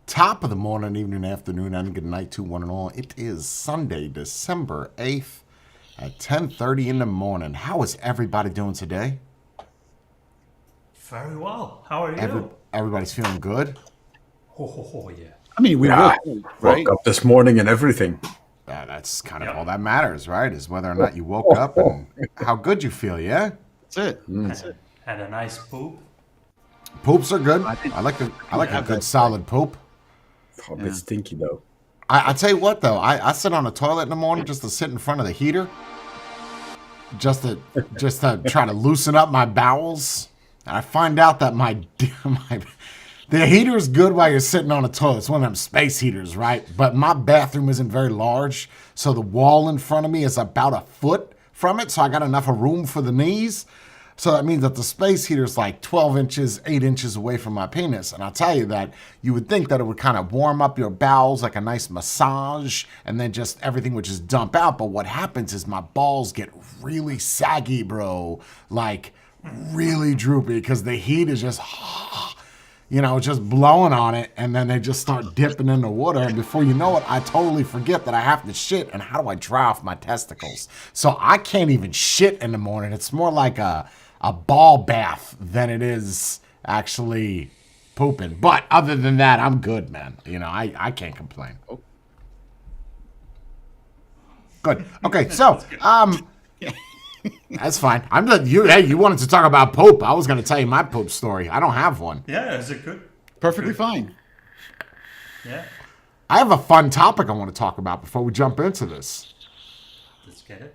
Top of the morning, evening, afternoon, and good night to one and all. It is Sunday, December 8th at 10:30 in the morning. How is everybody doing today? Very well. How are Every, you? everybody's feeling good? Yeah. I mean, we Yeah, woke, right? woke up this morning and everything. That's kind of all Yep. that matters, right? Is whether or not you woke up and how good you feel, yeah? That's it. That's Had, it. had a nice poop. Poops are good. I think- I like a have good that solid poop. Oh, a bit stinky though. I tell you what though, I sit on the toilet in the morning just to sit in front of the heater, just to try to loosen up my bowels. And I find out that my the heater is good while you're sitting on a toilet. It's one of them space heaters, right? But my bathroom isn't very large, so the wall in front of me is about a foot from it, so I got enough of room for the knees. So that means that the space heater is like 12 inches, 8 inches away from my penis. And I'll tell you that you would think that it would kind of warm up your bowels like a nice massage and then just everything would just dump out. But what happens is my balls get really saggy, bro. Like really droopy because the heat is just, just blowing on it. And then they just start dipping in the water. And before you know it, I totally forget that I have to shit. And how do I dry off my testicles? So I can't even shit in the morning. It's more like a ball bath than it is actually pooping. But other than that, I'm good, man. I can't complain. Good. Okay, so that's fine. You wanted to talk about poop. I was going to tell you my poop story. I don't have one. Yeah, is it good? Perfectly fine. Yeah, I have a fun topic I want to talk about before we jump into this. let's get it.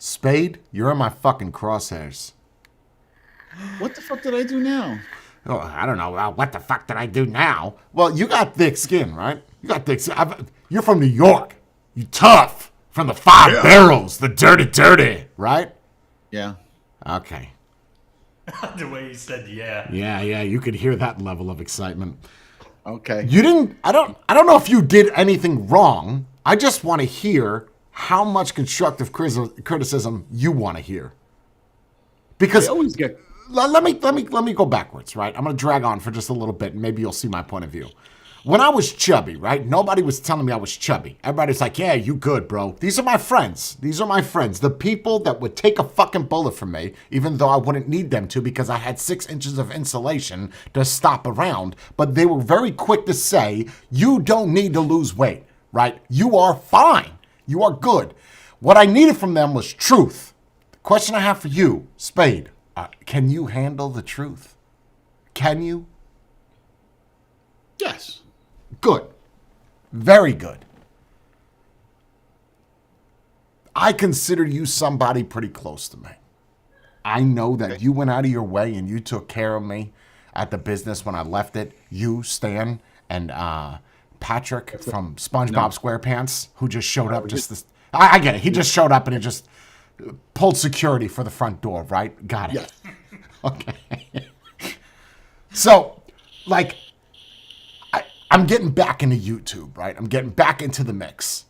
Spade, you're in my fucking crosshairs. What the fuck did I do now? Oh, I don't know. What the fuck did I do now? Well, you got thick skin, right? You got thick skin. You're from New York. You tough. From the Five Barrels, the dirty, right? Yeah. Okay. The way you said yeah. Yeah, you could hear that level of excitement. Okay. You didn't, I don't know if you did anything wrong. I just want to hear how much constructive criticism you want to hear. Because I always get. let me go backwards, right? I'm gonna drag on for just a little bit, and maybe you'll see my point of view. When I was chubby, right? Nobody was telling me I was chubby. Everybody's like, "Yeah, you good, bro." These are my friends. The people that would take a fucking bullet from me, even though I wouldn't need them to because I had 6 inches of insulation to stop around. But they were very quick to say, "You don't need to lose weight, right? You are fine. You are good." What I needed from them was truth. The question I have for you, Spade. Can you handle the truth? Can you? Yes. Good. Very good. I consider you somebody pretty close to me. I know that you went out of your way and you took care of me at the business when I left it. You, Stan, and Patrick from SpongeBob SquarePants, who just showed up just this. I get it. He just showed up and he just pulled security for the front door, right? Got it. Yes. Okay. So, like, I'm getting back into YouTube, right? I'm getting back into the mix.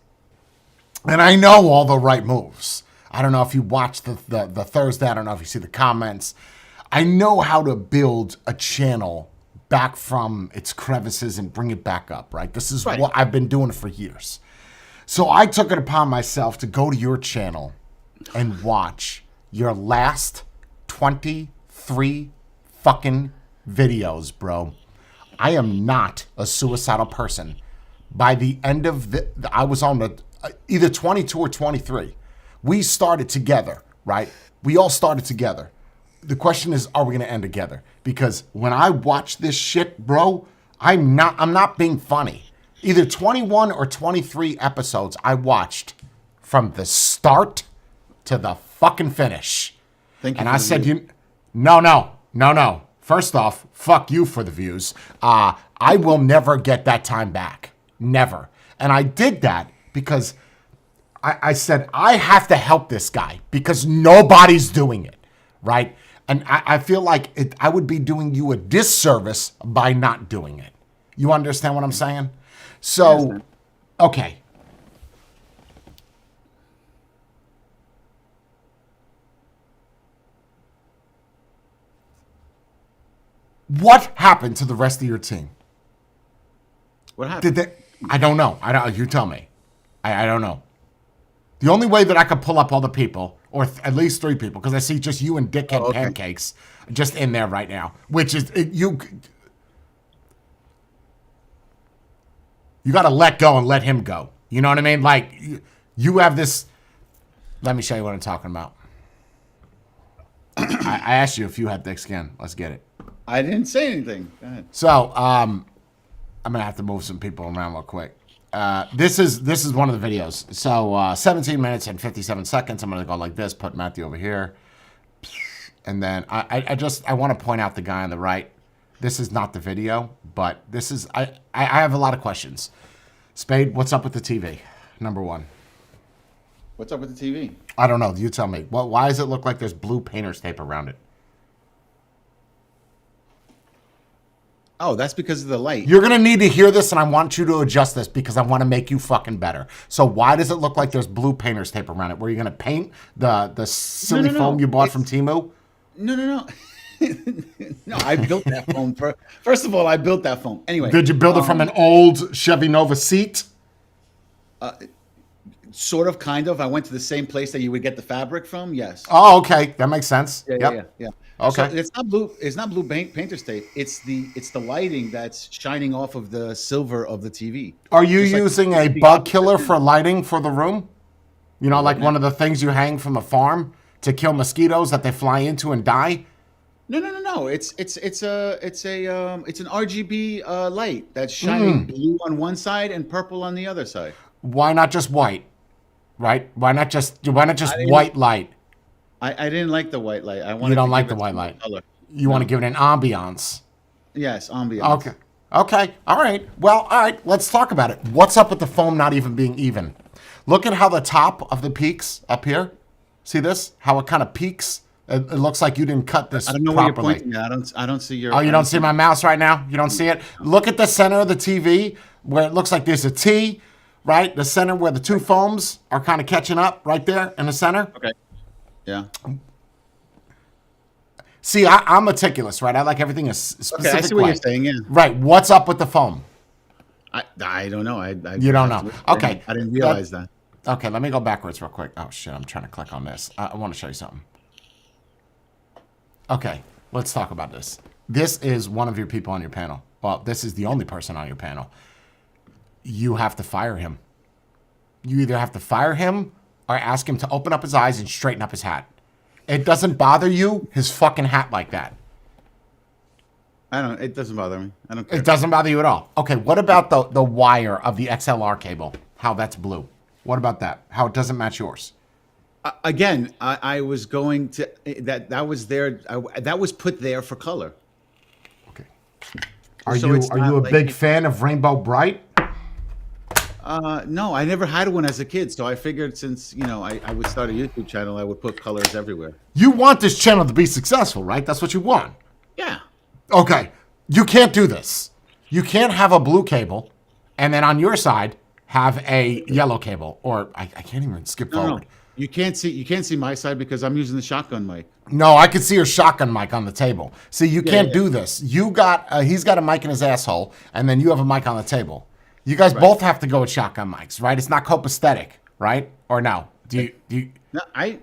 And I know all the right moves. I don't know if you watched the Thursday. I don't know if you see the comments. I know how to build a channel back from its crevices and bring it back up, right? This is what I've been doing for years. So I took it upon myself to go to your channel and watch your last 23 fucking videos, bro. I am not a suicidal person. By the end of I was on the either 22 or 23. We started together, right? We all started together. The question is, are we going to end together? Because when I watch this shit, bro, I'm not being funny. Either 21 or 23 episodes I watched from the start to the fucking finish. Thank you. And I said, no. First off, fuck you for the views. I will never get that time back. Never. And I did that because I said, I have to help this guy because nobody's doing it, right? And I feel like I would be doing you a disservice by not doing it. You understand what I'm saying? So, okay. What happened to the rest of your team? What happened? Did they? I don't know. I don't. You tell me. I don't know. The only way that I could pull up all the people, or at least 3 people, because I see just you and Dickhead okay. Pancakes just in there right now, which is you. You got to let go and let him go. You know what I mean? Like you have this. Let me show you what I'm talking about. I asked you if you had thick skin. Let's get it. I didn't say anything. Go ahead. So, I'm gonna have to move some people around real quick. This is one of the videos. So, 17 minutes and 57 seconds. I'm gonna go like this. Put Matthew over here, and then I want to point out the guy on the right. This is not the video, but this is I have a lot of questions. Spade, what's up with the TV? Number 1. What's up with the TV? I don't know. You tell me. Why does it look like there's blue painter's tape around it? Oh, that's because of the light. You're going to need to hear this, and I want you to adjust this because I want to make you fucking better. So why does it look like there's blue painter's tape around it? Were you going to paint the silly No. foam you bought from Temu? No. No, I built that foam. First of all, I built that foam. Anyway. Did you build it from an old Chevy Nova seat? Sort of, kind of. I went to the same place that you would get the fabric from. Yes. Oh, okay. That makes sense. Yeah. Okay. So it's not blue. It's not blue painter's tape. It's the lighting that's shining off of the silver of the TV. Are you Just like using a the bug opposite killer thing. for lighting for the room? You know, like one of the things you hang from a farm to kill mosquitoes that they fly into and die? No. It's an RGB light that's shining blue on one side and purple on the other side. Why not just white? Right? Why not just white light? I didn't like the white light. I wanted You don't to like give the it white some light. color. You want to give it an ambiance. Yes, ambiance. Okay. All right. Well, all right. Let's talk about it. What's up with the foam not even being even? Look at how the top of the peaks up here. See this? How it kind of peaks? It looks like you didn't cut this I don't know properly. where you're pointing at. I don't see your. Oh, you don't see my mouse right now? You don't see it? Look at the center of the TV where it looks like there's a T, right? The center where the 2 foams are kind of catching up right there in the center. Okay. Yeah. See, I'm meticulous, right? I like everything a specific Okay, I see way. what you're saying. Yeah. Right. What's up with the foam? I don't know. You don't know. Okay. I didn't realize that. Okay, let me go backwards real quick. Oh, shit, I'm trying to click on this. I want to show you something. Okay, let's talk about this. This is one of your people on your panel. Well, this is the only person on your panel. You have to fire him. You either have to fire him or ask him to open up his eyes and straighten up his hat. It doesn't bother you, his fucking hat like that. It doesn't bother me. I don't care. It doesn't bother you at all. Okay, what about the wire of the XLR cable? How that's blue? What about that? How it doesn't match yours? Again, I was going to that was there. That was put there for color. Okay. Are So you it's not a like big fan of Rainbow Bright? No, I never had one as a kid, so I figured since I would start a YouTube channel, I would put colors everywhere. You want this channel to be successful, right? That's what you want. Yeah. Okay. You can't do this. You can't have a blue cable and then on your side have a yellow cable. Or I can't even skip forward. No. You can't see my side because I'm using the shotgun mic. No, I could see your shotgun mic on the table. See, you can't yeah. do this. He's got a mic in his asshole, and then you have a mic on the table. You guys both have to go with shotgun mics, right? It's not copacetic, right? Or no? Do you No, I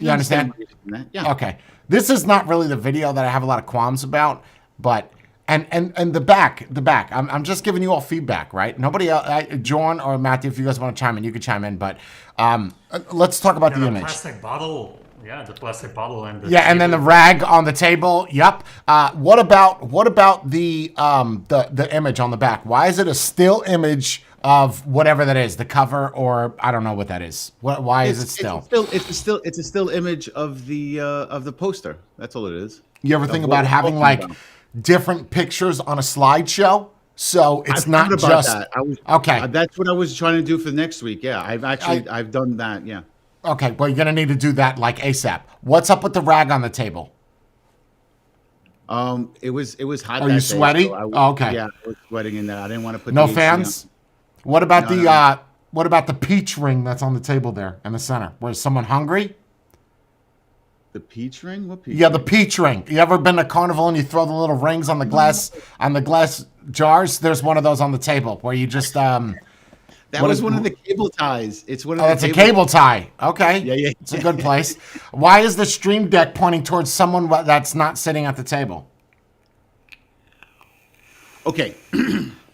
You understand? what you're saying. Yeah. Okay. This is not really the video that I have a lot of qualms about, but and the back. I'm just giving you all feedback, right? Nobody else, John or Matthew, if you guys want to chime in, you can chime in. But let's talk about the image. Plastic bottle. Yeah, the plastic bottle and the Yeah, and then the rag on the table. Yep. What about the image on the back? Why is it a still image of whatever that is, the cover, or I don't know what that is? Why is it still? It's a still image of the poster. That's all it is. You ever think about having like different pictures on a slideshow? So it's I've not thought about just that. okay. That's what I was trying to do for next week. Yeah, I've done that. Yeah. Okay, well, you're gonna need to do that like ASAP. What's up with the rag on the table? It was hot. Are that you day, sweaty? so Oh, okay. Yeah, I was sweating in there. I didn't want to put No the AC fans. on. What about No. what about the peach ring that's on the table there in the center? Was someone hungry? The peach ring? What peach? Yeah, the ring? peach ring. You ever been to Carnival and you throw the little rings on the glass jars? There's one of those on the table where you just That what was is- one of the cable ties. It's one of Oh, the it's a cable tie. Okay. Yeah. It's a good place. Why is the stream deck pointing towards someone that's not sitting at the table? Okay.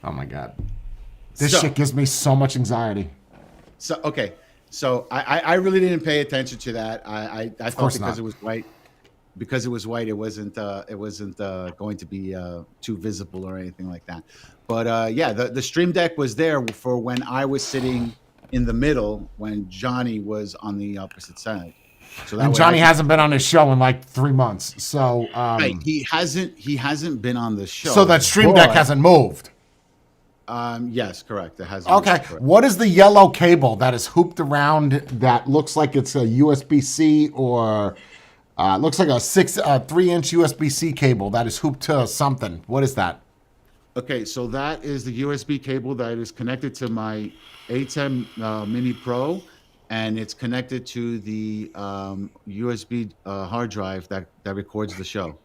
Oh my god. This So- shit gives me so much anxiety. So okay. So I really didn't pay attention to that. I thought course because not. it was white. Because it was white, it wasn't going to be too visible or anything like that. But yeah, the stream deck was there for when I was sitting in the middle when Johnny was on the opposite side. So that And way Johnny I could- hasn't been on his show in like 3 months. So Right, he hasn't been on the show. so that stream deck but, hasn't moved. Yes, correct. It has. Okay. Correct. What is the yellow cable that is hooped around that looks like it's a USB-C or looks like a 3-inch USB-C cable that is hooped to something? What is that? Okay, so that is the USB cable that is connected to my A10 Mini Pro, and it's connected to the USB hard drive that records the show.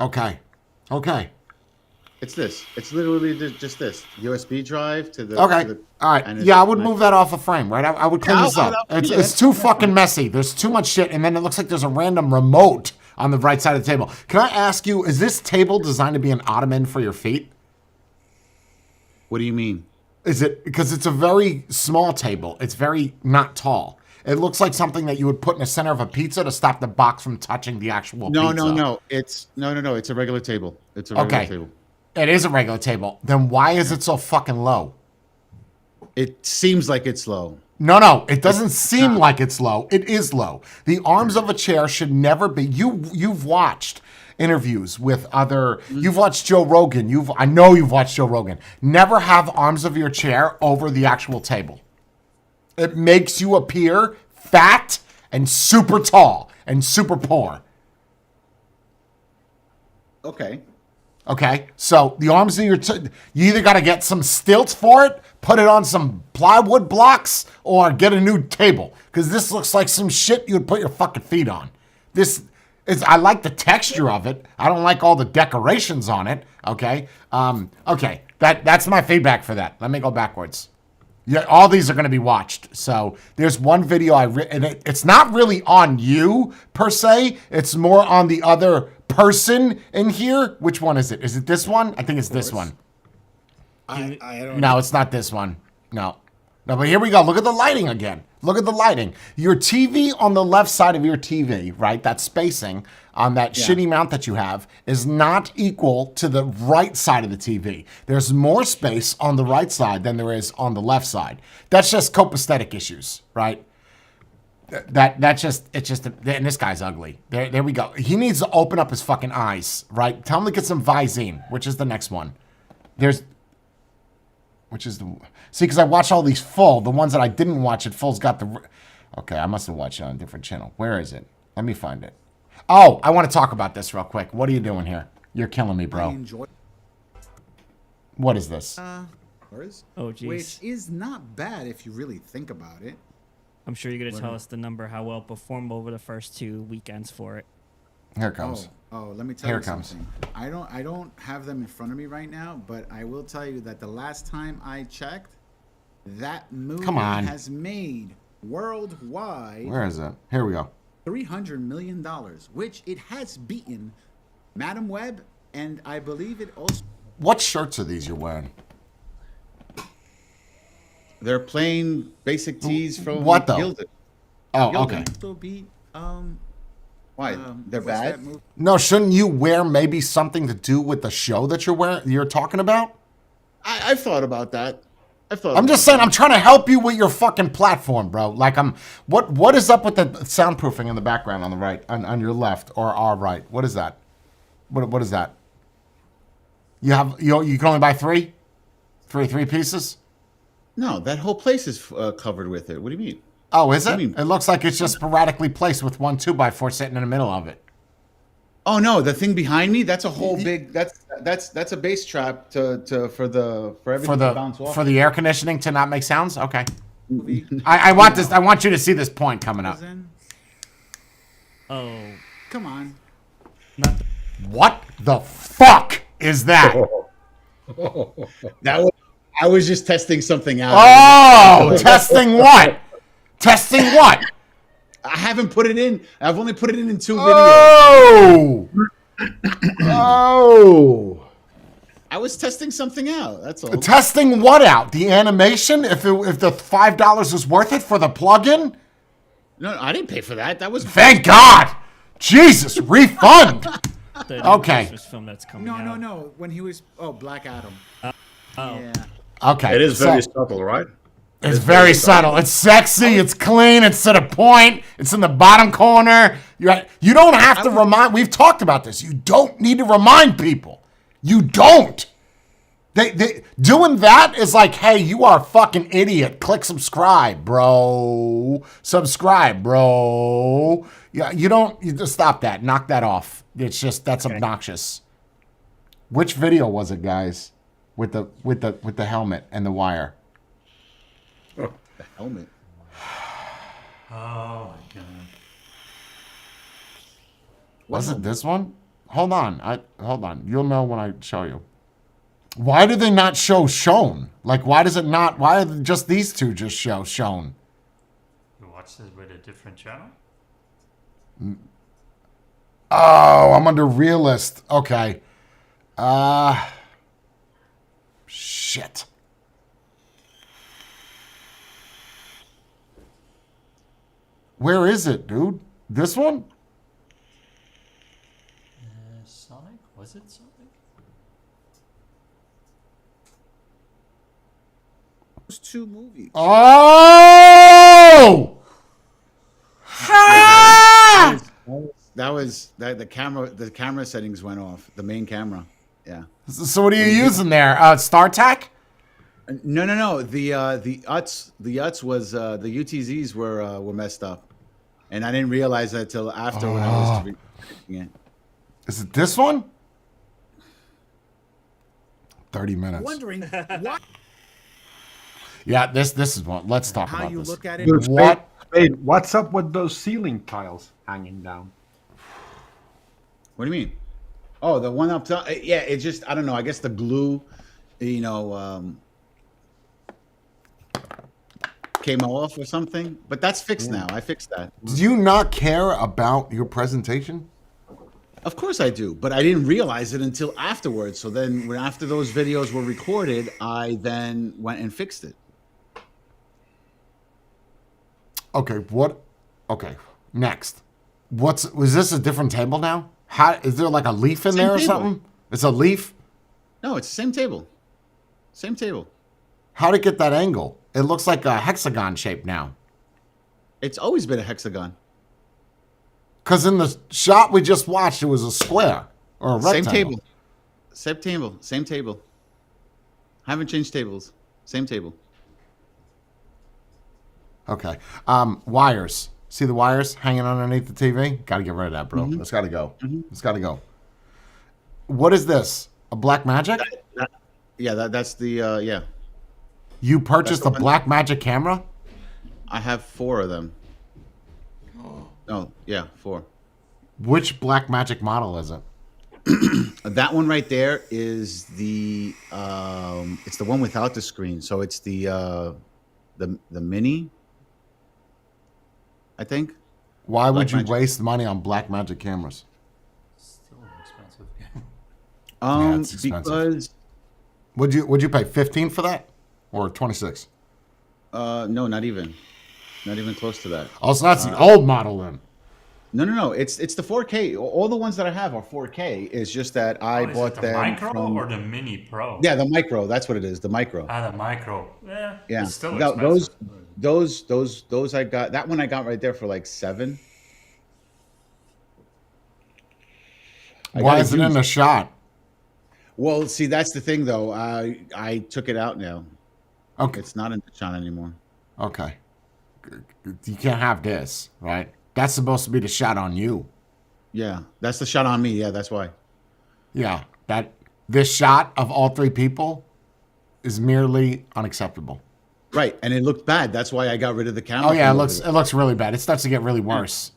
Okay. Okay. It's this. It's literally just this USB drive to the. Okay. To the, All right. and it's Yeah, I would connected. move that off a frame, right? I would clean Yeah, this up. I'll- It's, yeah, it's too fucking messy. There's too much shit, and then it looks like there's a random remote on the right side of the table. Can I ask you, is this table designed to be an ottoman for your feet? What do you mean? Is it because it's a very small table? It's very not tall. It looks like something that you would put in the center of a pizza to stop the box from touching the actual No, pizza. no. It's no. It's a regular table. It's a regular Okay. table. It is a regular table. Then why is it so fucking low? It seems like it's low. No, it doesn't seem like it's low. It is low. The arms of a chair should never be. You've watched interviews with other. You've watched Joe Rogan. I know you've watched Joe Rogan. Never have arms of your chair over the actual table. It makes you appear fat and super tall and super poor. Okay. Okay, so the arms of your you either got to get some stilts for it, put it on some plywood blocks, or get a new table. Because this looks like some shit you would put your fucking feet on. This is, I like the texture of it. I don't like all the decorations on it. Okay, okay, that's my feedback for that. Let me go backwards. Yeah, all these are going to be watched. So there's one video and it's not really on you per se. It's more on the other person in here. Which one is it? Is it this one? I think it's this one. I don't. No, it's not this one. No, but here we go. Look at the lighting again. Look at the lighting. Your TV on the left side of your TV, right? That spacing on that shitty mount that you have is not equal to the right side of the TV. There's more space on the right side than there is on the left side. That's just copacetic issues, right? That's just, it's just, and this guy's ugly. There we go. He needs to open up his fucking eyes, right? Tell him to get some Visine, which is the next one. Which is the, see, because I watch all these full. The ones that I didn't watch at full's got the, okay, I must have watched it on a different channel. Where is it? Let me find it. Oh, I want to talk about this real quick. What are you doing here? You're killing me, bro. Enjoy. What is this? Ours, Oh, jeez. which is not bad if you really think about it. I'm sure you're gonna tell us the number, how well it performed over the first 2 weekends for it. Here it comes. Let me tell Here you it comes. something. I don't have them in front of me right now, but I will tell you that the last time I checked, that movie Come on. has made worldwide Where is it? Here we go. $300 million, which it has beaten Madam Web, and I believe it also. What shirts are these you're wearing? They're plain basic tees from What though? Gilded. Oh, Gilded. okay. Also beat Why? They're what's that bad. movie? No, shouldn't you wear maybe something to do with the show that you're talking about? I've thought about that. I'm just saying, I'm trying to help you with your fucking platform, bro. Like, what is up with the soundproofing in the background on the right, on your left or our right? What is that? What is that? You can only buy three pieces? No, that whole place is covered with it. What do you mean? Oh, is I it? mean- It looks like it's just sporadically placed with 1 2x4 sitting in the middle of it. Oh no, the thing behind me, that's a whole big that's a bass trap for everything to bounce off. For the air conditioning to not make sounds? Okay. movie I want this. I want you to see this point coming up. was in? Oh, Come on. not What the fuck is that? That was, I was just testing something out. Oh, testing what? Testing what? I haven't put it in. I've only put it in 2 videos. Oh. Oh. I was testing something out. That's all. Testing what out? The animation? If the $5 was worth it for the plugin? No, I didn't pay for that. That was Thank God. Jesus, refund. the Okay. Christmas film that's coming No, out. no. When he was Black Adam. Oh. Yeah. Okay. It is very so- subtle, right? It's very subtle. It's sexy. It's clean. It's to the point. It's in the bottom corner. You don't have to remind. We've talked about this. You don't need to remind people. You don't. They doing that is like, hey, you are a fucking idiot. Click subscribe, bro. Subscribe, bro. Yeah, you just stop that. Knock that off. It's just that's obnoxious. Which video was it, guys? With the helmet and the wire. the helmet. Oh my god. Was it this one? Hold on. Hold on. You'll know when I show you. Why do they not show shown? Like, why does it not? Why are just these two just shown? You watch this with a different channel? Oh, I'm under realist. Okay. Shit. Where is it, dude? This one? Sonic? Was it Sonic? Those 2 movies. Oh! Ah! The camera settings went off. The main camera. Yeah. So what are you using there? StarTAC? No. The UTS was the UTZs were messed up, and I didn't realize that till after when I was reading it. Is it this one? 30 minutes. Wondering what Yeah, this is one. Let's talk how about you this. look at it. Dude, What? Spade, what's up with those ceiling tiles hanging down? What do you mean? Oh, the one up top. Yeah, it just I don't know. I guess the glue, came off or something. But that's fixed now. I fixed that. Do you not care about your presentation? Of course I do, but I didn't realize it until afterwards. So then, after those videos were recorded, I then went and fixed it. Okay, what? Okay, next. Was this a different table now? How is there like a leaf in Same there or table. something? It's a leaf? No, it's the same table. Same table. How'd it get that angle? It looks like a hexagon shape now. It's always been a hexagon. Because in the shot we just watched, it was a square or a Same rectangle. table. Same table. Same table. Haven't changed tables. Same table. Okay. Wires. See the wires hanging underneath the TV? Got to get rid of that, bro. It's got to go. It's got to go. What is this? A Black Magic? That's the yeah. You purchased a the one- Black Magic camera? I have 4 of them. Oh, yeah, 4. Which Black Magic model is it? That one right there is the it's the one without the screen. So it's the mini, I think. Why would Black you Magic. waste money on Black Magic cameras? Still expensive. it's expensive. Because Would you pay 15 for that? Or 26? no, not even close to that. Oh, so that's the old model then. No. It's the 4K. All the ones that I have are 4K. It's just that I Is bought it the them micro from or the mini pro? yeah, the micro. That's what it is. The micro. Ah, the micro. Yeah, It's still Now, expensive. those I got. That one I got right there for like 7. I Why gotta is it in use- the shot? Well, see, that's the thing though. I took it out now. Okay. It's not in the shot anymore. Okay. You can't have this, right? That's supposed to be the shot on you. Yeah, that's the shot on me. Yeah, that's why. Yeah. This shot of all 3 people is merely unacceptable. Right, and it looked bad. That's why I got rid of the camera. Oh yeah, from over it there. looks really bad. It starts to get really worse.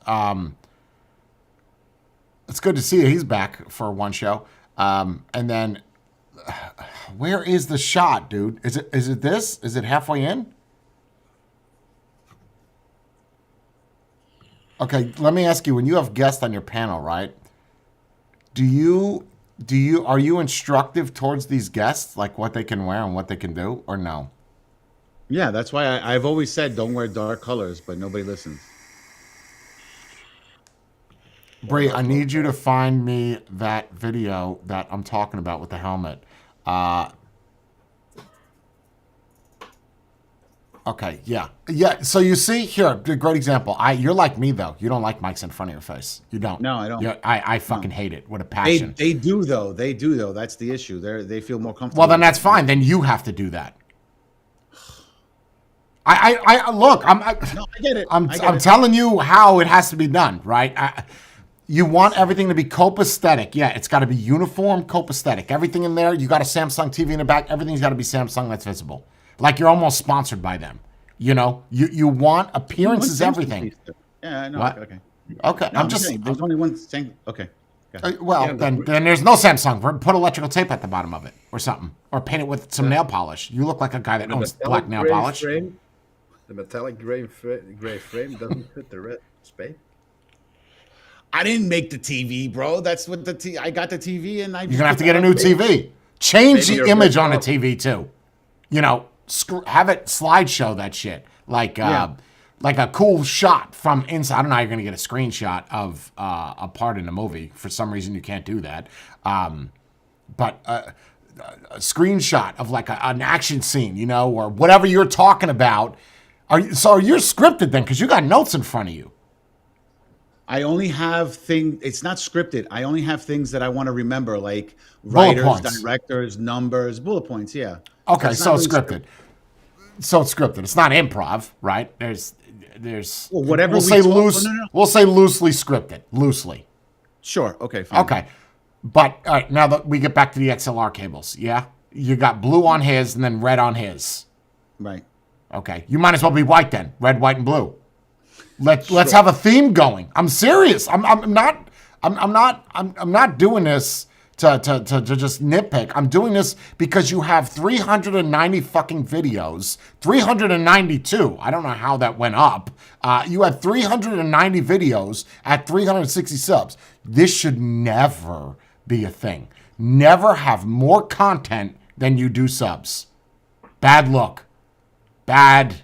It's good to see he's back for one show. And then, where is the shot, dude? Is it this? Is it halfway in? Okay, let me ask you. When you have guests on your panel, right? Are you instructive towards these guests, like what they can wear and what they can do, or no? Yeah, that's why I've always said don't wear dark colors, but nobody listens. Bree, I need you to find me that video that I'm talking about with the helmet. Okay, yeah. So you see here, a great example. You're like me though. You don't like mics in front of your face. You don't. No, I don't. I fucking hate it with a passion. They do though. They do though. That's the issue. They feel more comfortable. Well, then that's fine. Then you have to do that. I look. No, I get it. I'm telling you how it has to be done, right? You want everything to be copacetic. Yeah, it's got to be uniform, copacetic. Everything in there, you got a Samsung TV in the back. Everything's got to be Samsung that's visible. Like you're almost sponsored by them. You know, you want appearance is everything. Yeah, no, What? okay. Okay, No, I'm just. saying, there's only one thing. Okay. Well, then there's no Samsung. Put electrical tape at the bottom of it or something, or paint it with some nail polish. You look like a guy that owns black nail polish. The metallic gray frame doesn't fit the red space. I didn't make the TV, bro. That's what I got the TV and I. You're gonna have to get a new TV. Change Maybe the your image red on the top. TV too. You know, have it slideshow that shit like like a cool shot from inside. I don't know how you're gonna get a screenshot of a part in a movie. For some reason, you can't do that. But a screenshot of like an action scene, you know, or whatever you're talking about. So you're scripted then because you got notes in front of you. I only have It's not scripted. I only have things that I want to remember, like Bullet writers, points. directors, numbers, bullet points. Yeah. Okay, It's so not it's really scripted. So it's scripted. It's not improv, right? There's Well, whatever we'll we say talk- loose. no, no. We'll say loosely scripted. Loosely. Sure. Okay. Fine. Okay. But all right, now that we get back to the XLR cables, yeah? You got blue on his and then red on his. Right. Okay. You might as well be white then. Red, white, and blue. Let's have a theme going. I'm serious. I'm not doing this to just nitpick. I'm doing this because you have 390 fucking videos. 392. I don't know how that went up. You had 390 videos at 360 subs. This should never be a thing. Never have more content than you do subs. Bad look. Bad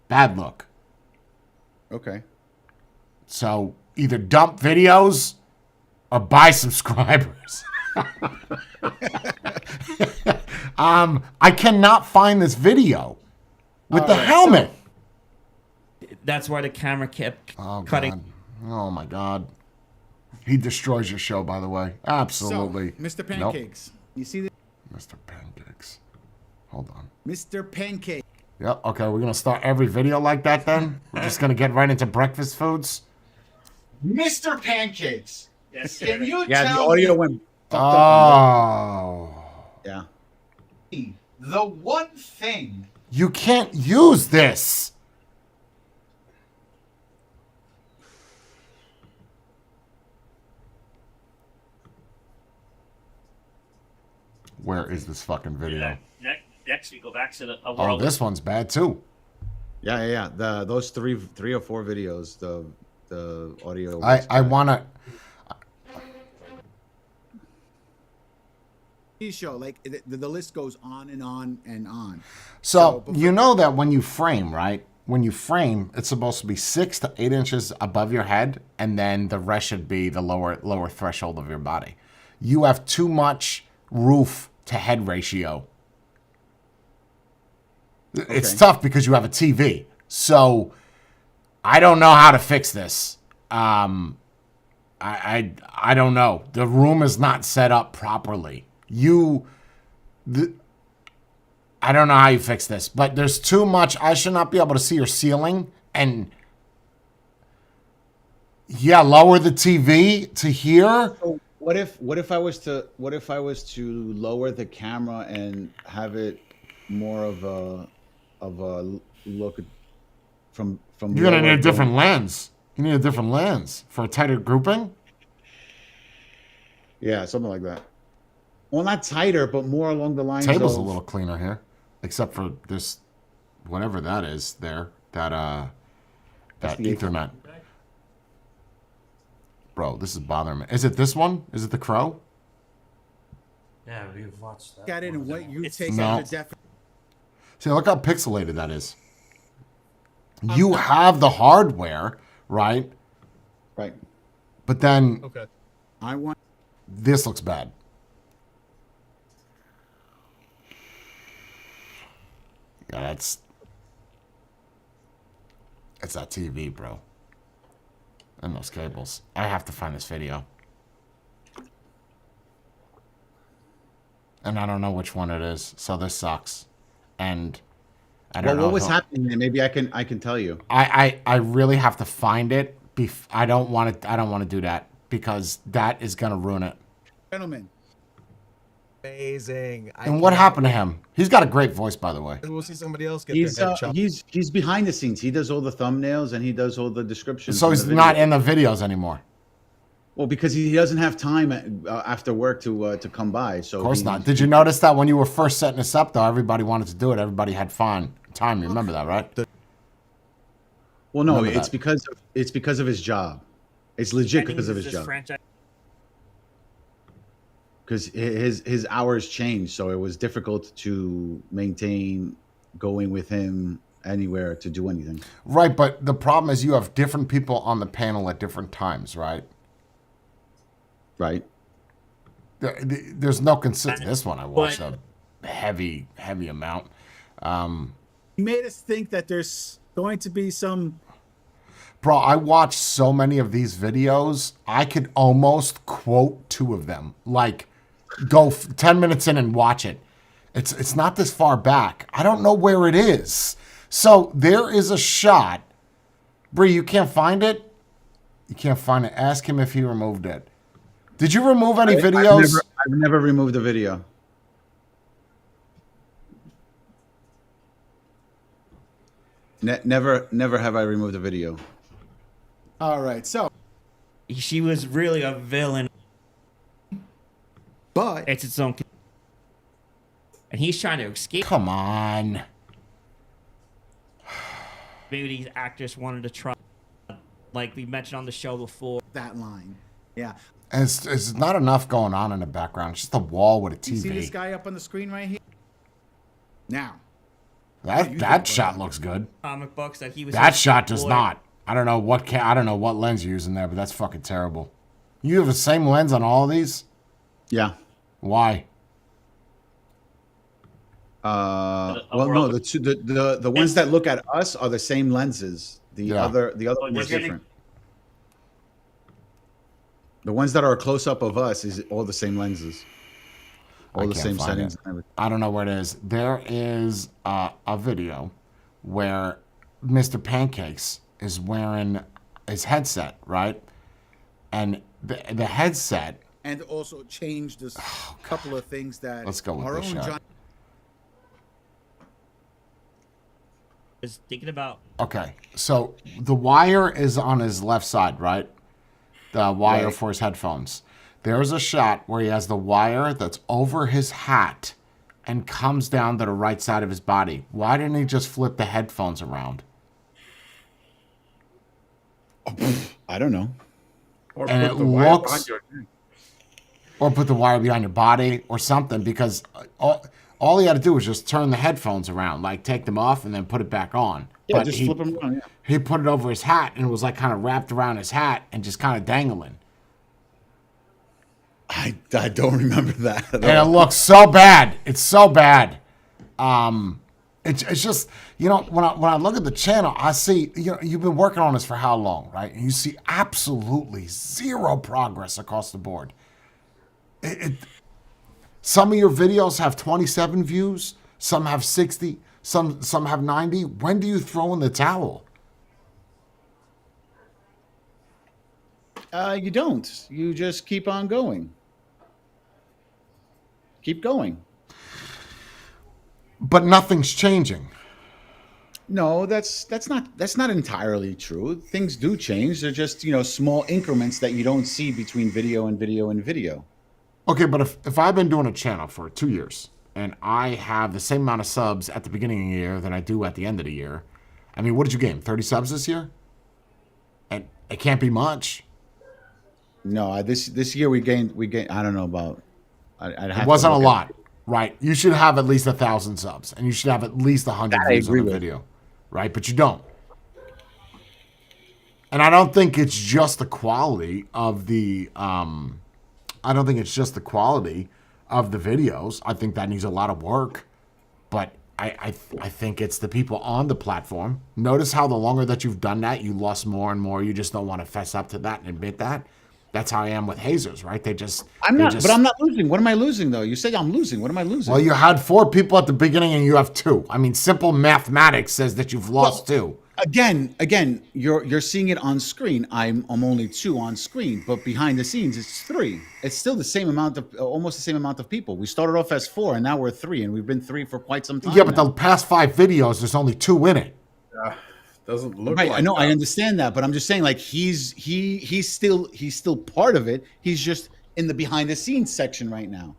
look. Okay. So either dump videos or buy subscribers. I cannot find this video with the helmet. That's why the camera kept Oh cutting. God. Oh my God. He destroys your show, by the way. Absolutely. So, Mr. Nope. Pancakes. You see this? Mr. Pancakes. Hold on. Mr. Pancake. Yep. Okay, we're gonna start every video like that then. We're just gonna get right into breakfast foods. Mr. Pancakes. Yes, Can you Yeah. The tell audio went. Oh. Yeah. me the one thing You can't use this. Where is this fucking video? Next we go back to a Oh, world. this one's bad too. Yeah. Those three or four videos. The audio. I wanna. show, like the list goes on and on and on. So before- you know that when you frame, right? When you frame, it's supposed to be 6 to 8 inches above your head, and then the rest should be the lower threshold of your body. You have too much roof to head ratio. It's Okay. tough because you have a TV. So I don't know how to fix this. I don't know. The room is not set up properly. I don't know how you fix this, but there's too much. I should not be able to see your ceiling. And yeah, lower the TV to here. So what if I was to lower the camera and have it more of a look from You're gonna need lower a different going- lens. You need a different lens for a tighter grouping. Yeah, something like that. Well, not tighter, but more along the lines Table's of a little cleaner here, except for this, whatever that is there. That the Ethernet. Bro, this is bothering me. Is it this one? Is it the Crow? Yeah, we've watched that. Got it, and what you take No. out the def. See, look how pixelated that is. You have the hardware, right? right. But then Okay. I want. this looks bad. Yeah, that's that TV, bro. And those cables. I have to find this video. And I don't know which one it is, so this sucks. And I don't Well, know. what was if- happening there? Maybe I can tell you. I really have to find it. I don't want to do that because that is gonna ruin it. Gentlemen, Amazing. And what happened to him? He's got a great voice, by the way. We'll see somebody else get He's their head chopped. he's behind the scenes. He does all the thumbnails and he does all the descriptions. So in he's the not video. in the videos anymore. Well, because he doesn't have time after work to come by. So Of course not. Did you notice that when you were first setting this up, though, everybody wanted to do it. Everybody had fun time. You remember that, right? Well, no, Remember it's that. because of his job. It's legit because of his This job. franchise- Because his hours changed, so it was difficult to maintain going with him anywhere to do anything. Right, but the problem is you have different people on the panel at different times, right? Right? There's no consistent. This one I watched a heavy amount. he made us think that there's going to be some. Bro, I watched so many of these videos, I could almost quote 2 of them. Like, go 10 minutes in and watch it. It's not this far back. I don't know where it is. So there is a shot. Bree, you can't find it? You can't find it. Ask him if he removed it. Did you remove any videos? I've never removed a video. Never have I removed a video. All right, so She was really a villain. but It's its own. And he's trying to escape. Come on. Maybe these actors wanted to try, like we mentioned on the show before. that line, yeah. And it's not enough going on in the background. It's just a wall with a You see this TV. guy up on the screen right here? Now, That shot looks good. Comic books that he was. That shot does employed- not. I don't know what lens you're using there, but that's fucking terrible. You have the same lens on all of these? Yeah. Why? Well, no, the ones that look at us are the same lenses. The Yeah. other one you're is getting- different. The ones that are a close up of us is all the same lenses, all the can't same find settings. it. And everything. I don't know where it is. There is a video where Mr. Pancakes is wearing his headset, right? And the headset. and also change this couple of things that Let's go with our this own shot. John. Is thinking about. Okay, so the wire is on his left side, right? The wire Right. for his headphones. There's a shot where he has the wire that's over his hat and comes down to the right side of his body. Why didn't he just flip the headphones around? I don't know. Or And put it the wire looks- behind your neck. Or put the wire behind your body or something, because all he had to do was just turn the headphones around, like take them off and then put it back on. Yeah, But just he, flip them around. Yeah. he put it over his hat and it was like kind of wrapped around his hat and just kind of dangling. I don't remember that. At And it all. looks so bad. It's so bad. It's just, you know, when I look at the channel, I see, you know, you've been working on this for how long, right? And you see absolutely zero progress across the board. Some of your videos have 27 views, some have 60, some have 90. When do you throw in the towel? You don't. You just keep on going. Keep going. But nothing's changing. No, that's not entirely true. Things do change. They're just, small increments that you don't see between video and video and video. Okay, but if I've been doing a channel for 2 years and I have the same amount of subs at the beginning of the year than I do at the end of the year, I mean, what did you gain? 30 subs this year? And it can't be much. No, this year we gained. I don't know about. I'd have It wasn't to a look lot, at it. right? You should have at least 1,000 subs, and you should have at least 100 That I views on agree a with. video, right? But you don't. And I don't think it's just the quality of the. I don't think it's just the quality of the videos. I think that needs a lot of work, but I think it's the people on the platform. Notice how the longer that you've done that, you lost more and more. You just don't want to fess up to that and admit that. That's how I am with hazers, right? I'm not losing. What am I losing though? You say I'm losing. What am I losing? Well, you had 4 people at the beginning and you have 2. I mean, simple mathematics says that you've lost 2. Again, you're seeing it on screen. I'm only 2 on screen, but behind the scenes it's 3. It's still the same amount of, almost the same amount of people. We started off as 4, and now we're 3, and we've been 3 for quite some time. Yeah, but now. the past 5 videos, there's only 2 in it. Doesn't look Right, like I know, that. I understand that, but I'm just saying, like he's still part of it. He's just in the behind the scenes section right now.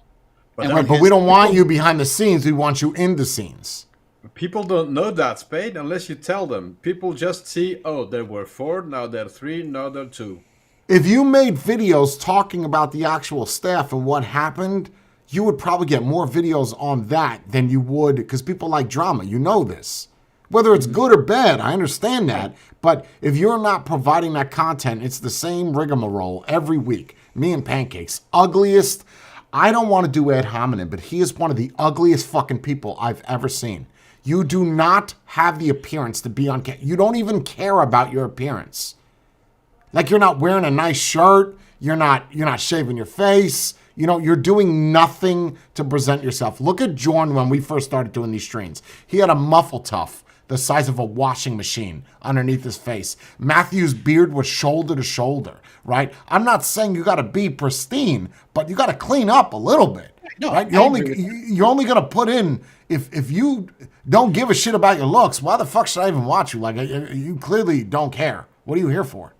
But And then when But his we don't want people- you behind the scenes. We want you in the scenes. People don't know that, Spade, unless you tell them. People just see, oh, there were 4, now there are 3, now there are 2. If you made videos talking about the actual staff and what happened, you would probably get more videos on that than you would, because people like drama. You know this. Whether it's good or bad, I understand that. But if you're not providing that content, it's the same rigmarole every week. Me and Pancakes. Ugliest. I don't want to do ad hominem, but he is one of the ugliest fucking people I've ever seen. You do not have the appearance to be on camera. You don't even care about your appearance. Like, you're not wearing a nice shirt. You're not shaving your face. You're doing nothing to present yourself. Look at Jordan when we first started doing these streams. He had a muffle tuff the size of a washing machine underneath his face. Matthew's beard was shoulder to shoulder, right? I'm not saying you got to be pristine, but you got to clean up a little bit, No, right? I agree with You're only going to put in, if you don't give a shit about your looks, why the fuck should I even watch you? Like, you clearly don't care. What are you here for?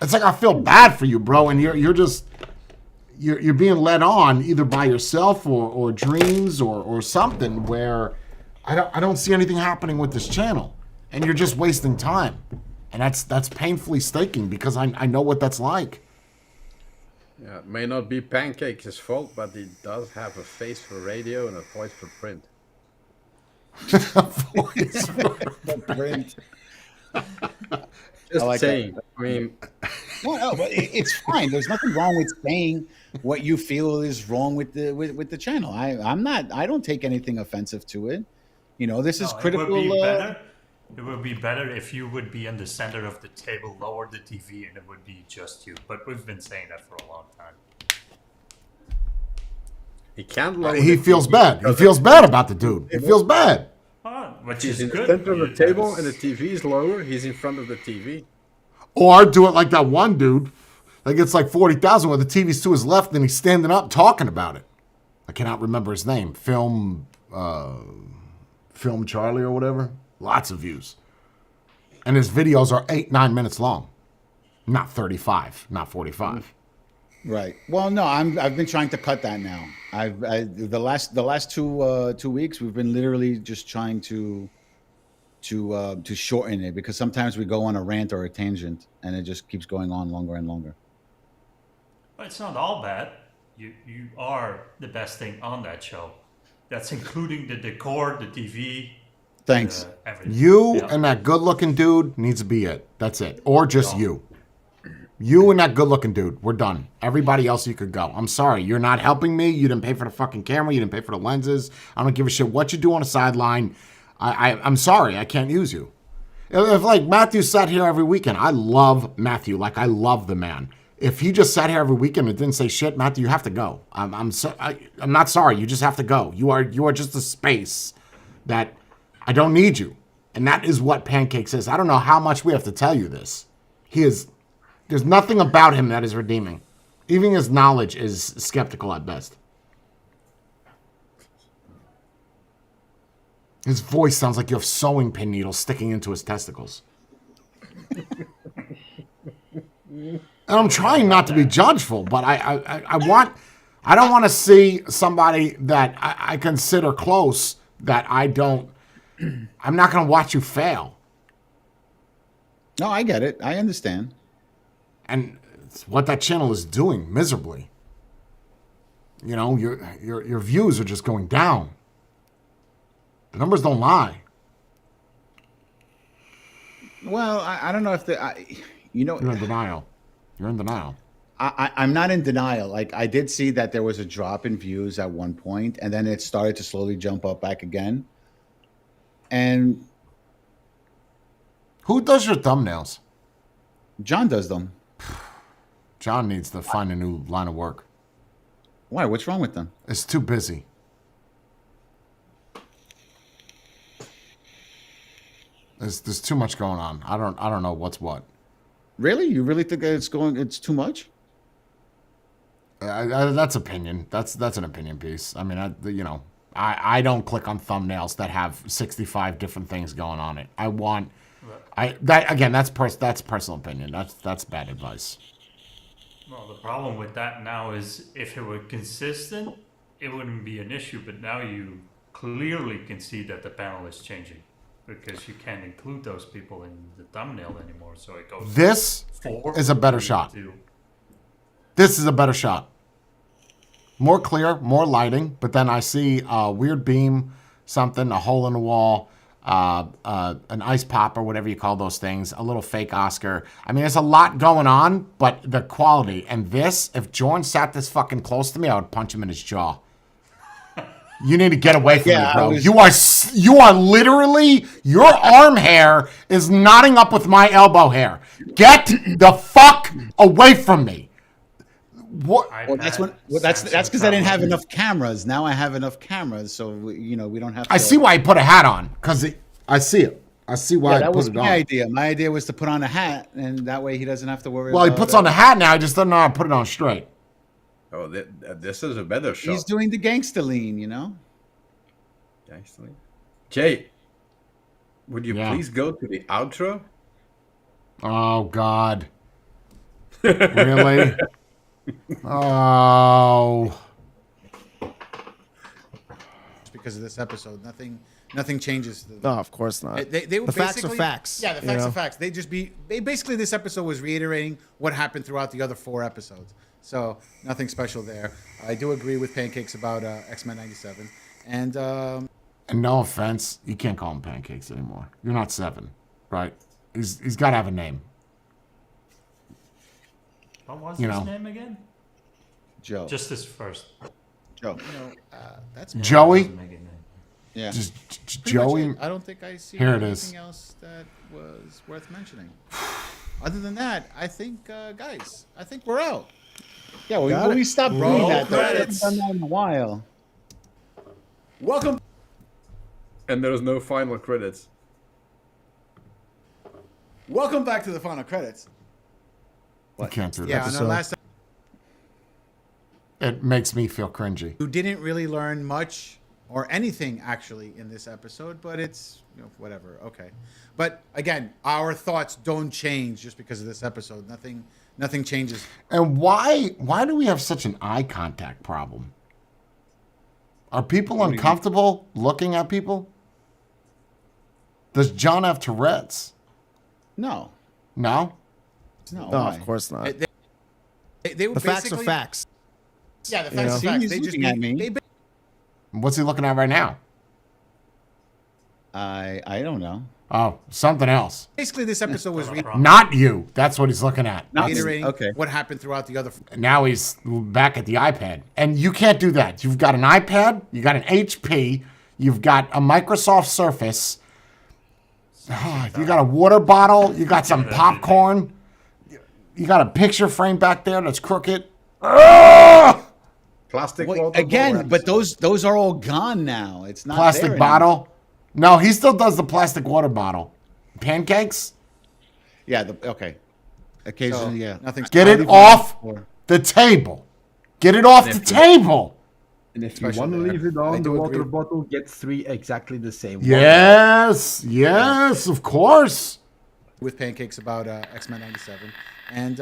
It's like I feel bad for you, bro, and you're being led on either by yourself or dreams or something where I don't see anything happening with this channel, and you're just wasting time, and that's painfully staking because I know what that's like. Yeah, it may not be Pancake's fault, but he does have a face for radio and a voice for print. Print. Just like saying. I mean, No, but it's fine. There's nothing wrong with saying what you feel is wrong with the channel. I don't take anything offensive to it. This is No, critical. It would be better if you would be in the center of the table, lower the TV, and it would be just you. But we've been saying that for a long time. he can't lower He the feels TV bad. He because feels bad about the dude. He feels bad. Which He's is in the good. center of the Yeah, table that's- and the TV is lower. He's in front of the TV. Or do it like that one dude that gets like 40,000 where the TV's to his left and he's standing up talking about it. I cannot remember his name. Film Charlie or whatever. Lots of views. And his videos are 8-9 minutes long. Not 35, not 45. Right. Well, no, I've been trying to cut that now. The last 2 weeks we've been literally just trying to shorten it because sometimes we go on a rant or a tangent and it just keeps going on longer and longer. But it's not all bad. You are the best thing on that show. That's including the decor, the TV, Thanks. everything. You Yeah. and that good-looking dude needs to be it. That's it. Or just you. You and that good-looking dude. We're done. Everybody else, you could go. I'm sorry. You're not helping me. You didn't pay for the fucking camera. You didn't pay for the lenses. I don't give a shit what you do on the sideline. I'm sorry. I can't use you. If like Matthew sat here every weekend, I love Matthew. Like, I love the man. If he just sat here every weekend and didn't say shit, Matthew, you have to go. I'm not sorry. You just have to go. You are just a space that I don't need you. And that is what Pancake says. I don't know how much we have to tell you this. There's nothing about him that is redeeming. Even his knowledge is skeptical at best. His voice sounds like you have sewing pin needles sticking into his testicles. And I'm trying not to be judgeful, but I don't want to see somebody that I consider close that I'm not going to watch you fail. No, I get it. I understand. And it's what that channel is doing miserably. You know, your views are just going down. The numbers don't lie. Well, I don't know if You're in denial. You're in denial. I'm not in denial. Like, I did see that there was a drop in views at one point, and then it started to slowly jump up back again. And Who does your thumbnails? John does them. John needs to find a new line of work. Why? What's wrong with them? It's too busy. There's too much going on. I don't know what's what. Really? You really think it's too much? That's opinion. That's an opinion piece. I mean, I don't click on thumbnails that have 65 different things going on it. That's personal opinion. That's bad advice. Well, the problem with that now is if it were consistent, it wouldn't be an issue. But now you clearly can see that the panel is changing because you can't include those people in the thumbnail anymore. So it goes. This 4 is a better shot. 2. This is a better shot. More clear, more lighting, but then I see a weird beam, something, a hole in the wall, an ice pop or whatever you call those things, a little fake Oscar. I mean, there's a lot going on, but the quality. And this, if Jordan sat this fucking close to me, I would punch him in his jaw. You need to get away from me, bro. You are literally, your arm hair is knotting up with my elbow hair. Get the fuck away from me. What? Well, that's because I didn't have enough cameras. Now I have enough cameras, so we don't have to. I see why he put a hat on, because I see it. I see why that I put was it my on. idea. My idea was to put on a hat, and that way he doesn't have to worry Well, about he puts on the hat now. I just don't know how to put it on straight. Oh, this is a better shot. He's doing the gangster lean, you know? Actually. Jay, would you Yeah. please go to the outro? Oh, God. Really? Oh. Just because of this episode, nothing changes. No, of course not. They were The facts are basically- facts, Yeah, the you facts know? are facts. Basically this episode was reiterating what happened throughout the other 4 episodes. So nothing special there. I do agree with Pancakes about X-Men 97. And And no offense, you can't call him Pancakes anymore. You're not 7, right? He's got to have a name. What was You his know. name again? Joe. Just his first. Joe. that's Joey? Doesn't make it name. Yeah. Just pretty much Joey. it. I don't think I see Here it anything is. else that was worth mentioning. Other than that, I think, guys, I think we're out. Yeah, we stopped doing Roll that. Though. We haven't credits. done that in a while. Welcome. And there's no final credits. Welcome back to the final credits. You can't do that. Yeah, on our last It makes me feel cringy. you didn't really learn much or anything actually in this episode, but it's whatever. Okay, but again, our thoughts don't change just because of this episode. Nothing changes. And why do we have such an eye contact problem? Are people uncomfortable looking at people? Does John have Tourette's? No. No? No. No, why? of course not. They were The facts are basically- facts. Yeah, the You facts know? are facts. He's They just looking at me. they What's he looking at right now? I don't know. Oh, something else. basically this episode was Not you. That's what he's looking at. Not me. reiterating Okay. what happened throughout the other. Now he's back at the iPad. And you can't do that. You've got an iPad, you got an HP, you've got a Microsoft Surface, you got a water bottle, you got some popcorn, you got a picture frame back there that's crooked. Ah! Plastic Well, water again, bottle but those are all gone now. It's not Plastic there bottle. No, he still does the plastic water bottle. Pancakes? anymore. Yeah. Okay. Occasionally, yeah. Nothing's Get it off the table. Get it off the table. And if you Especially want to there. leave it I on, the do water agree. bottle gets 3 exactly the same. Yes, of course. With pancakes about X-Men 97. And,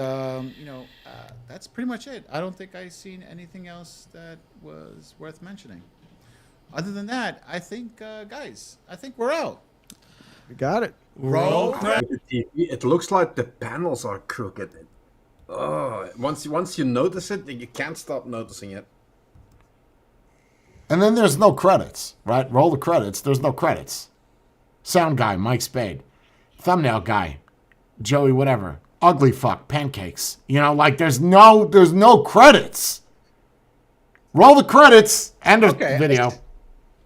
that's pretty much it. I don't think I've seen anything else that was worth mentioning. Other than that, I think, guys, I think we're out. We got it. Roll With the TV, it looks like the panels are crooked. Oh, once you notice it, you can't stop noticing it. And then there's no credits, right? Roll the credits. There's no credits. Sound guy, Mike Spade. Thumbnail guy, Joey whatever. Ugly fuck, pancakes. You know, like there's no credits. Roll the credits. End of Okay. video.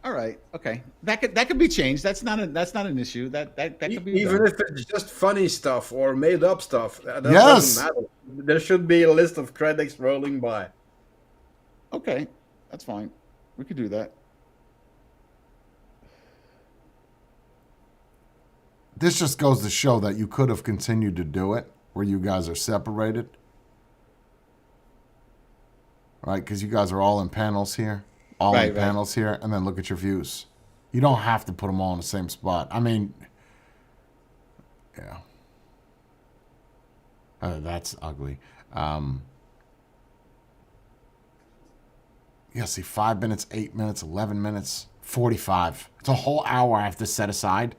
All right. Okay. That could be changed. That's not an issue. That could be Even done. if it's just funny stuff or made up stuff, that Yes. doesn't matter. There should be a list of credits rolling by. Okay. That's fine. We could do that. This just goes to show that you could have continued to do it where you guys are separated. Right? Because you guys are all in panels here. All Right, in right. panels here. And then look at your views. You don't have to put them all in the same spot. I mean, yeah. That's ugly. Yeah, see, 5 minutes, 8 minutes, 11 minutes, 45. It's a whole hour I have to set aside.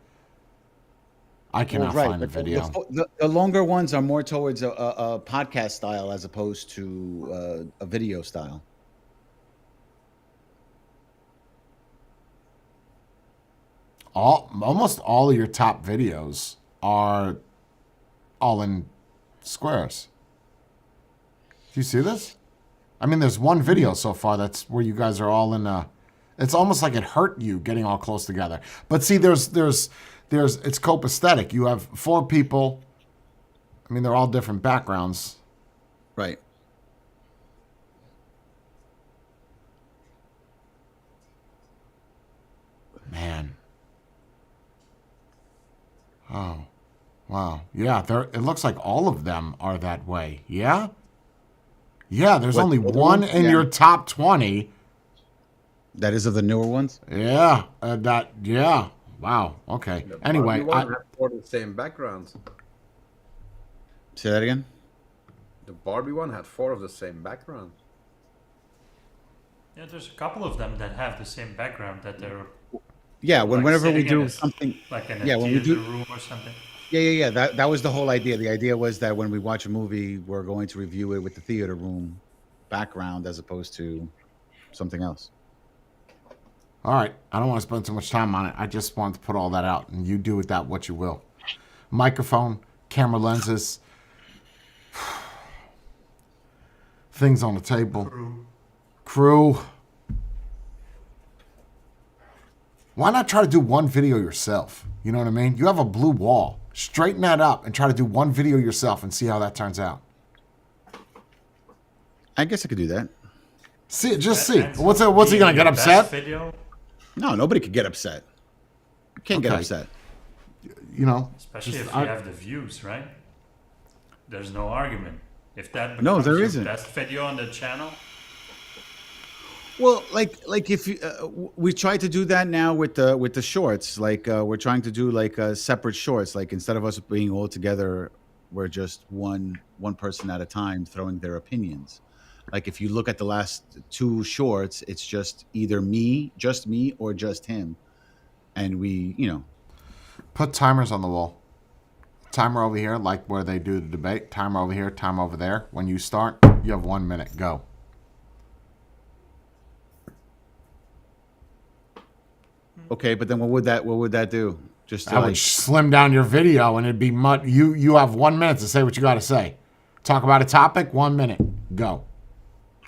I cannot find the but video. The longer ones are more towards a podcast style as opposed to a video style. Almost all of your top videos are all in squares. Do you see this? I mean, there's one video so far that's where you guys are all in it's almost like it hurt you getting all close together. But see, there's it's copacetic. You have 4 people. I mean, they're all different backgrounds. Right. Man. Oh. Wow. Yeah, it looks like all of them are that way. Yeah? Yeah, there's only one in Yeah. your top 20. That is of the newer ones. Yeah. Yeah. Wow. Okay. The Anyway, Barbie one had 4 of the same backgrounds. Say that again. The Barbie one had 4 of the same backgrounds. Yeah, there's a couple of them that have the same background that they're Yeah. like Whenever we sitting do in a- something. like in a Yeah, when we theater do- room or something. Yeah. That was the whole idea. The idea was that when we watch a movie, we're going to review it with the theater room background as opposed to something else. all right. I don't want to spend too much time on it. I just wanted to put all that out, and you do with that what you will. Microphone, camera lenses, things on the table. Crew. Why not try to do one video yourself? You know what I mean? You have a blue wall. Straighten that up and try to do one video yourself and see how that turns out. I guess I could do that. See, just That see. ends What's up he being gonna get your best upset? Video, No, nobody could get upset. You can't get Okay. upset. You know, especially just- if you have the views, right? There's no argument. If that No, becomes there your isn't. best video on the channel, Well, like if you, we try to do that now with the shorts. Like we're trying to do like separate shorts. Like instead of us being all together, we're just one person at a time throwing their opinions. Like if you look at the last 2 shorts, it's just either just me, or just him, and we, put timers on the wall. Timer over here, like where they do the debate. Timer over here, timer over there. When you start, you have 1 minute. Go. okay. But then what would that do? Just to I would like, slim down your video, and it'd be you have 1 minute to say what you got to say. Talk about a topic. 1 minute. Go.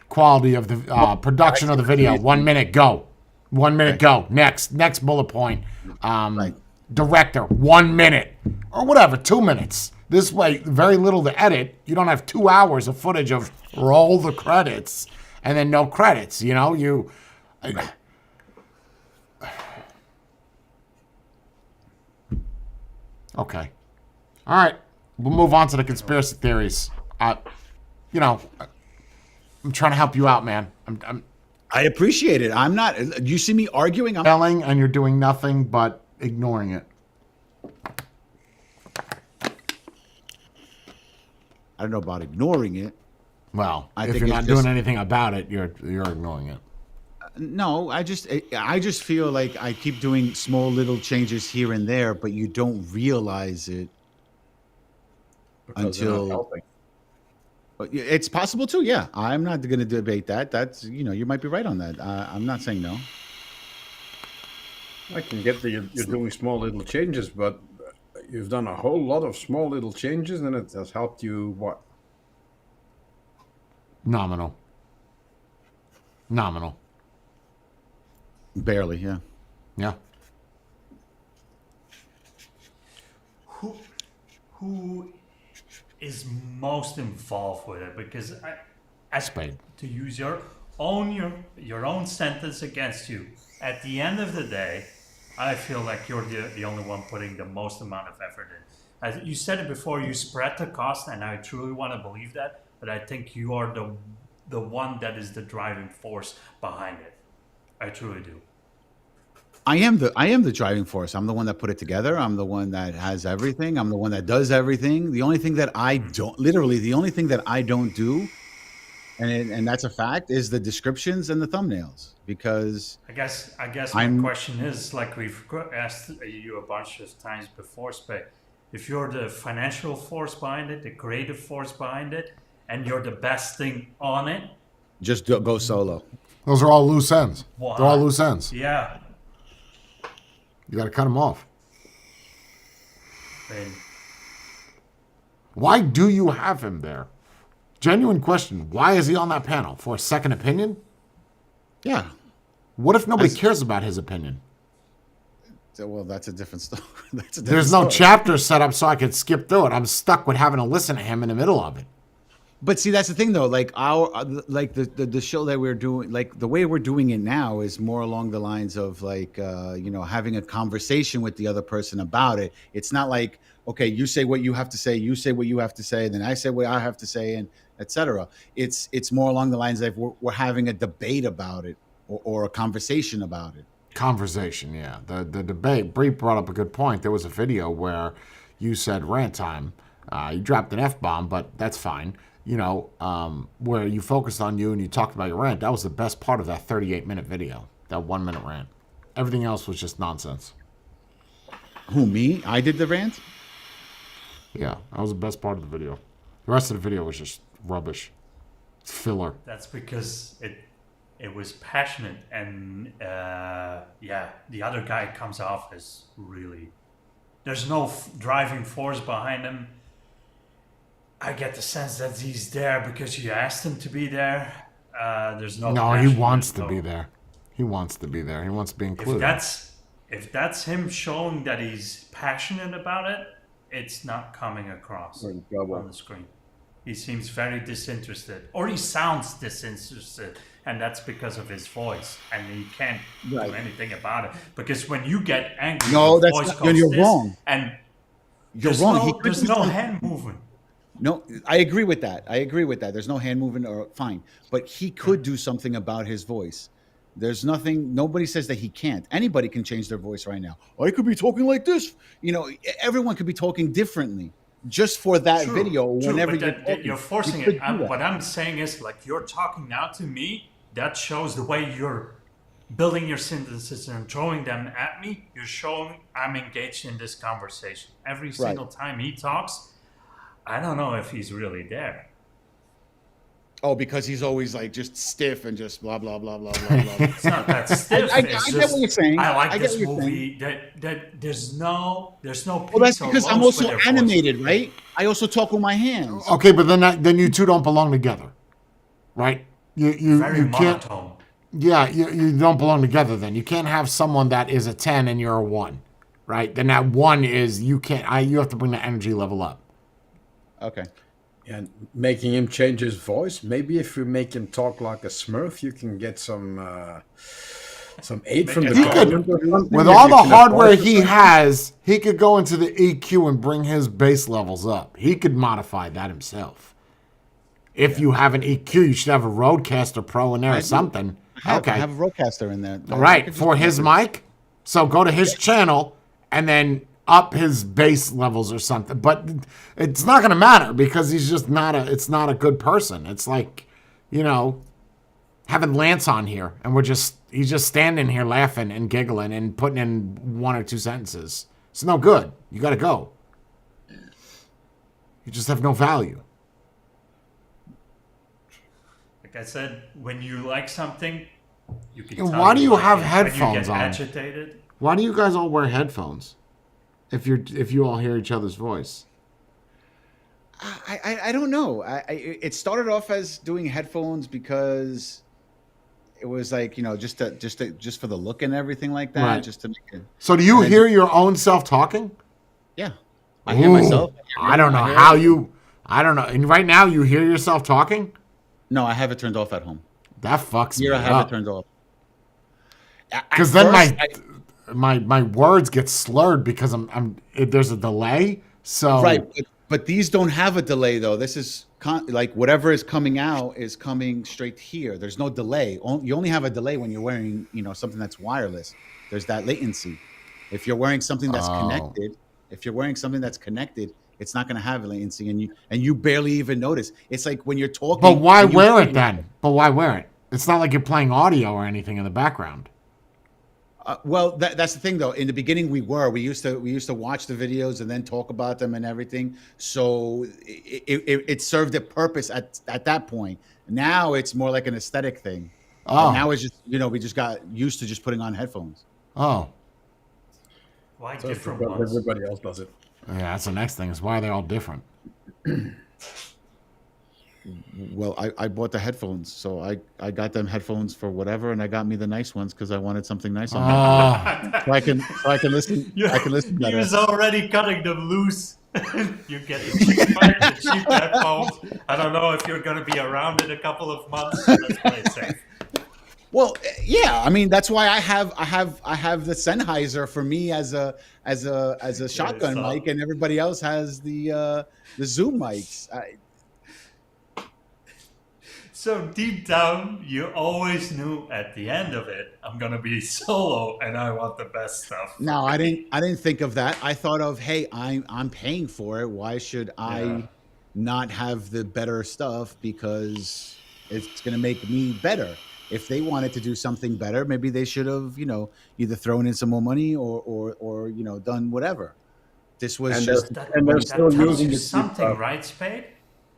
Quality of the production of the video. 1 minute. Go. 1 minute. Go. Next bullet point. Director. 1 minute or whatever. 2 minutes. This way, very little to edit. You don't have 2 hours of footage of roll the credits and then no credits. You know Okay. All right. We'll move on to the conspiracy theories. I'm trying to help you out, man. I appreciate it. I'm not. You see me arguing? I'm Yelling, and you're doing nothing but ignoring it. I don't know about ignoring it. Well, I if think you're it's not just- doing anything about it, you're ignoring it. No, I just feel like I keep doing small little changes here and there, but you don't realize it Because they're not until helping. but it's possible too. Yeah, I'm not going to debate that. That's you might be right on that. I'm not saying no. I can get that you're doing small little changes, but you've done a whole lot of small little changes, and it has helped you what? Nominal. Barely, yeah. Yeah. Who is most involved with it? Because Spade. to use your own sentence against you, at the end of the day, I feel like you're the only one putting the most amount of effort in. As you said it before, you spread the cost, and I truly want to believe that. But I think you are the one that is the driving force behind it. I truly do. I am the driving force. I'm the one that put it together. I'm the one that has everything. I'm the one that does everything. The only thing that I don't do, and that's a fact, is the descriptions and the thumbnails. Because I guess my question is, like we've asked you a bunch of times before, Spade, if you're the financial force behind it, the creative force behind it, and you're the best thing on it, just go solo. Those are all loose ends. Why? They're all loose ends. yeah. You got to cut them off. And Why do you have him there? Genuine question. Why is he on that panel? For a second opinion? Yeah. What if nobody cares about his opinion? Well, that's a different story. There's no chapter set up so I could skip through it. I'm stuck with having to listen to him in the middle of it. But see, that's the thing, though. Like the show that we're doing, like the way we're doing it now is more along the lines of like having a conversation with the other person about it. It's not like, okay, you say what you have to say, you say what you have to say, and then I say what I have to say, and etc. It's more along the lines of we're having a debate about it or a conversation about it. Conversation, yeah. The debate. Bree brought up a good point. There was a video where you said rant time. You dropped an F-bomb, but that's fine. Where you focused on you and you talked about your rant. That was the best part of that 38-minute video, that 1-minute rant. Everything else was just nonsense. Who, me? I did the rant? Yeah, that was the best part of the video. The rest of the video was just rubbish. It's filler. that's because it was passionate, and the other guy comes off as really, there's no driving force behind him. I get the sense that he's there because you asked him to be there. There's no. No, he passion, wants there's to be there. He wants to be there. He wants to be included. If that's him showing that he's passionate about it, it's not coming across We're in trouble. on the screen. He seems very disinterested, or he sounds disinterested, and that's because of his voice, and he can't do anything about it. Because when you get angry, No, your that's voice not- goes you're this, wrong. And You're there's wrong. No, there's no hand movement. No, I agree with that. There's no hand movement or fine, but he could do something about his voice. There's nothing. Nobody says that he can't. Anybody can change their voice right now. I could be talking like this. Everyone could be talking differently just for that video. Whenever but you're forcing you it. could do that. What I'm saying is, like, you're talking now to me. That shows the way you're building your sentences and throwing them at me. You're showing I'm engaged in this conversation. Every single time he talks, I don't know if he's really there. Oh, because he's always like just stiff and just blah blah blah blah blah blah. It's not that stiff. I It's get just, what you're saying. I like I get this what you're movie. That there's no peace Well, that's or because I'm lows with also their voice. animated, right? I also talk with my hands. Okay, but then you two don't belong together, right? You Very can't. monotone. Yeah, you don't belong together. Then you can't have someone that is a 10 and you're a 1, right? Then that 1 is you can't. You have to bring the energy level up. Okay. And making him change his voice. Maybe if you make him talk like a Smurf, you can get some aid from the He could. government or something. With If all you the can hardware afford he it. has, he could go into the EQ and bring his bass levels up. He could modify that himself. If you have an EQ, you should have a Rodecaster Pro in there or something. I Okay. have a Rodecaster in there. All right, for his mic. So go to his channel and then up his bass levels or something. But it's not going to matter because he's just it's not a good person. It's like, having Lance on here and he's just standing here laughing and giggling and putting in 1 or 2 sentences. It's no good. You got to go. You just have no value. Like I said, when you like something, you can. And tell why do you like have it. headphones when you get on? agitated. Why do you guys all wear headphones? If you all hear each other's voice. I don't know. It started off as doing headphones because it was like, just for the look and everything like that, Right. just to make it. So do you And hear your own self talking? Yeah, I hear myself. I don't know how you. I don't know. And right now, you hear yourself talking? No, I have it turned off at home. That fucks me Here, I have up. it turned off. Because then my words get slurred because there's a delay. So Right, but these don't have a delay though. This is like whatever is coming out is coming straight here. There's no delay. You only have a delay when you're wearing, something that's wireless. There's that latency. If you're wearing something that's connected, it's not going to have latency, and you barely even notice. It's like when you're talking. But why wear it then? But why wear it? It's not like you're playing audio or anything in the background. Well, that's the thing, though. In the beginning, we used to watch the videos and then talk about them and everything. So it served a purpose at that point. Now it's more like an aesthetic thing. Oh. And now it's just we just got used to just putting on headphones. Oh. Why So different because ones? everybody else does it. Yeah, that's the next thing is why are they all different? Well, I bought the headphones, so I got them headphones for whatever, and I got me the nice ones because I wanted something nice on them. Oh. So I can listen. I can listen He better. was already cutting them loose. You get the cheap headphones. I don't know if you're going to be around in a couple of months. Let's play it safe. Well, yeah. I mean, that's why I have the Sennheiser for me as a shotgun so- mic, and everybody else has the Zoom mics. So deep down, you always knew at the end of it, I'm going to be solo and I want the best stuff. No, I didn't think of that. I thought of, hey, I'm paying for it. Why should I not have the better stuff? Because it's going to make me better. If they wanted to do something better, maybe they should have, either thrown in some more money or done whatever. This was And just That, And they're that still tells using you the cheap something, stuff. right, Spade?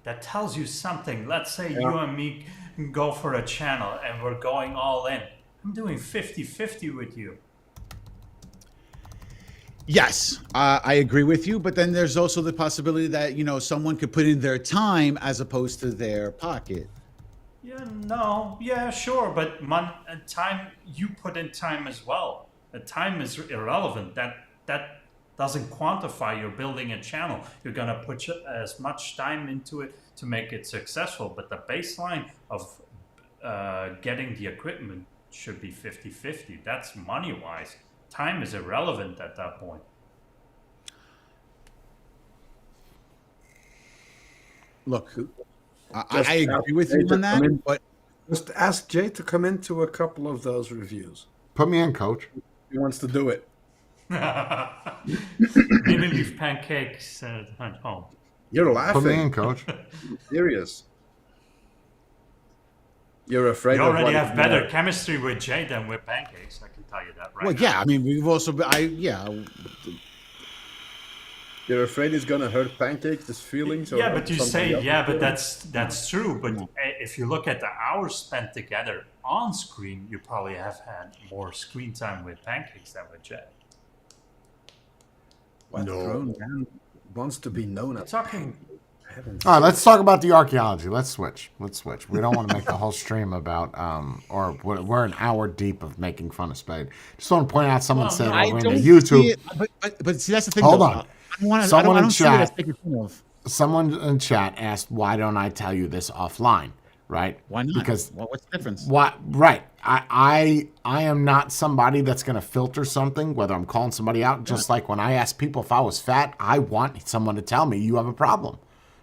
That tells you something. Let's say you and me go for a channel and we're going all in. I'm doing 50-50 with you. Yes, I agree with you. But then there's also the possibility that, someone could put in their time as opposed to their pocket. Yeah, sure, but time, you put in time as well. Time is irrelevant. That doesn't quantify you're building a channel. You're going to put as much time into it to make it successful, but the baseline of getting the equipment should be 50-50. That's money-wise. Time is irrelevant at that point. Look, Just I agree with ask you Jay on to come that, in. but Just ask Jay to come into a couple of those reviews. Put me in, coach. He wants to do it. Maybe leave pancakes at home. You're Put me laughing. in, coach. Serious. You're afraid You of already what have is better more. chemistry with Jay than with pancakes. I can tell you that right well, now. yeah. I mean, we've also You're afraid it's gonna hurt pancakes, his feelings. Or Yeah, but you something say, else? yeah, but that's true. But if you look at the hours spent together on screen, you probably have had more screen time with pancakes than with Jay. What grown man wants to be known as Talking. heavens. All right, let's talk about the archaeology. Let's switch. We don't want to make the whole stream about, or we're an hour deep of making fun of Spade. Just want to point out someone Well, said no, I over don't into YouTube. see it, but see, that's the thing. Hold though. on. I don't want to. Someone I in don't see it as chat- taken fun of. Someone in chat asked, "Why don't I tell you this offline?" Right? Why not? Because what's the difference? what? Right. I am not somebody that's going to filter something, whether I'm calling somebody out. Just like when I ask people if I was fat, I want someone to tell me you have a problem,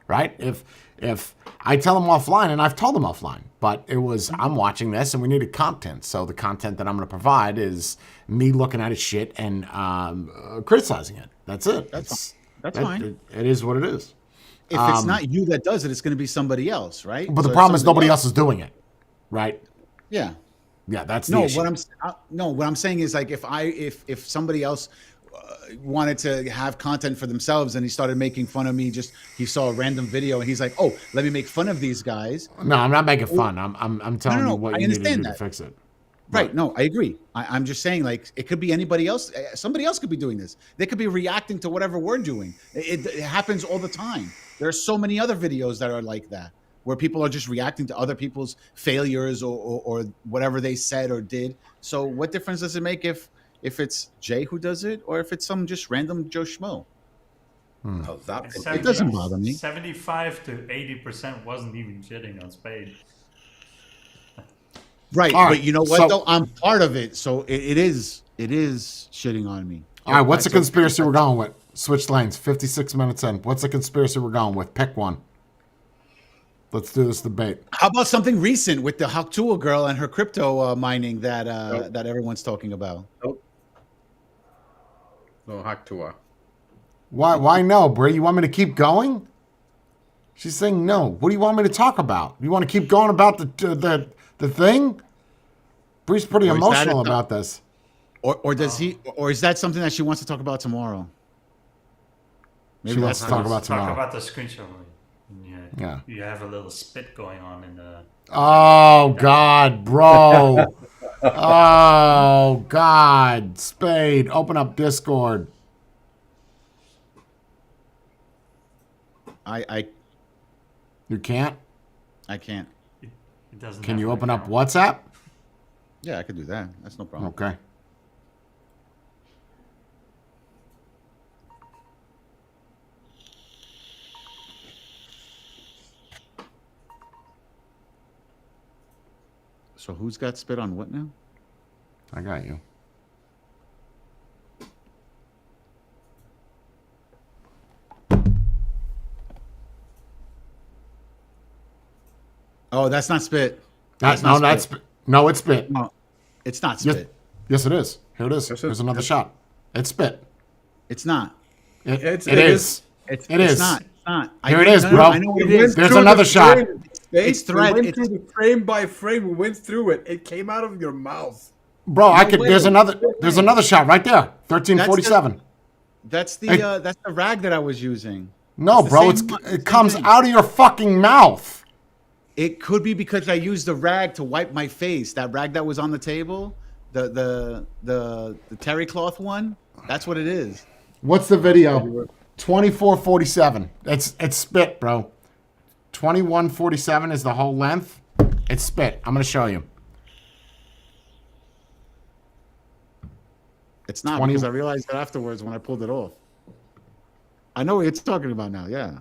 right? If I tell them offline, and I've told them offline, but it was, I'm watching this and we needed content. So the content that I'm going to provide is me looking at his shit and criticizing it. That's it. That's fine. It is what it is. If it's not you that does it, it's going to be somebody else, right? But the So if problem is somebody nobody else is doing it, right? Yeah. Yeah, that's the No, issue. what I'm saying is like if somebody else wanted to have content for themselves and he started making fun of me, he saw a random video and he's like, oh, let me make fun of these guys. No, I'm not making fun. I'm telling you what I you need to do understand to that. fix it. Right. No, I agree. I'm just saying, like, it could be anybody else. Somebody else could be doing this. They could be reacting to whatever we're doing. It happens all the time. There are so many other videos that are like that, where people are just reacting to other people's failures or whatever they said or did. So what difference does it make if it's Jay who does it or if it's some just random Joe Schmo? Oh, that It doesn't bother me. 75 to 80% wasn't even shitting on Spade. Right. All right, But you know what, so- though? I'm part of it. So it is shitting on me. All right, what's the That's conspiracy we're going with? Switch lanes, 56 minutes in. What's the conspiracy we're going with? Pick one. Let's do this debate. How about something recent with the Haktua girl and her crypto mining that that everyone's talking about? No, hack to Why no, Brie? You want me to keep going? She's saying no. What do you want me to talk about? You want to keep going about the thing? Brie's pretty Or is that emotional it? about this. Or does he? Or is that something that she wants to talk about tomorrow? She wants to talk about Talk tomorrow. about the screenshot. Yeah. You have a little spit going on in the. Oh God, bro. Oh God, Spade. Open up Discord. I You can't. can't. It doesn't. Can have you an open up account. WhatsApp? Yeah, I could do that. That's no problem. Okay. So who's got spit on what now? I got you. Oh, that's not spit. That's not no, that's spit. no, it's spit. No, it's not Yes, spit. yes, it is. Here it is. Yes, Here's it- another shot. It's spit. It's not. It It is. is. It's It it's is. not. It's not. Here it is, no, no, bro. I know what it is. There's another shot. It's thread. We went It's- through the frame by frame. We went through it. It came out of your mouth. Bro, I No could. way. There's another shot right there. 1347. That's the Hey. that's the rag that I was using. No, the bro, same it's one- it same comes thing. out of your fucking mouth. It could be because I used the rag to wipe my face. That rag that was on the table, the terry cloth one. That's what it is. What's the video? 2447. It's spit, bro. 2147 is the whole length. It's spit. I'm gonna show you. It's not 20 because I realized it afterwards when I pulled it off. I know what you're talking about now. Yeah.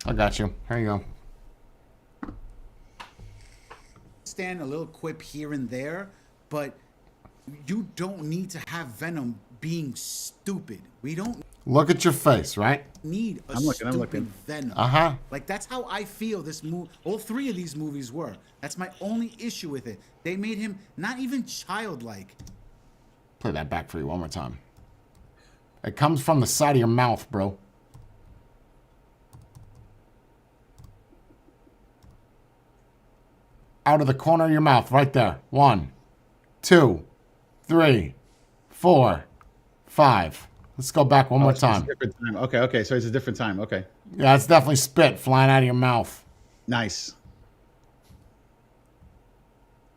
I got you. Here you go. Stand a little quip here and there, but you don't need to have Venom being stupid. We don't Look at your face, right? need a I'm looking. stupid Venom. Uh-huh. Like that's how I feel this movie. All three of these movies were. That's my only issue with it. They made him not even childlike. Play that back for you one more time. It comes from the side of your mouth, bro. Out of the corner of your mouth, right there. 1, 2, 3, 4, 5. Let's go back one more So it's a time. different time. Okay. So it's a different time. Okay. Yeah, it's definitely spit flying out of your mouth. Nice.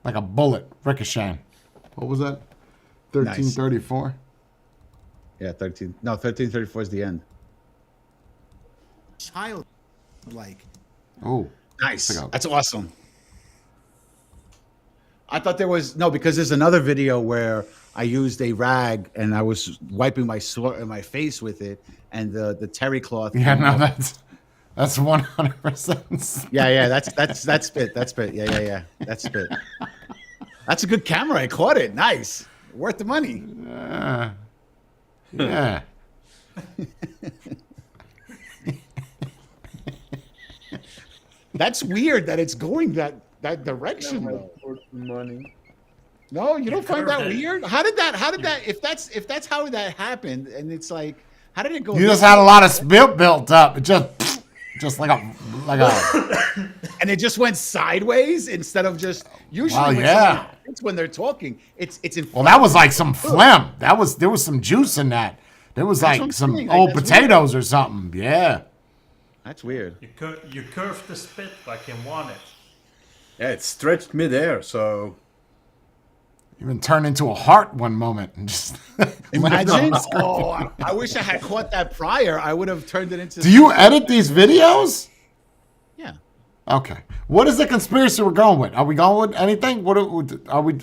Like a bullet ricocheting. What was that? 1334? Yeah, 13. No, 1334 is the end. Childlike. Oh. Nice. Check out. That's awesome. I thought there was no because there's another video where I used a rag and I was wiping my face with it, and the terry cloth. Yeah, no, That's 100%. Yeah. That's spit. That's spit. Yeah. That's spit. That's a good camera. I caught it. Nice. Worth the money. Yeah. That's weird that it's going that direction though. Money. No, you don't find curved that it. weird? How did that if that's how that happened and it's like how did it go? You just had a lot of spit built up. It just like a and it just went sideways instead of just usually Well, when yeah. someone- it's when they're talking. It's in well, that was like some phlegm. There was some juice in that. There was That's what like I'm some saying, like, old that's potatoes or something. Yeah. That's weird. You curved the spit like you want it. Yeah, it's stretched midair, so Even turned into a heart one moment and just Imagine. Oh, I wish I had caught that prior. I would have turned it into. Do you edit these videos? Yeah. Okay. What is the conspiracy we're going with? Are we going with anything? What are we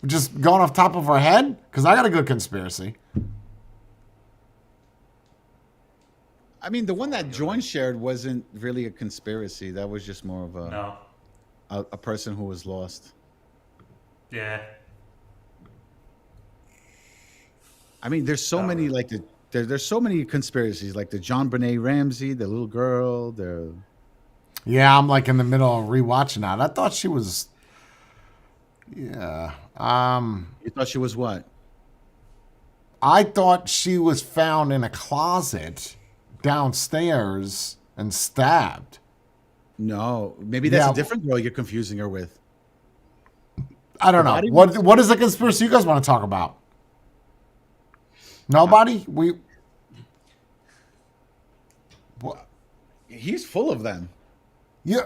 just going off top of our head? Because I got a good conspiracy. I mean, the one that John shared wasn't really a conspiracy. That was just more of No. a person who was lost. Yeah. I mean, there's so many like there's so many conspiracies like the John Benet Ramsey, the little girl, the Yeah, I'm like in the middle of rewatching that. I thought she was. Yeah. you thought she was what? I thought she was found in a closet downstairs and stabbed. No, maybe that's Yeah. a different girl you're confusing her with. I don't know. body What is the conspiracy you guys want to talk about? Nobody? What? He's full of them. Yeah.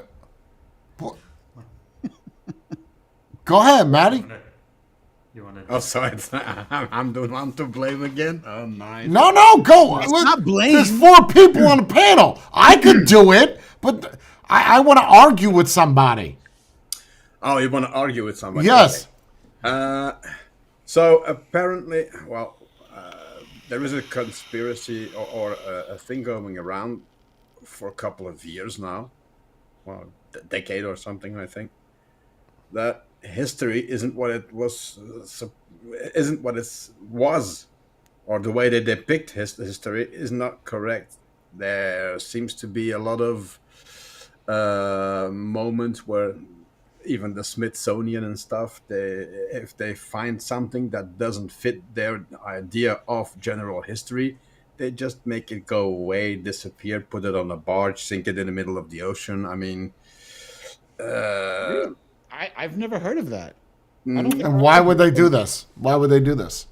What? Go ahead, Maddie. You want to? oh, so it's I'm the one to blame again. Oh, nice. No, go. It's not blame. There's 4 people on the panel. I could do it, but I want to argue with somebody. Oh, you want to argue with somebody? Yes. Okay. So apparently, well, there is a conspiracy or a thing going around for a couple of years now, well, a decade or something, I think, that history isn't what it was, isn't what it was, or the way they depict history is not correct. There seems to be a lot of moments where even the Smithsonian and stuff, if they find something that doesn't fit their idea of general history, they just make it go away, disappear, put it on a barge, sink it in the middle of the ocean. I mean, I've never heard of that. And why would they do this? Why would they do this?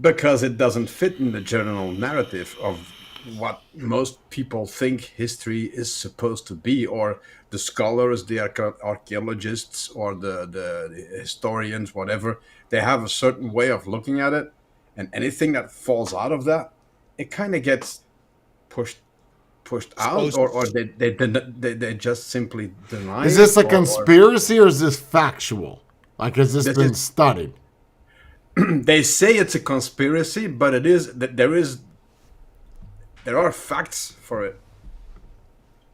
because it doesn't fit in the general narrative of what most people think history is supposed to be, or the scholars, the archaeologists, or the historians, whatever. They have a certain way of looking at it, and anything that falls out of that, it kind of gets pushed out, or they just simply deny Is this a it, conspiracy or is this factual? Like, has this This been is- studied? they say it's a conspiracy, but it is that there are facts for it.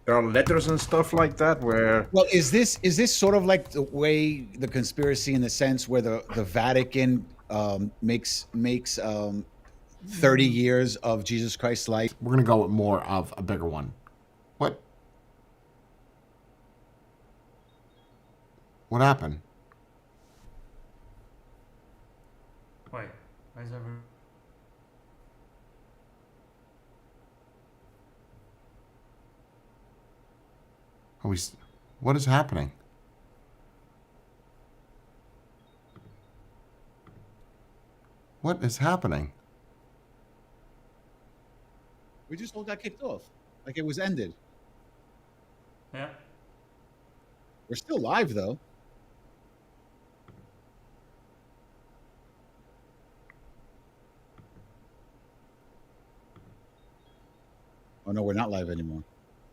There are letters and stuff like that where Well, is this sort of like the way the conspiracy in the sense where the Vatican makes 30 years of Jesus Christ's life? We're gonna go with more of a bigger one. What? What happened? Wait, why is everyone? Are we? What is happening? What is happening? We just all got kicked off, like it was ended. Yeah. We're still live though. Oh no, we're not live anymore.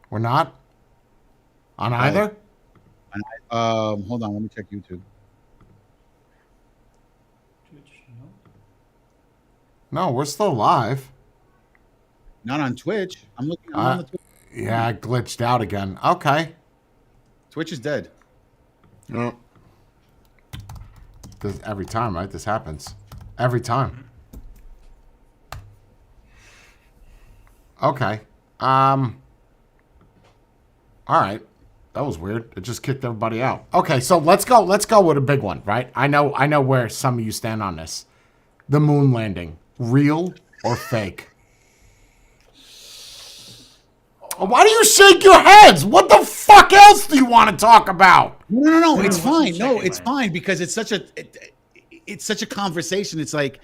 We're not on either. Hold on, let me check YouTube. No, we're still live. Not on Twitch. I'm looking on the Twitch. Yeah, it glitched out again. Okay. Twitch is dead. No. This, every time, right? This happens. Every time. Okay. All right. That was weird. It just kicked everybody out. Okay, so let's go with a big one, right? I know where some of you stand on this. The moon landing. Real or fake? Why do you shake your heads? What the fuck else do you want to talk about? No. It's fine. No, checking, it's man. fine because it's such a conversation. It's like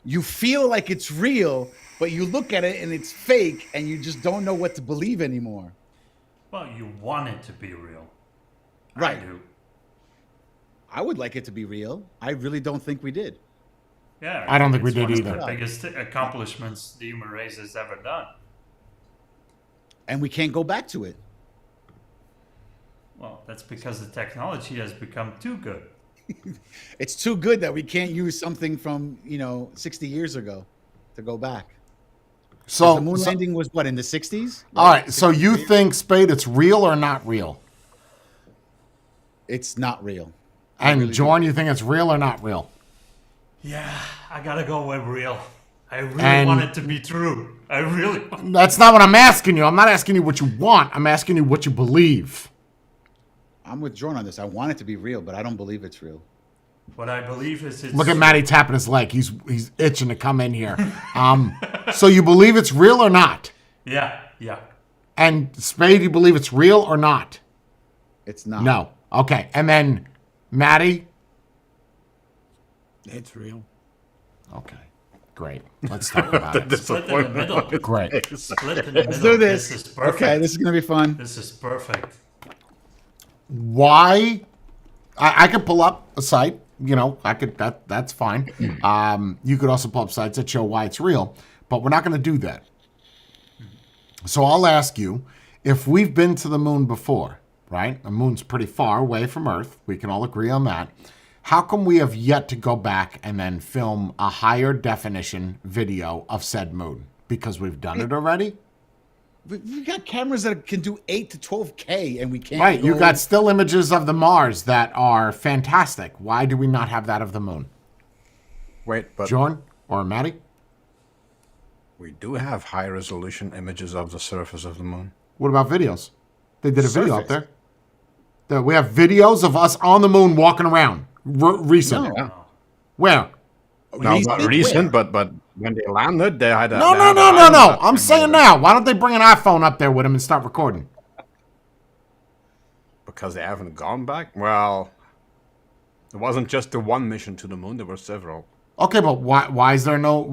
you feel like it's real, but you look at it and it's fake, and you just don't know what to believe anymore. Well, you want it to be real. Right. I do. I would like it to be real. I really don't think we did. Yeah. I don't think we it's did one of either. the biggest accomplishments the human race has ever done. And we can't go back to it. Well, that's because the technology has become too good. It's too good that we can't use something from 60 years ago to go back. So, The moon landing was what, in the 60s? all right. So you think, Spade, it's real or not real? It's not real. And really Jordan, you think it's real or not real? Yeah, I gotta go with real. I really And- want it to be true. I really want. That's not what I'm asking you. I'm not asking you what you want. I'm asking you what you believe. I'm withdrawn on this. I want it to be real, but I don't believe it's real. What I believe is it's. Look at Matty tapping his leg. He's itching to come in here. So you believe it's real or not? Yeah. And Spade, you believe it's real or not? It's not. No. Okay. And then Matty? It's real. Okay. Great. Let's talk about it. Split in the middle. Great. Split in the middle. Let's do this. This is perfect. Okay, this is going to be fun. This is perfect. Why? I could pull up a site. I could. That's fine. You could also pull up sites that show why it's real, but we're not going to do that. So I'll ask you, if we've been to the moon before, right? The moon's pretty far away from Earth. We can all agree on that. How come we have yet to go back and then film a higher definition video of said moon? Because we've done it already? We've got cameras that can do 8 to 12K, and we can't. Right, you go- got still images of the Mars that are fantastic. Why do we not have that of the moon? Wait, but John or Maddie? we do have high resolution images of the surface of the moon. What about videos? They did a video up Surface. there. We have videos of us on the moon walking around. Recent. No. Yeah. Where? No, Recent? not recent, Where? but when they landed, they had a. No. they had a island up I'm there saying with now. Why don't they bring an iPhone up there with them and start recording? Because they haven't gone back. Well, it wasn't just the one mission to the moon. There were several. Okay, but why is there no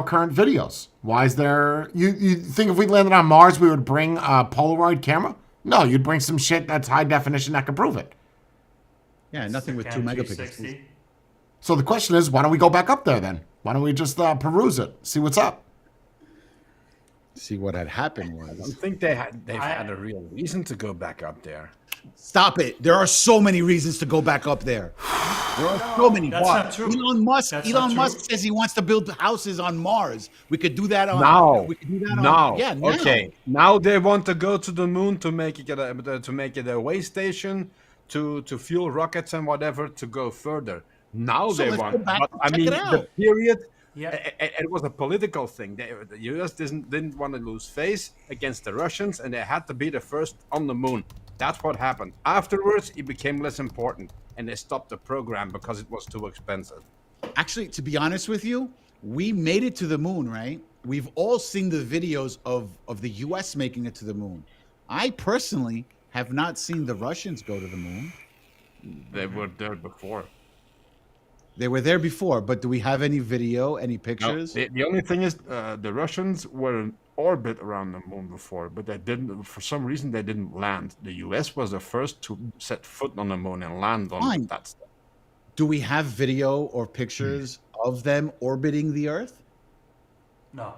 current videos? Why is there? You think if we landed on Mars, we would bring a Polaroid camera? No, you'd bring some shit that's high definition that can prove it. Yeah, nothing with 2 Cam megapixels. 360. So the question is, why don't we go back up there then? Why don't we just peruse it, see what's up? See what had happened I don't was. think they've had a real reason to go back up there. Stop it! There are so many reasons to go back up there. There are so many. That's not true. Elon Musk. That's not Elon true. Musk says he wants to build houses on Mars. We could do that on. No, We could do that no. on. Yeah, now. Okay, now they want to go to the moon to make it a way station, to fuel rockets and whatever to go further. Now So they let's want. go back But, and I check mean, it the out. period. Yeah. It was a political thing. The U.S. didn't want to lose face against the Russians, and they had to be the first on the moon. That's what happened. Afterwards, it became less important, and they stopped the program because it was too expensive. Actually, to be honest with you, we made it to the moon, right? We've all seen the videos of the U.S. making it to the moon. I personally have not seen the Russians go to the moon. They were there before. They were there before, but do we have any video, any No, pictures? the only thing is, the Russians were in orbit around the moon before, but they didn't. For some reason, they didn't land. The U.S. was the first to set foot on the moon and land on Fine. that stuff. Do we have video or pictures of them orbiting the Earth? No.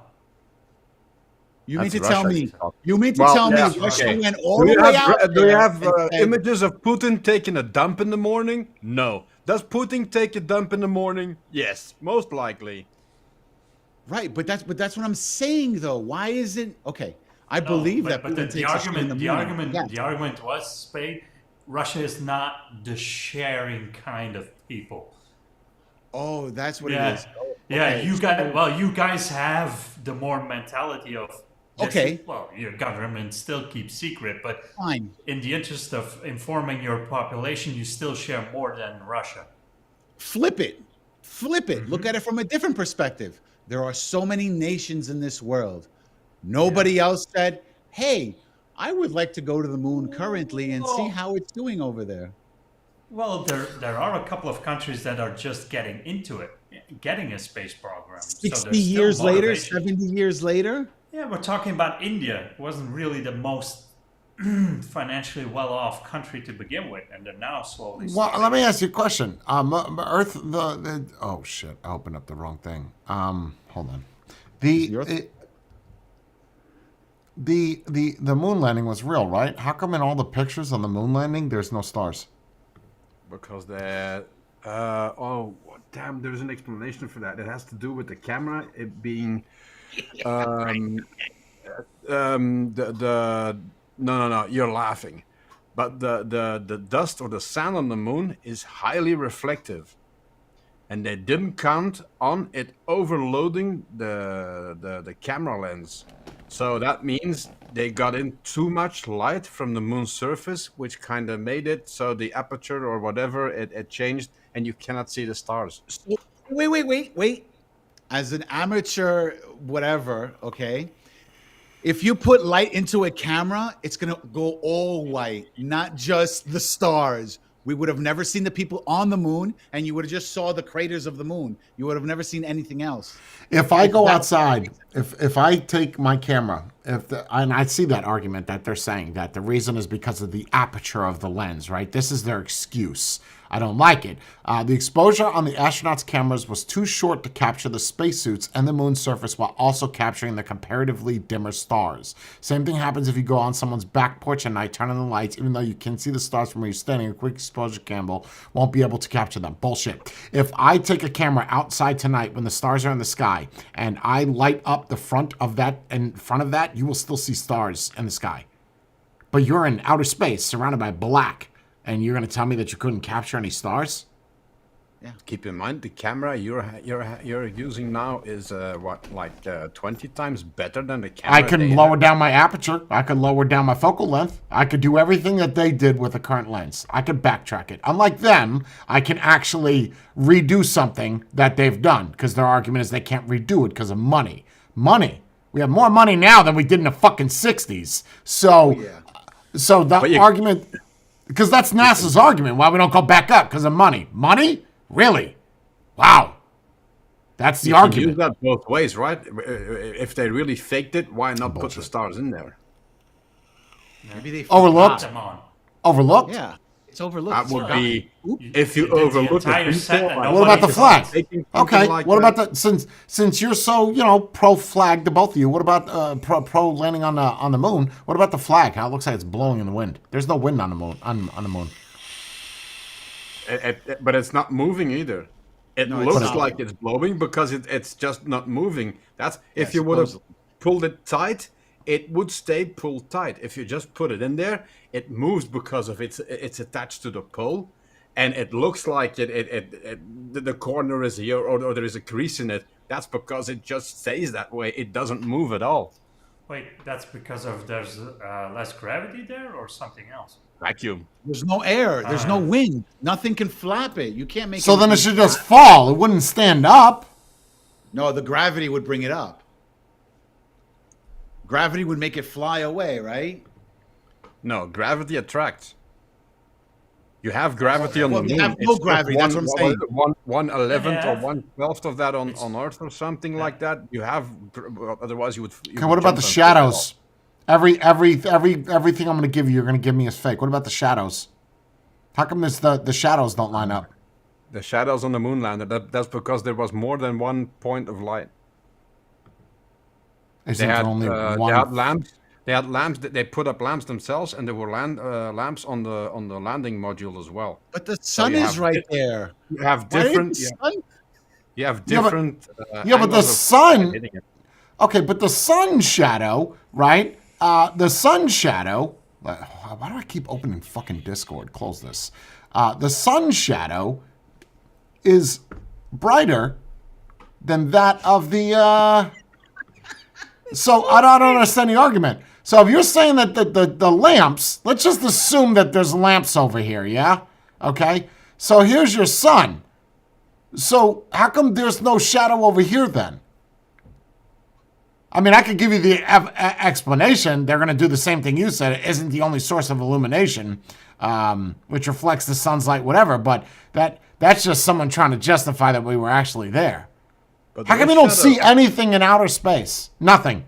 You mean That's to tell Russia. me? You mean to Well, tell yeah, me Russia okay. went all Do the you way have, out do you there have and said- images of Putin taking a dump in the morning? No. Does Putin take a dump in the morning? Yes, most likely. Right, but that's what I'm saying though. Why isn't okay? I believe that But Putin the takes a shit in argument, moon. the argument was, Spade, Russia is not the sharing kind of people. Oh, that's what it Yeah, is. Oh, yeah. okay. You got well. You guys have the more mentality of just, Okay. well, your government still keeps secret, but Fine. in the interest of informing your population, you still share more than Russia. Flip it. Flip it. Look at it from a different perspective. There are so many nations in this world. Nobody else said, hey, I would like to go to the moon currently and see how it's doing over there. Well, there are a couple of countries that are just getting into it, getting a space program. 60 years later, 70 years later? Yeah, we're talking about India. It wasn't really the most financially well-off country to begin with, and they're now slowly. Well, let me ask you a question. Earth, oh shit! I opened up the wrong thing. Hold on. The moon landing was real, right? How come in all the pictures on the moon landing there's no stars? Because damn, there's an explanation for that. It has to do with the camera, it being no, you're laughing. But the dust or the sand on the moon is highly reflective. And they didn't count on it overloading the camera lens. So that means they got in too much light from the moon's surface, which kind of made it so the aperture or whatever, it changed and you cannot see the stars. So, wait. As an amateur, whatever, okay? If you put light into a camera, it's going to go all white, not just the stars. We would have never seen the people on the moon, and you would have just saw the craters of the moon. You would have never seen anything else. If I go outside, if I take my camera, and I see that argument that they're saying that the reason is because of the aperture of the lens, right? This is their excuse. I don't like it. The exposure on the astronauts' cameras was too short to capture the spacesuits and the moon's surface while also capturing the comparatively dimmer stars. Same thing happens if you go on someone's back porch at night, turn on the lights, even though you can see the stars from where you're standing, a quick exposure camera won't be able to capture them. Bullshit. If I take a camera outside tonight when the stars are in the sky and I light up the front of that, in front of that, you will still see stars in the sky. But you're in outer space surrounded by black. And you're going to tell me that you couldn't capture any stars? Yeah. Keep in mind the camera you're using now is 20 times better than the camera. I can lower down my aperture. I can lower down my focal length. I could do everything that they did with the current lens. I could backtrack it. Unlike them, I can actually redo something that they've done because their argument is they can't redo it because of money. Money. We have more money now than we did in the fucking 60s. So, so the argument. Because that's NASA's argument, why we don't go back up, because of money. Money? Really? Wow. That's the argument. You can use that both ways, right? If they really faked it, why not put the stars in there? Maybe they overlooked. Overlooked? Yeah, it's overlooked. That would be if you overlook the detail. What about the flag? Okay. What about the since you're so pro flag to both of you? What about pro landing on the moon? What about the flag? How it looks like it's blowing in the wind. There's no wind on the moon. On the moon. But it's not moving either. It looks like it's blowing because it's just not moving. That's if you would have pulled it tight, it would stay pulled tight. If you just put it in there, it moves because of it's attached to the pole, and it looks like the corner is here or there is a crease in it. That's because it just stays that way. It doesn't move at all. Wait, that's because of there's less gravity there or something else? Vacuum. There's no air. There's no wind. Nothing can flap it. You can't make. So then it should just fall. It wouldn't stand up. No, the gravity would bring it up. Gravity would make it fly away, right? No, gravity attracts. You have gravity on the moon. You have no gravity. That's what I'm saying. 1/11th or 1/12th of that on Earth or something like that. You have, otherwise you would. Okay, what about the shadows? Everything I'm going to give you, you're going to give me is fake. What about the shadows? How come the shadows don't line up? The shadows on the moon landed. That's because there was more than one point of light. They had lamps. They had lamps. They put up lamps themselves, and there were lamps on the landing module as well. But the sun is right there. You have different. You have different. But the sun. Okay, but the sun shadow, right? the sun shadow. Why do I keep opening fucking Discord? Close this. The sun shadow is brighter than that of the. So I don't understand the argument. So if you're saying that the lamps, let's just assume that there's lamps over here, yeah? Okay? So here's your sun. So how come there's no shadow over here then? I mean, I could give you the explanation. They're going to do the same thing you said. It isn't the only source of illumination, which reflects the sun's light, whatever. But that's just someone trying to justify that we were actually there. But How come you don't see anything in outer space? Nothing.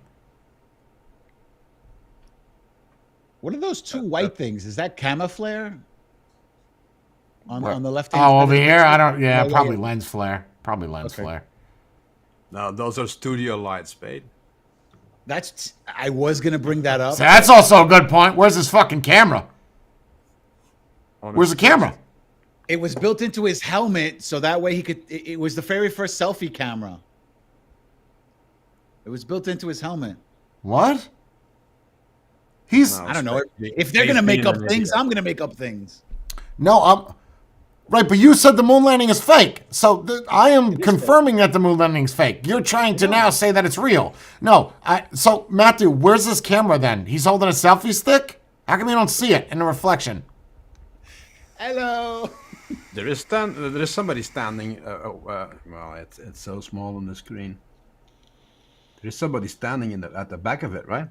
What are those two white things? Is that camouflage? On the left hand Oh, side over of the here? picture? I don't. Yeah, No, probably yeah. lens flare. Probably lens Okay. flare. No, those are studio lights, Spade. I was gonna bring that up. So that's also a good point. Where's his fucking camera? Where's the camera? It was built into his helmet, so that way he could. It was the very first selfie camera. It was built into his helmet. What? He's I don't know. If they're gonna make up things, I'm gonna make up things. no. Right, but you said the moon landing is fake. So I am confirming that the moon landing is fake. You're trying to now say that it's real. No. So Matthew, where's his camera then? He's holding a selfie stick. How come you don't see it in the reflection? Hello. There is somebody standing. Well, it's so small on the screen. There is somebody standing at the back of it, right?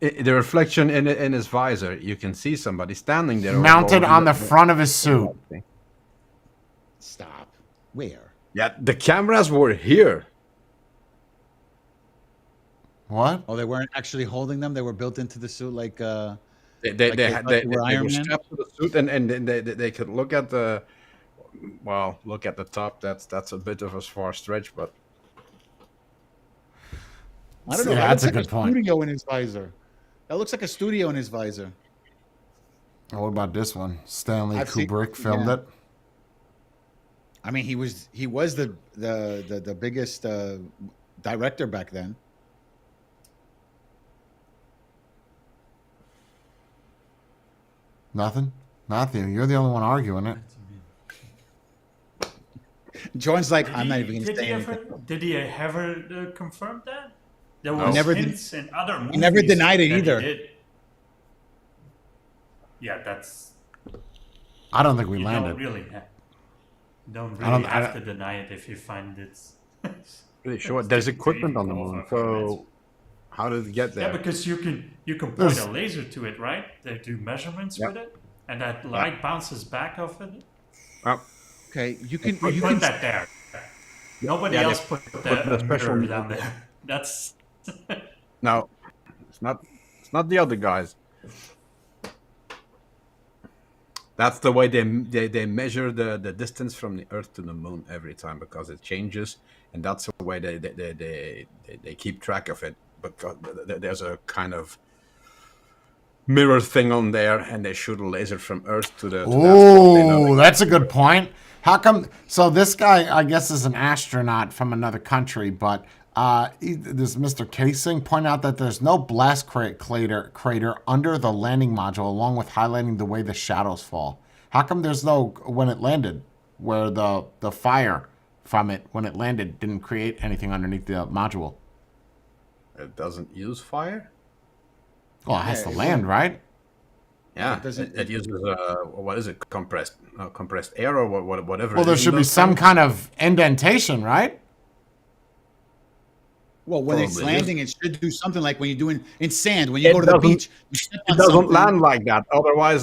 The reflection in his visor, you can see somebody standing there, Mounted on the front of his suit. Stop. Where? Yeah, the cameras were here. What? Oh, they weren't actually holding them. They were built into the suit, like. They were Iron were Man? strapped to the suit, and they could look at the. Well, look at the top. That's a bit of a far stretch, but I don't know. Yeah, that that's looks a like good point. Studio in his visor. That looks like a studio in his visor. Oh, what about this one? Stanley I've seen- Kubrick filmed yeah. it. I mean, he was the biggest director back then. Nothing. Matthew, you're the only one arguing it. Jordan's like, I'm not even going to Did say he anything. did he ever confirm that? There He was never hints in other movies. he never denied it that he either. did. Yeah, that's. I don't think we You landed. don't really, don't I don't- really I have don't- to deny it if you find it's. pretty sure there's equipment on the moon. So how did it get Yeah, there? because you can point There's- a laser to it, right? They do measurements with it, and that light bounces back off it. Okay, you can. We You put can that there. Nobody Yeah, they else put the the special mirror mirror. down there. That's. No, it's not. It's not the other guys. That's the way they measure the distance from the Earth to the Moon every time, because it changes, and that's the way they keep track of it. Because there's a kind of mirror thing on there, and they shoot a laser from Earth to the. To that spot. They know Oh, that's a good point. How come? So this guy, I guess, is an astronaut from another country, but this Mr. Casing pointed out that there's no blast crater under the landing module, along with highlighting the way the shadows fall. How come there's no when it landed, where the fire from it when it landed didn't create anything underneath the module? It doesn't use fire. Well, it has to it land, right? Yeah, doesn't- it uses what is it? Compressed air or whatever. Well, it there is in should be those some things. kind of indentation, right? Well, when it's Probably. landing, it should do something like when you're doing in sand. When you It go to the doesn't- beach, you step It on doesn't something. land like that. Otherwise,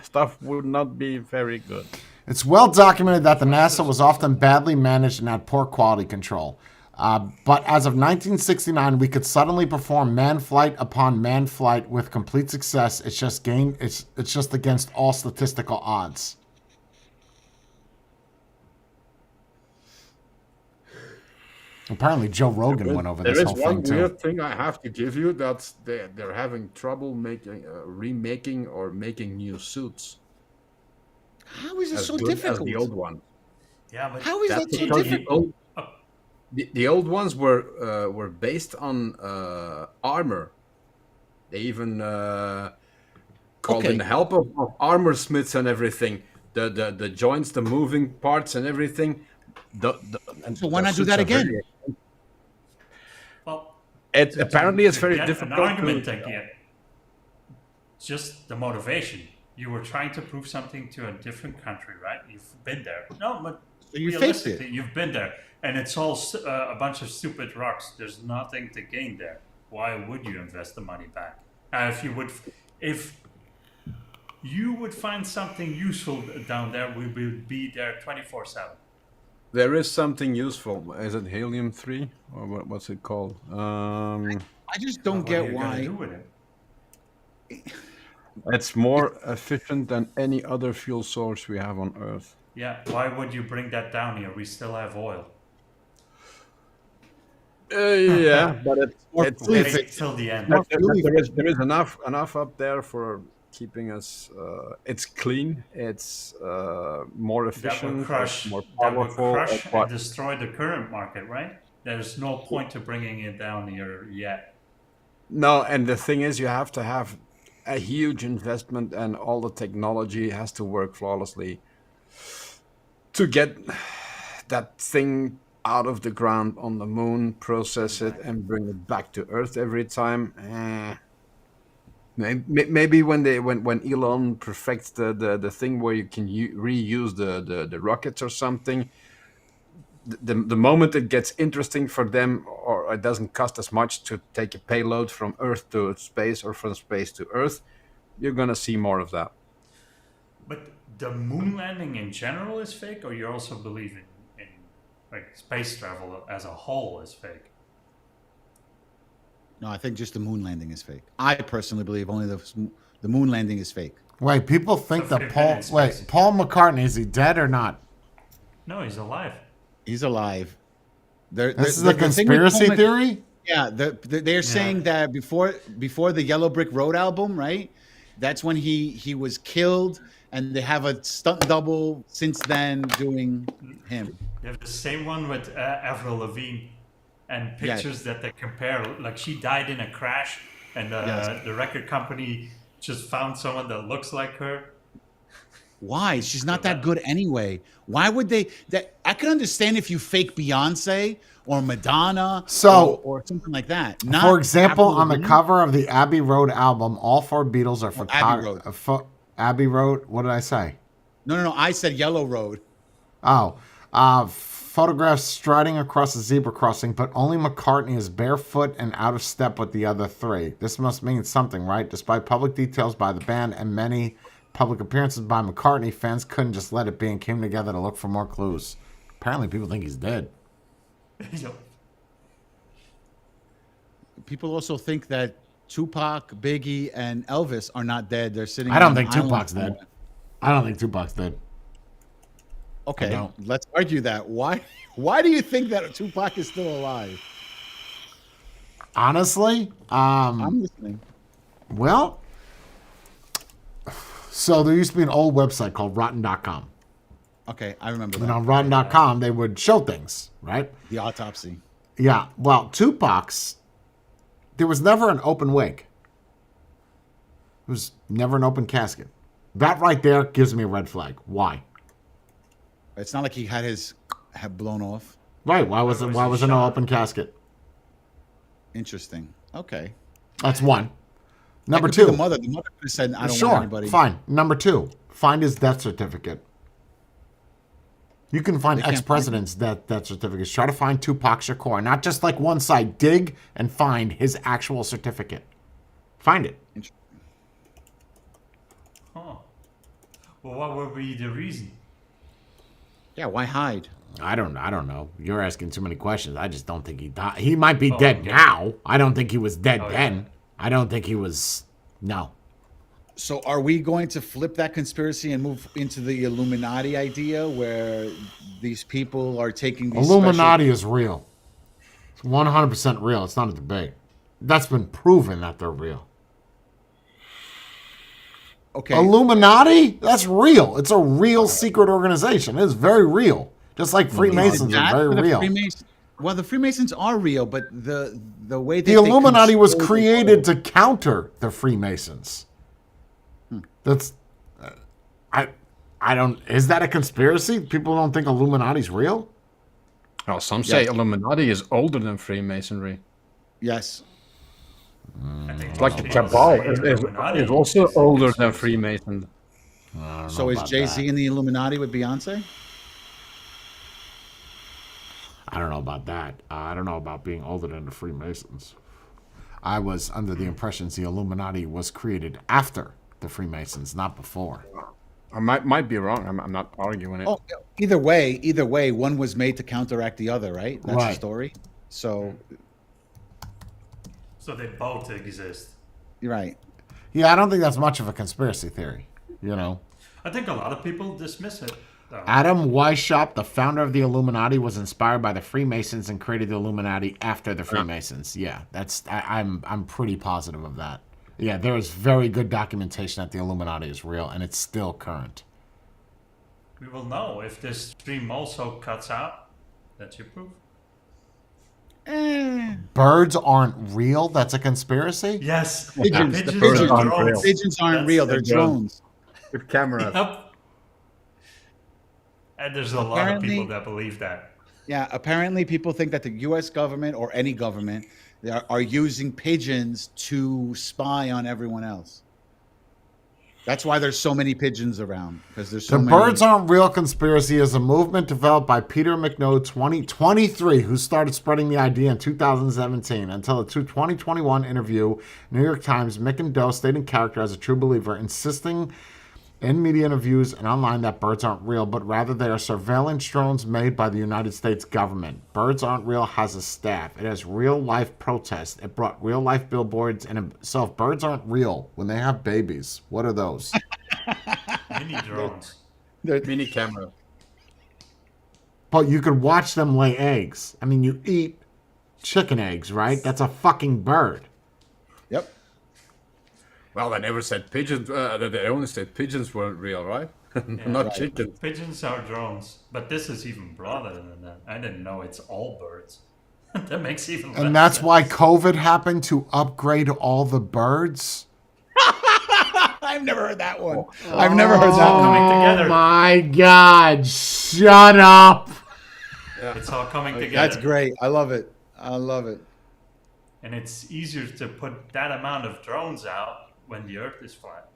stuff would not be very good. It's well documented that the NASA was often badly managed and had poor quality control. But as of 1969, we could suddenly perform manned flight upon manned flight with complete success. It's just against all statistical odds. Apparently, Joe Rogan went over this There whole is one thing too. weird thing I have to give you. That's they're having trouble making remaking or making new suits How is it as so good as difficult? the old one. Yeah, but How is that That's so because difficult? the old ones were based on armor. They even called Okay. in the help of armor smiths and everything. The joints, the moving parts, and everything. And So why not do suits that are very. again? Well, Apparently it's to very get difficult. an argument again. Just the motivation. You were trying to prove something to a different country, right? You've been there. No, but So you faked realistically, it. you've been there, and it's all a bunch of stupid rocks. There's nothing to gain there. Why would you invest the money back? If you would find something useful down there, we will be there 24/7. There is something useful. Is it helium-3 or what's it called? I just don't What are get you gonna why. do with it? It's more efficient than any other fuel source we have on Earth. Yeah, why would you bring that down here? We still have oil. Yeah, but More it's fuel Wait efficient. till the end. More fuel efficient. there is enough up there for keeping us. It's clean. It's more That efficient. would crush, more that would powerful. crush and but destroy the current market, right? There's no point to bringing it down here yet. no, and the thing is, you have to have a huge investment, and all the technology has to work flawlessly to get that thing out of the ground on the moon, process it, and bring it back to Earth every time. Maybe when Elon perfects the thing where you can reuse the rockets or something, the moment it gets interesting for them, or it doesn't cost as much to take a payload from Earth to space or from space to Earth, you're gonna see more of that. But the moon landing in general is fake, or you also believe in like space travel as a whole is fake? No, I think just the moon landing is fake. I personally believe only the moon landing is fake. Wait, people think So that 50 minutes. Paul McCartney, is he dead or not? No, he's alive. He's alive. This is a the thing with conspiracy Paul Mc- theory? Yeah, they're saying that before the Yellow Brick Road album, right? That's when he was killed, and they have a stunt double since then doing him. You have the same one with Avril Lavigne, and Yes. pictures that they compare. Like she died in a crash, and Yes. the record company just found someone that looks like her. Why? She's not that good anyway. Why would they? That I could understand if you fake Beyonce or Madonna, So- or something like that. Not For example, Avril on the Lavigne. cover of the Abbey Road album, all four Beatles are Abbey Road. Abbey Road. What did I say? No. I said Yellow Road. Oh, photographs striding across a zebra crossing, but only McCartney is barefoot and out of step with the other three. This must mean something, right? Despite public details by the band and many public appearances by McCartney, fans couldn't just let it be and came together to look for more clues. Apparently, people think he's dead. People also think that Tupac, Biggie, and Elvis are not dead. They're sitting. I don't on think an island Tupac's somewhere. dead. I don't think Tupac's dead. I Okay, don't. let's argue that. Why? Why do you think that Tupac is still alive? Honestly, I'm listening. well, so there used to be an old website called Rotten.com. Okay, I remember And that. on Rotten.com, they would show things, right? The autopsy. Yeah. Well, Tupac's, there was never an open wake. It was never an open casket. That right there gives me a red flag. Why? It's not like he had his head blown off. Right. Why was it? was Why he was there no shot? open casket? Interesting. Okay. That's one. That Number could be two. The mother could have said, "I don't Sure. want anybody." Fine. Number two. Find his death certificate. You can find They can't ex-presidents' death certificates. Try to find Tupac Shakur. Not just like one side. Dig and find his actual certificate. Find it. Huh. Well, what would be the reason? Yeah. Why hide? I don't know. You're asking too many questions. I just don't think he died. He might be Oh, dead okay. now. I don't think he was dead Oh, then. yeah. I don't think he was. No. So, are we going to flip that conspiracy and move into the Illuminati idea, where these people are taking these Illuminati is real. It's 100% real. It's not a debate. That's been proven that they're real. Okay. Illuminati? That's real. It's a real secret organization. It's very real. Just like Freemasons are That very and the real. Freemason- Well, the Freemasons are real, but the way that The Illuminati was created to counter the Freemasons. That's I don't. Is that a conspiracy? People don't think Illuminati's real. Well, some say Yes. Illuminati is older than Freemasonry. Yes. I think It's like most the people Cabal say is Illuminati also is a older than conspiracy. Freemason. I don't So know is about Jay-Z that. in the Illuminati with Beyonce? I don't know about that. I don't know about being older than the Freemasons. I was under the impression the Illuminati was created after the Freemasons, not before. I might be wrong. I'm not arguing it. Oh, either way, one was made to counteract the other, right? That's the Right. story. So So they both exist. you're right. Yeah, I don't think that's much of a conspiracy theory. You know, I think a lot of people dismiss it. Though. Adam Weishaupt, the founder of the Illuminati, was inspired by the Freemasons and created the Illuminati after the Freemasons. Yeah, I'm pretty positive of that. Yeah, there is very good documentation that the Illuminati is real, and it's still current. We will know if this stream also cuts out. That's your proof. Birds aren't real. That's a conspiracy. Pigeons, Yes. the Pigeons pigeons are aren't drones. real. Pigeons aren't That's real. They're the drone. drones. With cameras. Yep. And there's a lot of Apparently- people that believe that. Yeah, apparently people think that the U.S. government or any government are using pigeons to spy on everyone else. That's why there's so many pigeons around, because there's so The many. Birds Aren't Real conspiracy is a movement developed by Peter McNoe, 2023, who started spreading the idea in 2017. Until a 2021 interview, New York Times, Mick and Doe stayed in character as a true believer, insisting in media interviews and online that birds aren't real, but rather they are surveillance drones made by the United States government. Birds Aren't Real has a staff. It has real-life protests. It brought real-life billboards. And so if birds aren't real, when they have babies, what are those? Mini drones. Mini camera. But you could watch them lay eggs. I mean, you eat chicken eggs, right? That's a fucking bird. Yep. Well, they never said pigeons. They only said pigeons weren't real, right? Not Right. chickens. Pigeons are drones. But this is even broader than that. I didn't know it's all birds. That makes even less And that's sense. why COVID happened, to upgrade all the birds. I've never heard that one. I've never heard that one. coming Oh together. my God, shut up. It's all coming together. That's great. I love it. I love it. And it's easier to put that amount of drones out when the Earth is flat.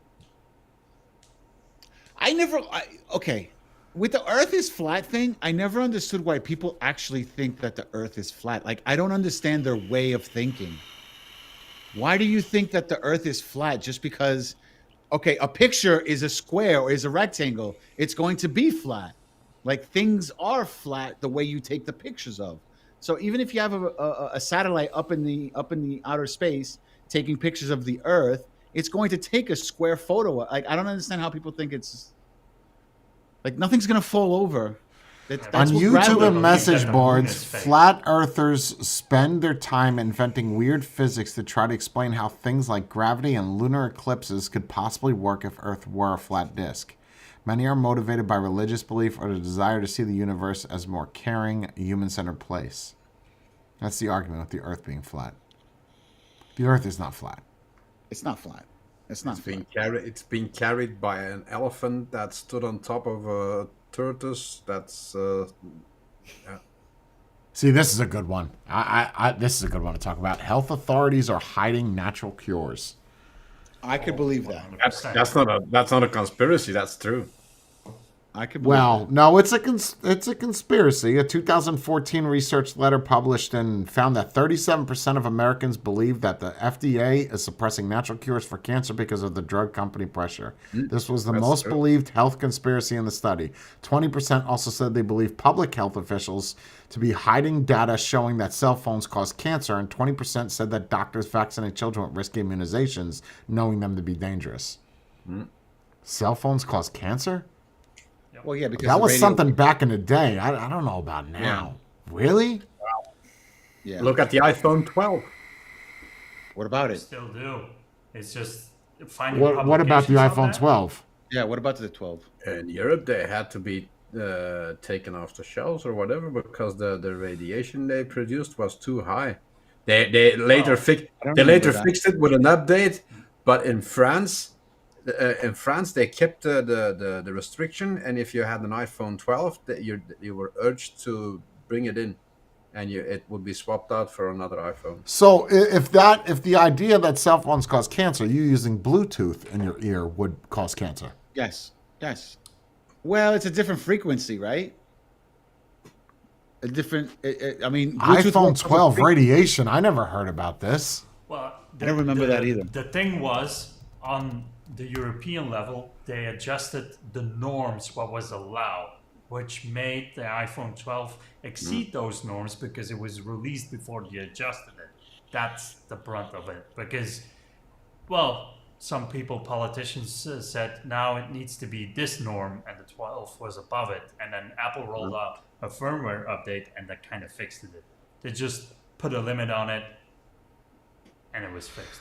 Okay. With the Earth is flat thing, I never understood why people actually think that the Earth is flat. Like, I don't understand their way of thinking. Why do you think that the Earth is flat? Just because, okay, a picture is a square or is a rectangle, it's going to be flat. Like, things are flat the way you take the pictures of. So even if you have a satellite up in the outer space taking pictures of the Earth, it's going to take a square photo. Like, I don't understand how people think it's like nothing's gonna fall over. On what YouTube gravity- and message that the moon boards, is fake. flat earthers spend their time inventing weird physics to try to explain how things like gravity and lunar eclipses could possibly work if Earth were a flat disk. Many are motivated by religious belief or the desire to see the universe as a more caring, human-centered place. That's the argument with the Earth being flat. The Earth is not flat. It's not flat. It's not flat. It's being carried by an elephant that stood on top of a tortoise. That's See, this is a good one. This is a good one to talk about. Health authorities are hiding natural cures. I could believe that. that's not a conspiracy. That's true. I could believe Well, no, it's a conspiracy. A 2014 research letter published and found that 37% of Americans believe that the FDA is suppressing natural cures for cancer because of the drug company pressure. This was the That's most true. believed health conspiracy in the study. 20% also said they believe public health officials to be hiding data showing that cell phones cause cancer, and 20% said that doctors vaccinate children with risky immunizations, knowing them to be dangerous. Cell phones cause cancer? that. Well, yeah, because That the was radio- something back in the day. I don't know about now. Really? Yeah. Look at the iPhone 12. What about I it? still do. It's just finding What about the publications on iPhone that. 12? Yeah. What about the 12? In Europe, they had to be taken off the shelves or whatever because the radiation they produced was too high. They later Well, I don't they remember later that. fixed it with an update, but in France they kept the restriction, and if you had an iPhone 12, that you were urged to bring it in, and it would be swapped out for another iPhone. So if the idea that cell phones cause cancer, you using Bluetooth in your ear would cause cancer. Yes. Yes. Well, it's a different frequency, right? A different. I mean, Bluetooth iPhone works off of 12 frequency. radiation. I never heard about this. Well, I don't remember that either. The thing was, on the European level, they adjusted the norms, what was allowed, which made the iPhone 12 exceed those norms because it was released before they adjusted it. That's the brunt of it. Because, well, some people, politicians, said now it needs to be this norm, and the 12 was above it. And then Apple rolled out a firmware update, and that kind of fixed it. They just put a limit on it, and it was fixed.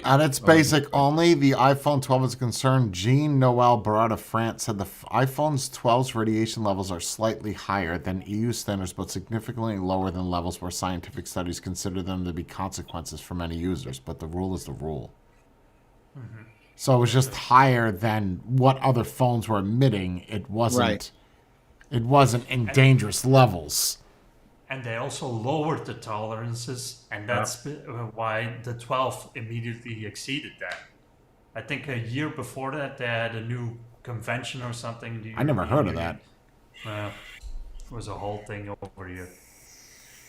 At its basic only, the iPhone 12 is concerned. Jean Noel Barrat of France said the iPhone's 12's radiation levels are slightly higher than EU standards, but significantly lower than levels where scientific studies consider them to be consequences for many users. But the rule is the rule. Mm-hmm. So it was just higher than what other phones were emitting. It wasn't. Right. It wasn't in dangerous levels. And they also lowered the tolerances, and that's why the 12 immediately exceeded that. I think a year before that, they had a new convention or something. I never heard of that. It was a whole thing over here.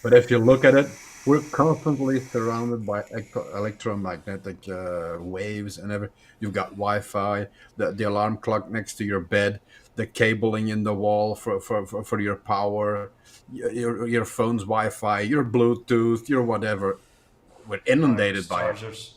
But if you look at it, we're constantly surrounded by electromagnetic waves and everything. You've got Wi-Fi, the alarm clock next to your bed, the cabling in the wall for your power, your phone's Wi-Fi, your Bluetooth, your whatever. We're inundated by it. Chargers.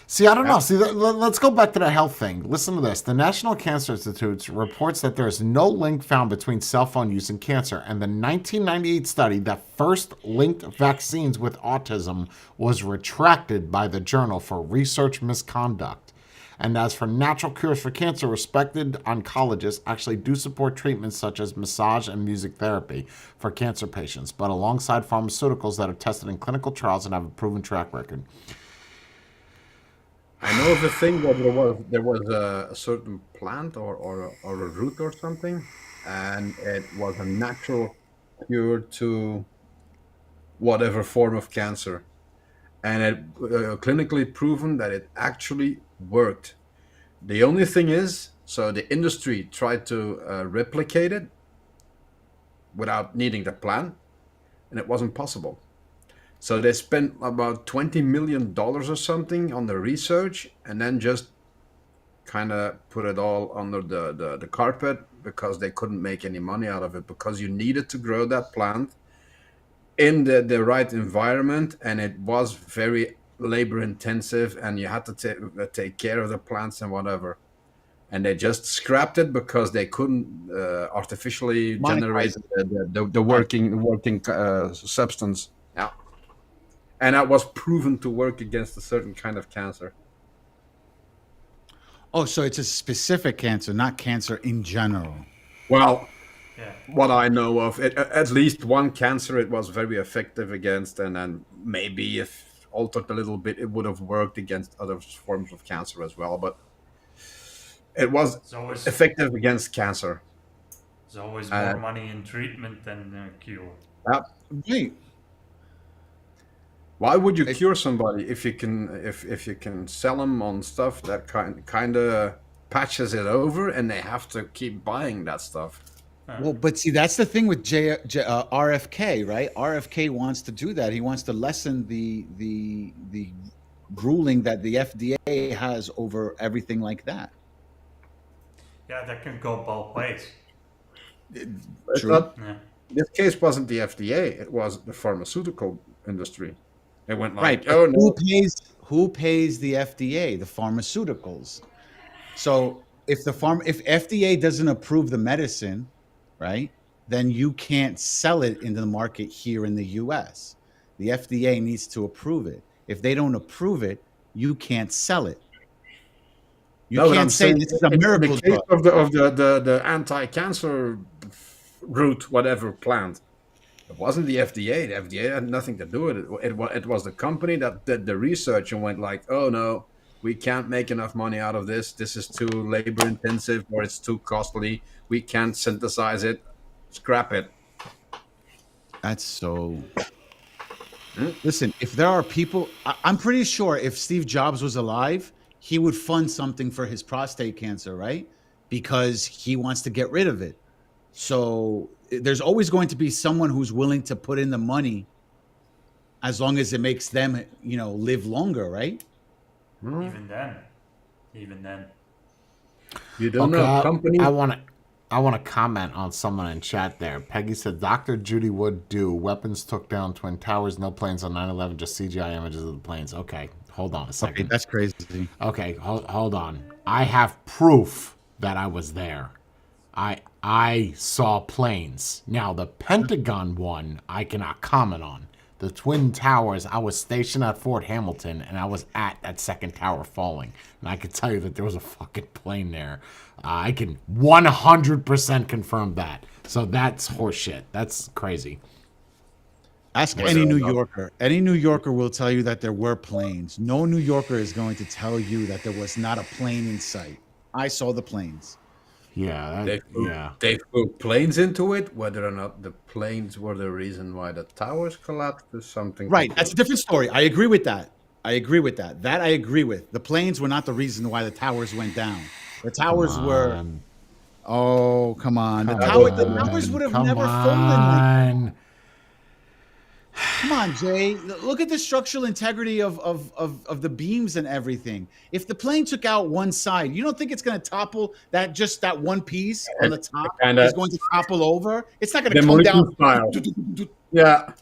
See, I don't know. See, let's go back to the health thing. Listen to this. The National Cancer Institute reports that there is no link found between cell phone use and cancer. And the 1998 study that first linked vaccines with autism was retracted by the Journal for research misconduct. And as for natural cures for cancer, respected oncologists actually do support treatments such as massage and music therapy for cancer patients, but alongside pharmaceuticals that are tested in clinical trials and have a proven track record. I know of a thing that there was a certain plant or a root or something, and it was a natural cure to whatever form of cancer, and it clinically proven that it actually worked. The only thing is, so the industry tried to replicate it without needing the plant, and it wasn't possible. So they spent about $20 million or something on the research, and then just kind of put it all under the carpet because they couldn't make any money out of it, because you needed to grow that plant in the right environment, and it was very labor intensive, and you had to take care of the plants and whatever. And they just scrapped it because they couldn't artificially generate the working substance. Yeah. And that was proven to work against a certain kind of cancer. Oh, so it's a specific cancer, not cancer in general. Well, Yeah. what I know of, at least one cancer it was very effective against, and then maybe if altered a little bit, it would have worked against other forms of cancer as well. But it was It's always, effective against cancer. there's always more money in treatment than cure. Right. Why would you cure somebody if you can sell them on stuff that kind of patches it over, and they have to keep buying that stuff? Well, but see, that's the thing with RFK, right? RFK wants to do that. He wants to lessen the ruling that the FDA has over everything like that. Yeah, that can go both ways. It's True. not- Yeah. this case wasn't the FDA; it was the pharmaceutical industry. It went like, Right. oh but no, Who pays the FDA? The pharmaceuticals. So if if FDA doesn't approve the medicine, right, then you can't sell it into the market here in the US. The FDA needs to approve it. If they don't approve it, you can't sell it. You No, but I'm can't say saying this is a in miracle the case drug. of the anti-cancer route, whatever plant. It wasn't the FDA. The FDA had nothing to do with it. It was the company that did the research and went like, oh no, we can't make enough money out of this. This is too labor intensive or it's too costly. We can't synthesize it. Scrap it. That's so. Listen, if there are people, I'm pretty sure if Steve Jobs was alive, he would fund something for his prostate cancer, right? Because he wants to get rid of it. So there's always going to be someone who's willing to put in the money as long as it makes them, live longer, right? Even then. You don't Okay, know companies. I want to comment on someone in chat there. Peggy said, Dr. Judy Wood do. Weapons took down Twin Towers, no planes on 9/11, just CGI images of the planes. Okay, hold on a second. Okay, that's crazy. Okay, hold on. I have proof that I was there. I saw planes. Now, the Pentagon one, I cannot comment on. The Twin Towers, I was stationed at Fort Hamilton, and I was at that second tower falling. And I can tell you that there was a fucking plane there. I can 100% confirm that. So that's horseshit. That's crazy. Ask any New Yorker. Any New Yorker will tell you that there were planes. No New Yorker is going to tell you that there was not a plane in sight. I saw the planes. Yeah, They flew planes into it. Whether or not the planes were the reason why the towers collapsed is something. Right. That's a different story. I agree with that. That I agree with. The planes were not the reason why the towers went down. The towers were. Oh, come on. The towers would have never fallen like that. Come on, Jay. Look at the structural integrity of the beams and everything. If the plane took out one side, you don't think it's going to topple that one piece on the top is going to topple over? It's not going to come down. Style. Yeah.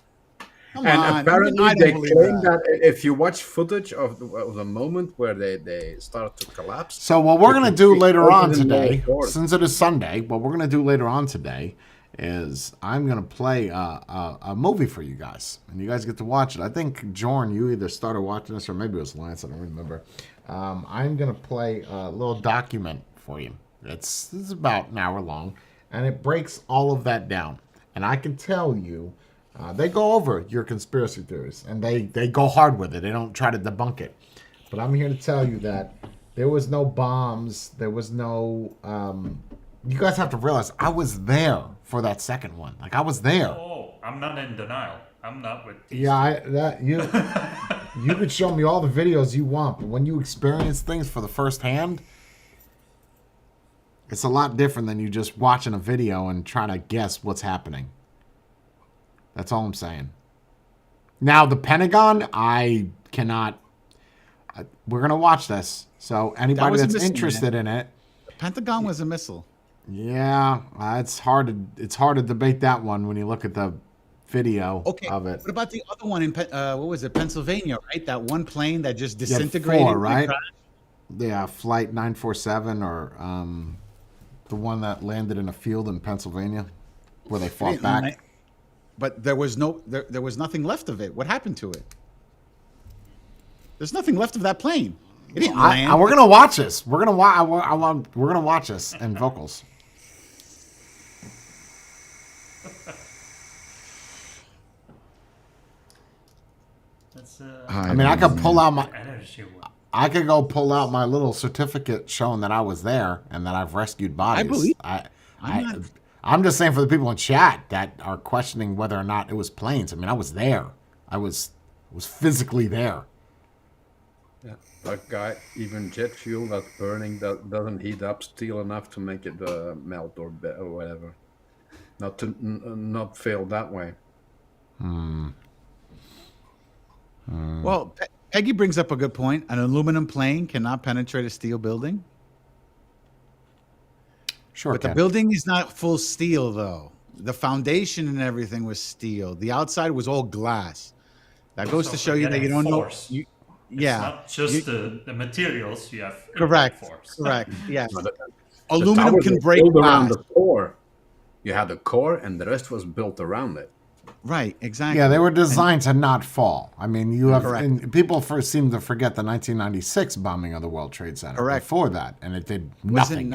Come and on. apparently I don't they believe claim that if you watch footage of the moment where they start to collapse. So what we're going to do later on open today, the since it is Sunday, what we're going to do later on today is I'm going to play a movie for you guys, and you guys get to watch it. I think, Jorn, you either started watching this, or maybe it was Lance, I don't remember. I'm going to play a little document for you. It's about an hour long, and it breaks all of that down. And I can tell you, they go over your conspiracy theories, and they go hard with it. They don't try to debunk it. But I'm here to tell you that there was no bombs. There was no... you guys have to realize I was there for that second one. Like, I was there. Oh, I'm not in denial. I'm not with these. Yeah, you could show me all the videos you want, but when you experience things for the first hand, it's a lot different than you just watching a video and trying to guess what's happening. That's all I'm saying. Now, the Pentagon, I cannot... we're going to watch this. So anybody that's interested in it... The Pentagon was a missile. Yeah, it's hard to debate that one when you look at the video of it. What about the other one in what was it, Pennsylvania? Right, that one plane that just disintegrated. 4, right? Yeah, Flight 947, or the one that landed in a field in Pennsylvania where they fought back. But there was nothing left of it. What happened to it? There's nothing left of that plane. It didn't land. We're gonna watch this. We're gonna watch this in vocals. I mean, I could pull out my. I could go pull out my little certificate showing that I was there and that I've rescued bodies. I believe. I'm just saying for the people in chat that are questioning whether or not it was planes. I mean, I was there. I was physically there. Yeah, that guy, even jet fuel that's burning doesn't heat up steel enough to make it melt or whatever. Not fail that way. Well, Peggy brings up a good point. An aluminum plane cannot penetrate a steel building. Sure, but the building is not full steel, though. The foundation and everything was steel. The outside was all glass. That goes to show you that you don't know. It's not just the materials. You have correct. Force. Correct. Yes. No, aluminum can break glass. Around the core. You had the core, and the rest was built around it. Right. Exactly. Yeah, they were designed to not fall. I mean, you have and people seem to forget the 1996 bombing of the World Trade Center. Correct. Before that, and it did nothing.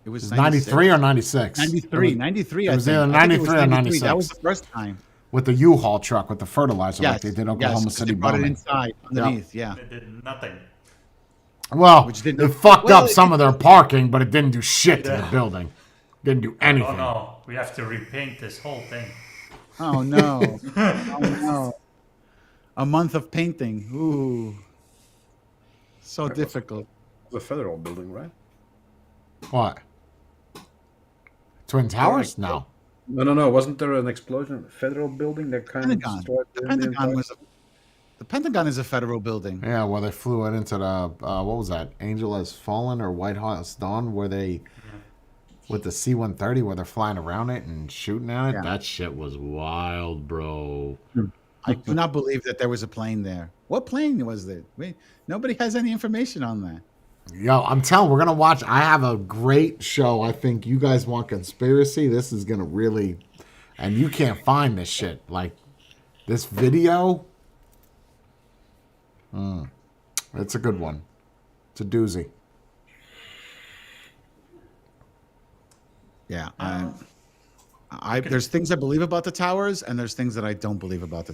It It was 93 or 96? 93. 93, it was I either think. I think it 93 or 96. That was the first time. With the U-Haul truck with the fertilizer like Yes. they did Oklahoma 'cause City they brought it bombing. inside underneath. Yeah. They did nothing. Well, Which did it not- fucked well, up it some did- of their parking, but it didn't do shit to the Yeah. building. Didn't do anything. Oh no, we have to repaint this whole thing. Oh no. Oh no. A month of painting. Ooh. So difficult. It's a federal building, right? What? Twin Towers? No. No. Wasn't there an explosion in a federal building that kind Pentagon. of destroyed The the Pentagon entire- the Pentagon is a federal building. Yeah, well, they flew it into the what was that? Angel Has Fallen or White House Dawn, where they with the C-130, where they're flying around it and shooting at it. Yeah. That shit was wild, bro. I do not believe that there was a plane there. What plane was it? Nobody has any information on that. Yo, I'm telling, we're gonna watch. I have a great show. I think you guys want conspiracy. This is gonna really, and you can't find this shit. Like this video. It's a good one. It's a doozy. Yeah, I there's things I believe about the towers, and there's things that I don't believe about the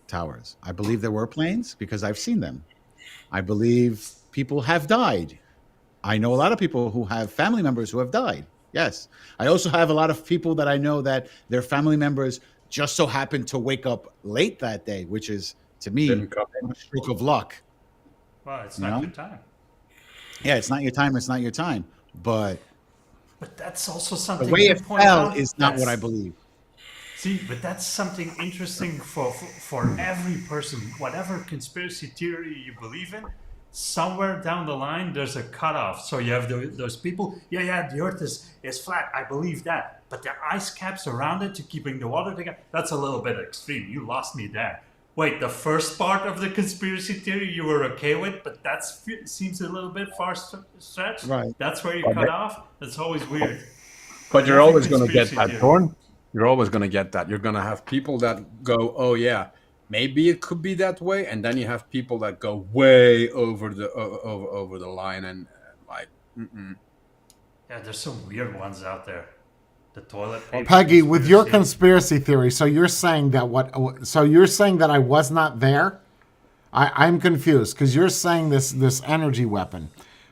towers. I believe there were planes because I've seen them. I believe people have died. I know a lot of people who have family members who have died. Yes, I also have a lot of people that I know that their family members just so happened to wake up late that day, which is to me Didn't come. a stroke of luck. Well, it's You not know? your time. Yeah, it's not your time. It's not your time. But But that's also the something. way you it point fell out. is not what I That's- believe. See, but that's something interesting for every person. Whatever conspiracy theory you believe in, somewhere down the line there's a cutoff. So you have those people. Yeah, the Earth is flat. I believe that. But the ice caps around it to keeping the water together. That's a little bit extreme. You lost me there. Wait, the first part of the conspiracy theory you were okay with, but that seems a little bit far stretched. Right. That's where you cut off. That's always weird. But you're Every always going to get conspiracy that, theory. Thorn. You're always going to get that. You're going to have people that go, "Oh yeah, maybe it could be that way," and then you have people that go way over the over the line and like, mm-mm. Yeah, there's some weird ones out there. The toilet paper. Peggy, with your conspiracy. conspiracy theory, so you're saying that what? So you're saying that I was not there? I'm confused because you're saying this energy weapon,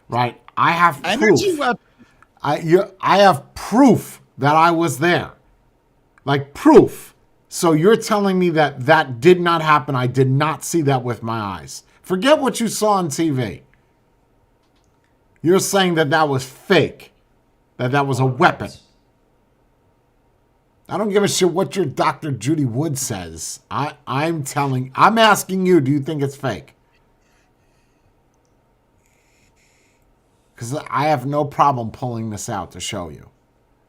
right? I have proof. Energy weapon. I have proof that I was there, like proof. So you're telling me that that did not happen. I did not see that with my eyes. Forget what you saw on TV. You're saying that that was fake, that was a weapon. I don't give a shit what your Dr. Judy Wood says. I'm asking you, do you think it's fake? Because I have no problem pulling this out to show you.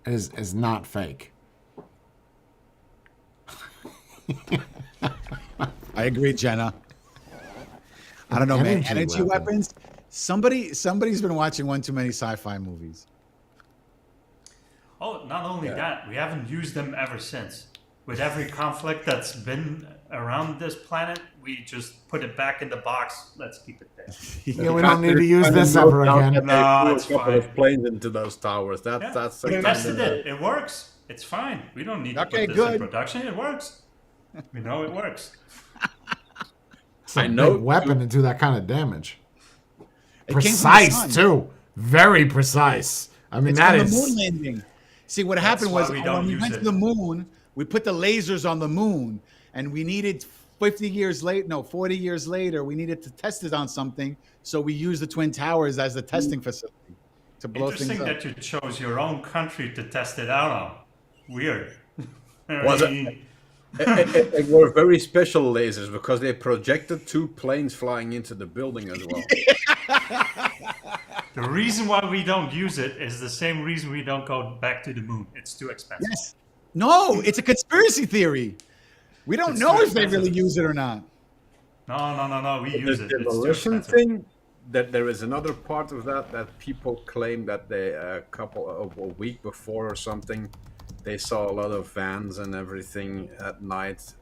It is not fake. I agree, Jenna. I don't know, man. Energy Energy weapon. weapons. Somebody's been watching one too many sci-fi movies. Oh, not only that, we haven't used them ever since. With every conflict that's been around this planet, we just put it back in the box. Let's keep it there. Yeah, we don't need to use this ever again. They No, flew it's a couple fine. of planes into those towers. Yeah, That's we tested it. It works. It's fine. We don't need to Okay, put this in good. production. It works. We know it works. It's a I know- big weapon to do that kind of damage. It came from the Precise sun. too. Very precise. I mean, It's that from is. the moon landing. See, what happened why was we don't when we use went it. to the moon, we put the lasers on the moon, and we needed 40 years later, we needed to test it on something. So we used the Twin Towers as the testing facility to blow Interesting things up. that you chose your own country to test it out on. Weird. Was it- It were very special lasers because they projected two planes flying into the building as well. The reason why we don't use it is the same reason we don't go back to the moon. It's too expensive. Yes. No, it's a conspiracy theory. We don't It's know too if they really expensive. use it or not. No. We The use it. It's too demolition expensive. thing, that there is another part of that people claim that they a week before or something, they saw a lot of vans and everything at night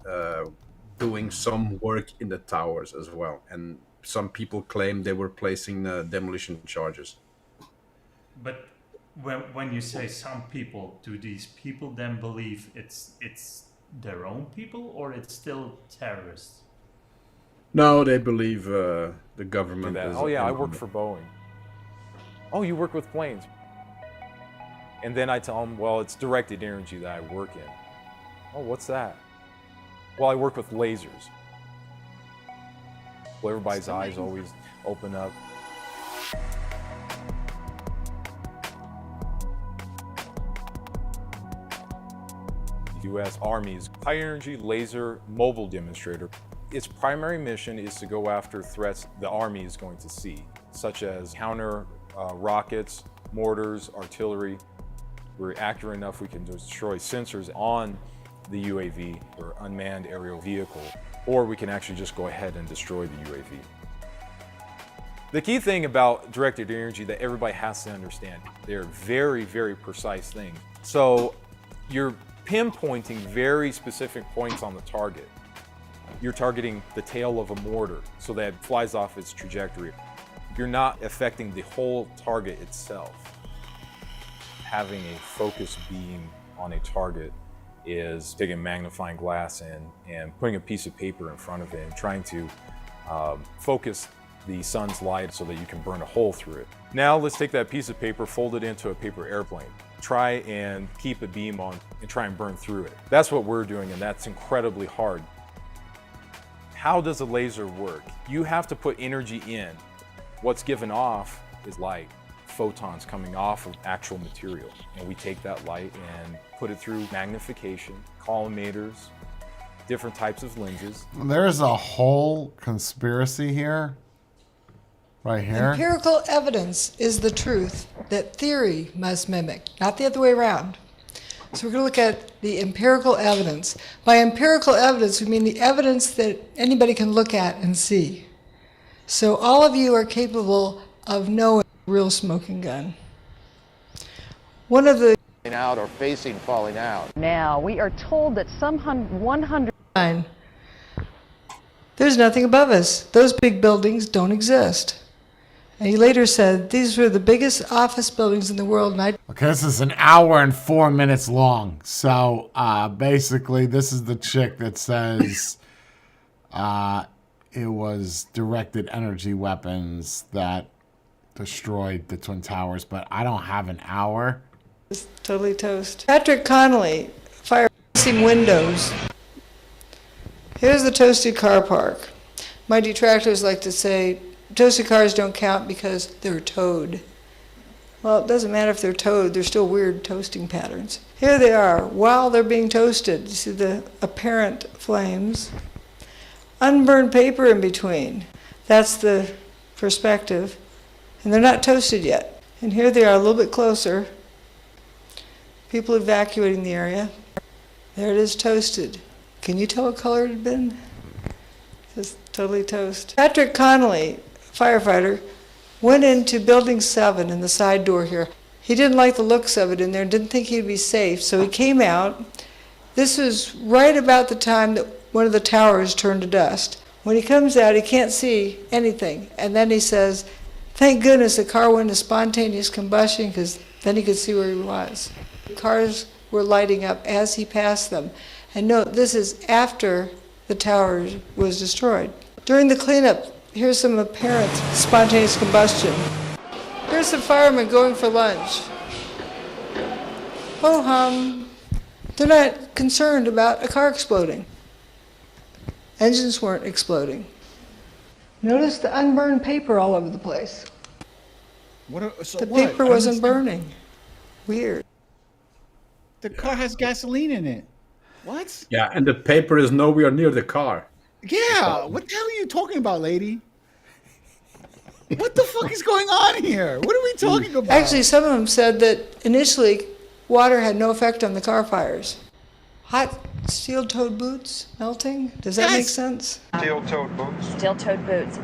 doing some work in the towers as well, and some people claim they were placing demolition charges. But when you say some people, do these people then believe it's their own people, or it's still terrorists? No, they believe the Do government that. is. Oh yeah, I work for Boeing. Oh, you work with planes. And then I tell them, well, it's directed energy that I work in. Oh, what's that? Well, I work with lasers. Well, everybody's eyes always open up. U.S. Army's high-energy laser mobile demonstrator. Its primary mission is to go after threats the Army is going to see, such as counter rockets, mortars, artillery. We're accurate enough we can destroy sensors on the UAV or unmanned aerial vehicle, or we can actually just go ahead and destroy the UAV. The key thing about directed energy that everybody has to understand, they're very, very precise things. So you're pinpointing very specific points on the target. You're targeting the tail of a mortar so that it flies off its trajectory. You're not affecting the whole target itself. Having a focused beam on a target is taking a magnifying glass and putting a piece of paper in front of it and trying to focus the sun's light so that you can burn a hole through it. Now let's take that piece of paper, fold it into a paper airplane. Try and keep a beam on and try and burn through it. That's what we're doing, and that's incredibly hard. How does a laser work? You have to put energy in. What's given off is light, photons coming off of actual material. And we take that light and put it through magnification, collimators, different types of lenses. There's a whole conspiracy here. Right here. Empirical evidence is the truth that theory must mimic, not the other way around. So we're going to look at the empirical evidence. By empirical evidence, we mean the evidence that anybody can look at and see. So all of you are capable of knowing a real smoking gun. One of the out or facing falling out. Now, we are told that some 100... There's nothing above us. Those big buildings don't exist. And he later said, these were the biggest office buildings in the world. And Okay, this is an hour and 4 minutes long. So basically, this is the chick that says it was directed energy weapons that destroyed the Twin Towers. But I don't have an hour. It's totally toast. Patrick Connolly, fire facing windows. Here's the toasted car park. My detractors like to say, toasted cars don't count because they're towed. Well, it doesn't matter if they're towed, they're still weird toasting patterns. Here they are, while they're being toasted. You see the apparent flames. Unburned paper in between. That's the perspective. And they're not toasted yet. And here they are a little bit closer. People evacuating the area. There it is toasted. Can you tell what color it had been? Just totally toast. Patrick Connolly, firefighter, went into building 7 in the side door here. He didn't like the looks of it in there, didn't think he'd be safe, so he came out. This was right about the time that one of the towers turned to dust. When he comes out, he can't see anything, and then he says, thank goodness the car went into spontaneous combustion, because then he could see where he was. The cars were lighting up as he passed them. And note, this is after the tower was destroyed. During the cleanup, here's some apparent spontaneous combustion. Here's the firemen going for lunch. Ho-hum. They're not concerned about a car exploding. Engines weren't exploding. Notice the unburned paper all over the place. The paper wasn't burning. Weird. The car has gasoline in it. What? Yeah, and the paper is nowhere near the car. Yeah, what the hell are you talking about, lady? What the fuck is going on here? What are we talking about? Actually, some of them said that initially water had no effect on the car fires. Hot steel-toed boots melting? Does that make sense? Steel-toed boots. Steel-toed boots.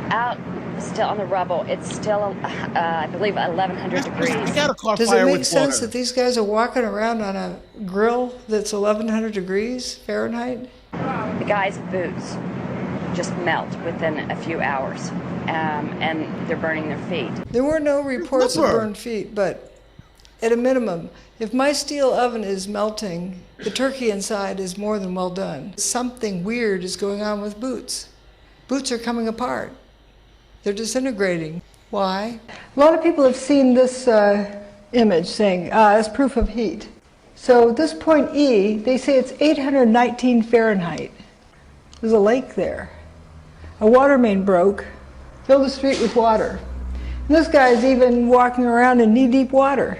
Out, still on the rubble. It's still, I believe, 1,100 degrees. Does it make sense that these guys are walking around on a grill that's 1,100 degrees Fahrenheit? The guy's boots just melt within a few hours, and they're burning their feet. There were no reports of burned feet, but At a minimum, if my steel oven is melting, the turkey inside is more than well done. Something weird is going on with boots. Boots are coming apart. They're disintegrating. Why? A lot of people have seen this image saying, as proof of heat. So this point E, they say it's 819 Fahrenheit. There's a lake there. A water main broke, filled the street with water. And this guy's even walking around in knee-deep water.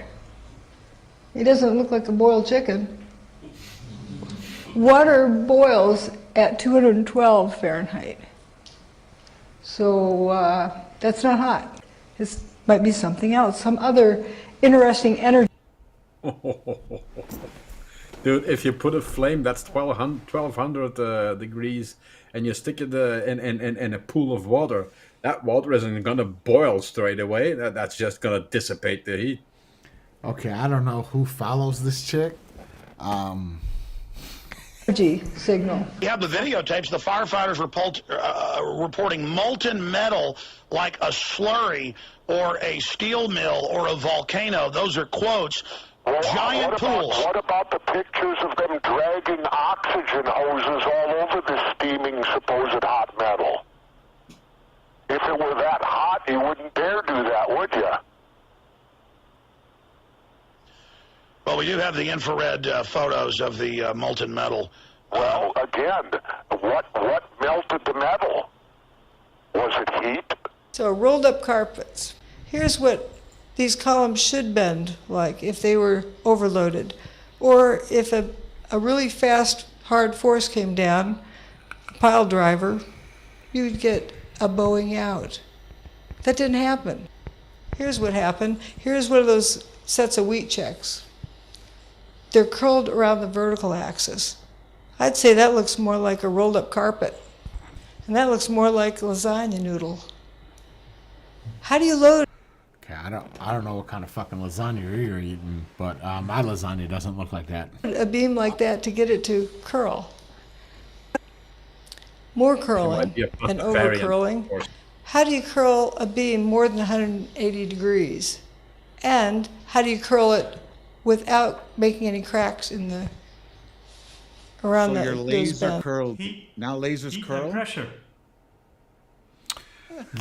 He doesn't look like a boiled chicken. Water boils at 212 Fahrenheit. So that's not hot. This might be something else, some other interesting energy. Dude, if you put a flame that's 1200 degrees and you stick it in a pool of water, that water isn't going to boil straight away. That's just going to dissipate the heat. Okay, I don't know who follows this chick. Energy signal. We have the videotapes. The firefighters reporting molten metal like a slurry or a steel mill or a volcano. Those are quotes. Giant pools. What about the pictures of them dragging oxygen hoses all over this steaming supposed hot metal? If it were that hot, you wouldn't dare do that, would you? Well, we do have the infrared photos of the molten metal. Well, again, what melted the metal? Was it heat? So rolled up carpets. Here's what these columns should bend like if they were overloaded. Or if a really fast, hard force came down, pile driver, you'd get a bowing out. That didn't happen. Here's what happened. Here's one of those sets of wheat checks. They're curled around the vertical axis. I'd say that looks more like a rolled up carpet. And that looks more like lasagna noodle. How do you load? Okay, I don't know what kind of fucking lasagna you're eating, but my lasagna doesn't look like that. A beam like that to get it to curl. More curling and over curling. How do you curl a beam more than 180 degrees? And how do you curl it without making any cracks in the around so the your laser bends? curled. Now lasers curl. Pressure.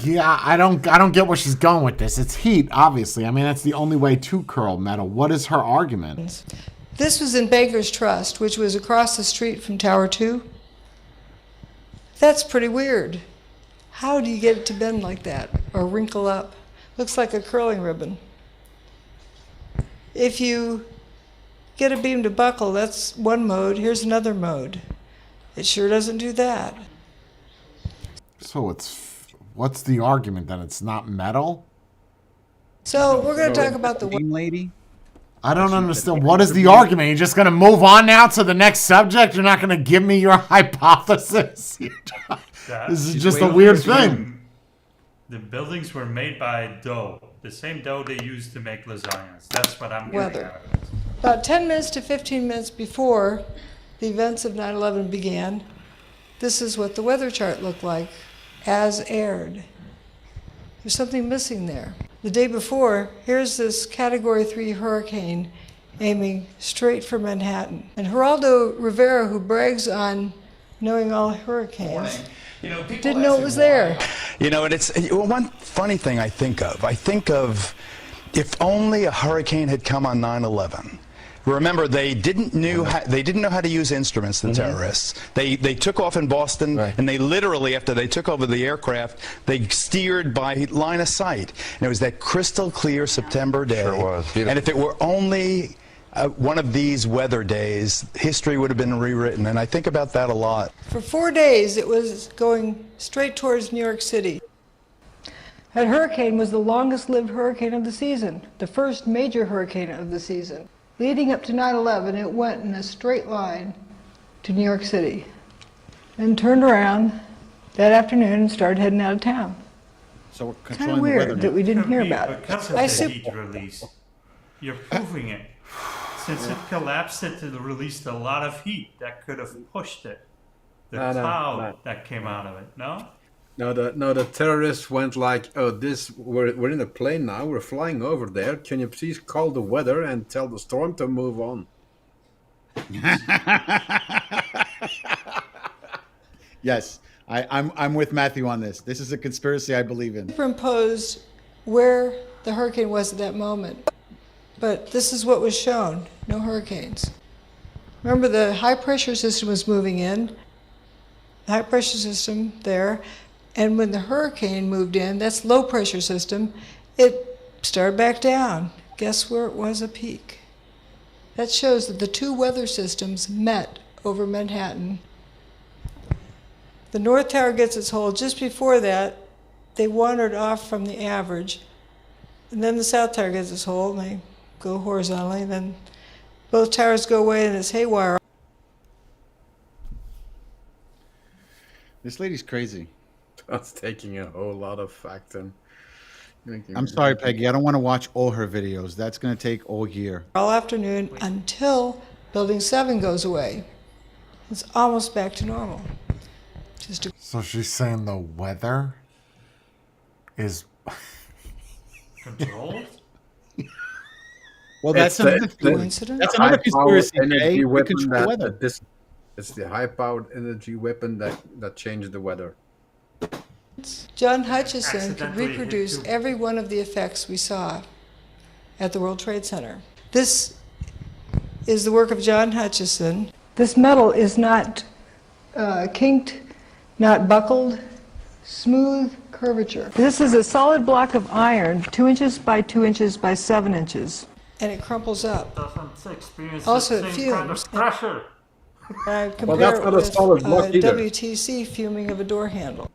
Yeah, I don't get where she's going with this. It's heat, obviously. I mean, that's the only way to curl metal. What is her argument? This was in Baker's Trust, which was across the street from Tower 2. That's pretty weird. How do you get it to bend like that or wrinkle up? Looks like a curling ribbon. If you get a beam to buckle, that's one mode. Here's another mode. It sure doesn't do that. So what's the argument that it's not metal? So we're going to talk about the beam lady. I don't understand. What is the argument? You're just going to move on now to the next subject? You're not going to give me your hypothesis? This is just a weird thing. The buildings were made by dough, the same dough they used to make lasagnas. That's what I'm getting weather. out of it. About 10 minutes to 15 minutes before the events of 9/11 began, this is what the weather chart looked like as aired. There's something missing there. The day before, here's this Category 3 hurricane aiming straight for Manhattan. And Geraldo Rivera, who brags on knowing all hurricanes, didn't know it was there. You know, and it's one funny thing I think of if only a hurricane had come on 9/11. Remember, they didn't know how to use instruments, the terrorists. They took off in Boston, and they literally, after they took over the aircraft, they steered by line of sight. And it was that crystal clear September day. Sure was. Beautiful. And if it were only one of these weather days, history would have been rewritten. And I think about that a lot. For 4 days, it was going straight towards New York City. That hurricane was the longest-lived hurricane of the season, the first major hurricane of the season. Leading up to 9/11, it went in a straight line to New York City, then turned around that afternoon and started heading out of town. So we're Kind controlling of the weather. weird that we didn't hear about it. Because of the heat release, you're proving it. Since it collapsed, it released a lot of heat that could have pushed it. The cloud that came out of it, no? No, the terrorists went like, oh, we're in a plane now. We're flying over there. Can you please call the weather and tell the storm to move on? Yes, I'm with Matthew on this. This is a conspiracy I believe in. Superimposed where the hurricane was at that moment. But this is what was shown, no hurricanes. Remember, the high pressure system was moving in, the high pressure system there, and when the hurricane moved in, that's low pressure system, it started back down. Guess where it was a peak? That shows that the two weather systems met over Manhattan. The North Tower gets its hold. Just before that, they wandered off from the average. And then the South Tower gets its hold, and they go horizontally. Then both towers go away, and it's haywire. This lady's crazy. That's taking a whole lot of factor. I'm sorry, Peggy. I don't want to watch all her videos. That's going to take all year. All afternoon until Building 7 goes away. It's almost back to normal. So she's saying the weather is controlled? Well, that's another coincidence. That's another conspiracy. Energy weapon Control that, weather. it's the high-powered energy weapon that changed the weather. John Hutchison could Accidentally reproduce hit two. every one of the effects we saw at the World Trade Center. This is the work of John Hutchison. This metal is not kinked, not buckled, smooth curvature. This is a solid block of iron, 2 inches by 2 inches by 7 inches. And it crumples up. Doesn't experience Also, the it same kind fumes. of pressure. I Well, compare that's it not a with solid block either. WTC fuming of a door handle.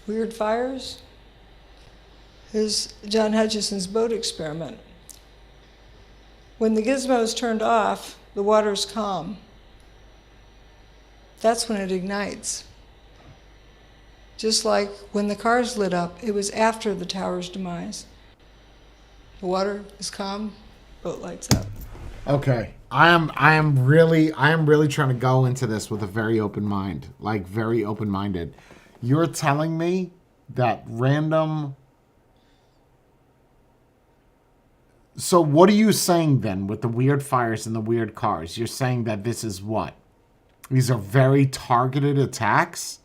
Weird fires. Here's John Hutchison's boat experiment. When the gizmo is turned off, the water is calm. That's when it ignites. Just like when the cars lit up, it was after the tower's demise. The water is calm, boat lights up. okay. I am really trying to go into this with a very open mind, like very open-minded. You're telling me that random. So what are you saying then with the weird fires and the weird cars? You're saying that this is what? These are very targeted attacks?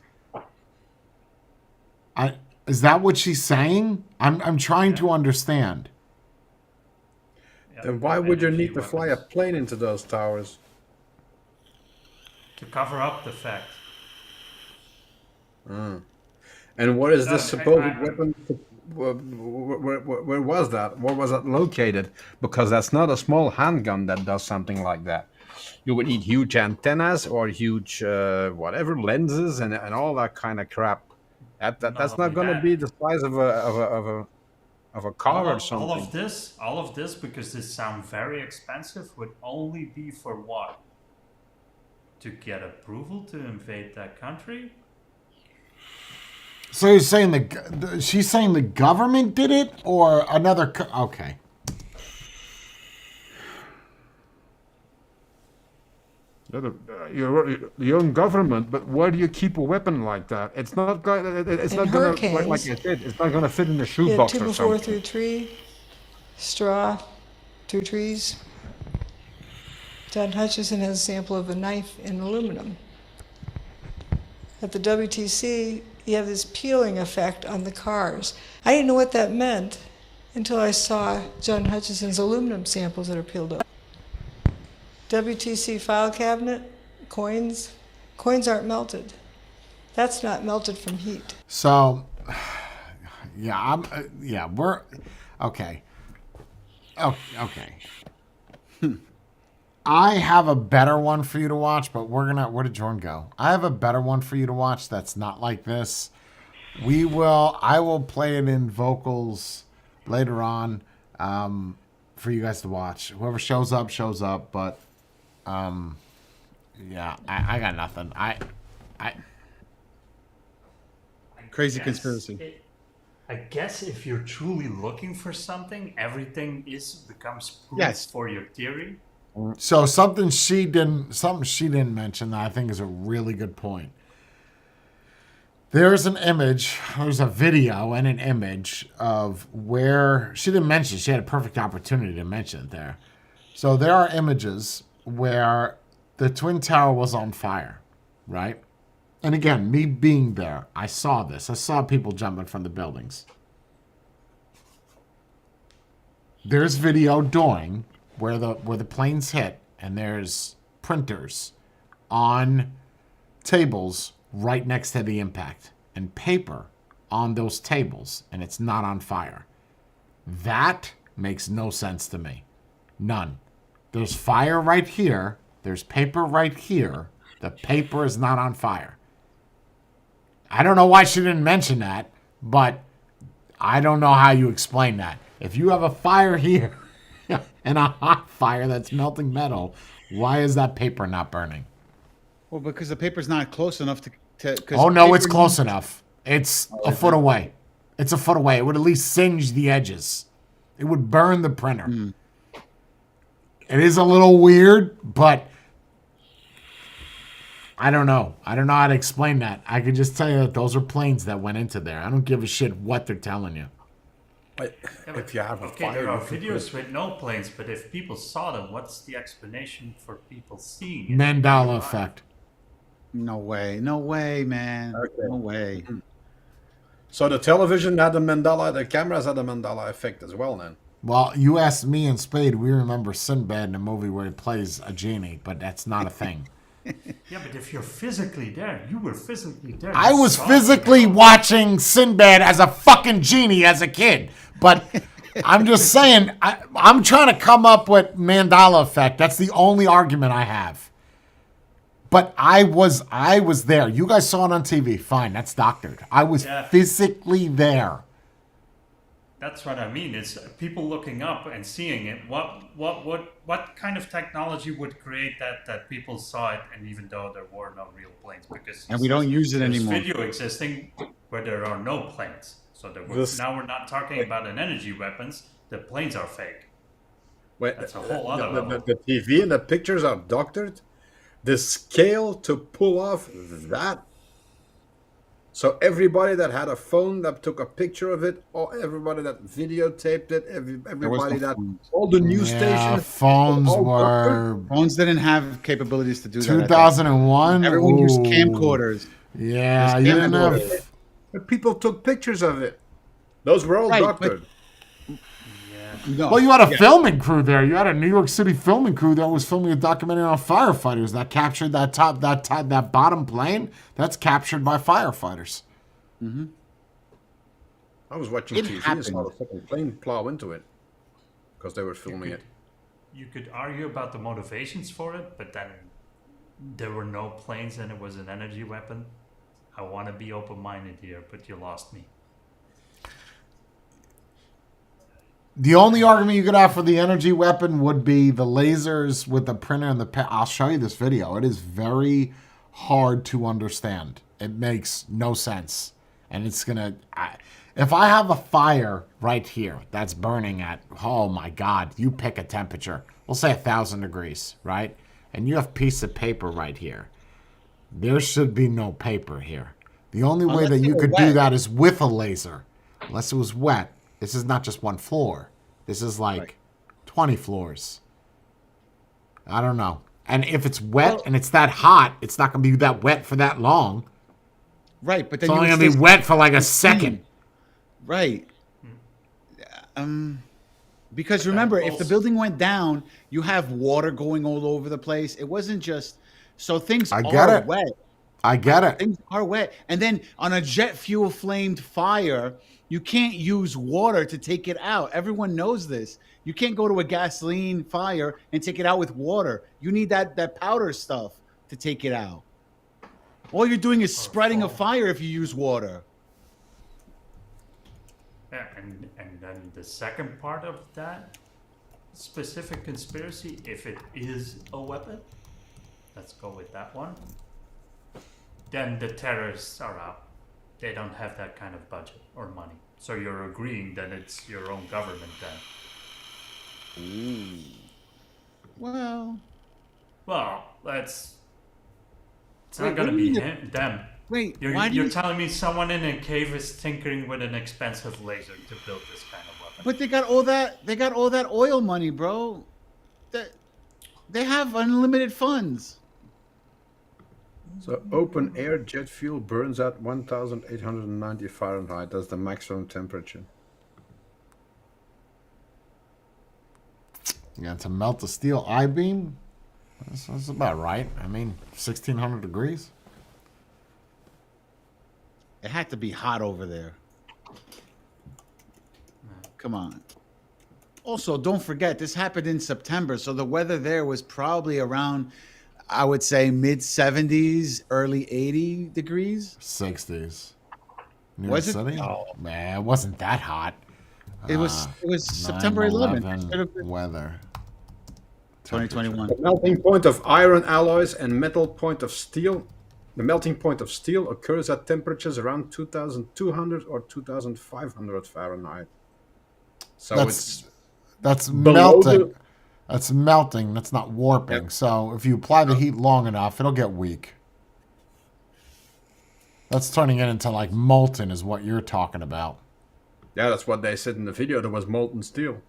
Is that what she's saying? I'm trying to understand. Then why would you need to fly a plane into those towers? To cover up the fact. And what is No, this supposed weapon? Where was that? Where was that located? Because that's not a small handgun that does something like that. You would need huge antennas or huge whatever lenses and all that kind of crap. That's not going to be the size of a car or something. All of this, because this sounds very expensive, would only be for what? To get approval to invade that country? So you're saying she's saying the government did it or another okay. Your own government, but why do you keep a weapon like that? It's not going. It's not going to like I said. It's not going to fit in the shoebox or 2 something. 4 through tree, straw through trees. John Hutchison has a sample of a knife in aluminum. At the WTC, you have this peeling effect on the cars. I didn't know what that meant until I saw John Hutchison's aluminum samples that are peeled up. WTC file cabinet, coins aren't melted. That's not melted from heat. So, yeah, we're okay. Oh, okay. I have a better one for you to watch, but where did Jordan go? I have a better one for you to watch that's not like this. I will play it in vocals later on. for you guys to watch. Whoever shows up, shows up. But, yeah, I got nothing. I Crazy conspiracy. I guess if you're truly looking for something, everything becomes proof Yes. for your theory. So something she didn't mention that I think is a really good point. There's an image, there's a video and an image of where she didn't mention. She had a perfect opportunity to mention it there. So there are images where the Twin Tower was on fire, right? And again, me being there, I saw this. I saw people jumping from the buildings. There's video during where the planes hit, and there's printers on tables right next to the impact, and paper on those tables, and it's not on fire. That makes no sense to me. None. There's fire right here. There's paper right here. The paper is not on fire. I don't know why she didn't mention that, but I don't know how you explain that. If you have a fire here and a hot fire that's melting metal, why is that paper not burning? Well, because the paper's not close enough to Oh, no, it's close enough. It's a foot away. It's a foot away. It would at least singe the edges. It would burn the printer. It is a little weird, but I don't know. I don't know how to explain that. I could just tell you that those are planes that went into there. I don't give a shit what they're telling you. But if you have a fire, there are you can videos with no planes, but if people saw them, what's the explanation for people seeing it? Mandela effect. No way. No way, man. Okay. No way. So the television had the Mandela, the cameras had the Mandela effect as well then. Well, you asked me and Spade, we remember Sinbad in a movie where he plays a genie, but that's not a thing. Yeah, but if you're physically there, you were physically there. I You was saw physically watching Sinbad as a fucking genie as a kid. But I'm just saying, I'm trying to come up with Mandela effect. That's the only argument I have. But I was there. You guys saw it on TV. Fine, that's doctored. I was physically there. That's what I mean. It's people looking up and seeing it. What kind of technology would create that people saw it, and even though there were no real planes, because And we don't use it there's anymore. video existing where there are no planes. So now we're not talking about an energy weapons. The planes are fake. Wait, That's a whole other level. the TV and the pictures are doctored. The scale to pull off that. So everybody that had a phone that took a picture of it, or everybody that videotaped it, everybody that all the news stations, phones all were Phones didn't have capabilities to do that. 2001. Everyone used Ooh. camcorders. Yeah, There's you didn't camcorders. have. But people took pictures of it. Those were all Right, doctored. No. Well, you had a filming crew there. You had a New York City filming crew that was filming a documentary on firefighters that captured that bottom plane. That's captured by firefighters. Mm-hmm. I was watching It TV and happened. saw the fucking plane plow into it because they were filming it. You could argue about the motivations for it, but then there were no planes and it was an energy weapon. I want to be open-minded here, but you lost me. The only argument you could have for the energy weapon would be the lasers with the printer and the I'll show you this video. It is very hard to understand. It makes no sense. And it's going to... If I have a fire right here that's burning at, oh my God, you pick a temperature. We'll say 1,000 degrees, right? And you have a piece of paper right here. There should be no paper here. The only way that you could do that is with a laser. Unless it was wet. This is not just one floor. This is like 20 floors. I don't know. And if it's wet and it's that hot, it's not going to be that wet for that long. Right, but then It's only you going to be wet for like a second. Right. Because remember, if the building went down, you have water going all over the place. It wasn't just so things I get are it. wet. I get it. Things are wet. And then on a jet fuel flamed fire, you can't use water to take it out. Everyone knows this. You can't go to a gasoline fire and take it out with water. You need that powder stuff to take it out. All you're doing is spreading a fire if you use water. Yeah, and then the second part of that specific conspiracy, if it is a weapon, let's go with that one, then the terrorists are out. They don't have that kind of budget or money. So you're agreeing that it's your own government then? Well, it's Wait, not going to what do you be mean them. Wait, You're telling me someone in a cave is tinkering with an expensive laser to build this kind of weapon? But they got all that. They got all that oil money, bro. They have unlimited funds. So open air jet fuel burns at 1,890 Fahrenheit. That's the maximum temperature. Yeah, to melt the steel I-beam, that's about right. I mean, 1,600 degrees. It had to be hot over there. Come on. Also, don't forget, this happened in September, so the weather there was probably around, I would say, mid-70s, early 80 degrees. 60s. New Was York it? City? No. Man, it wasn't that hot. It was September 11th. 9/11 weather. 2021. The melting point of iron alloys and metal point of steel. The melting point of steel occurs at temperatures around 2,200 or 2,500 Fahrenheit. So that's below melting. That's melting. That's not warping. So if you apply the heat long enough, it'll get weak. That's turning it into like molten, is what you're talking about. Yeah, that's what they said in the video. There was molten steel.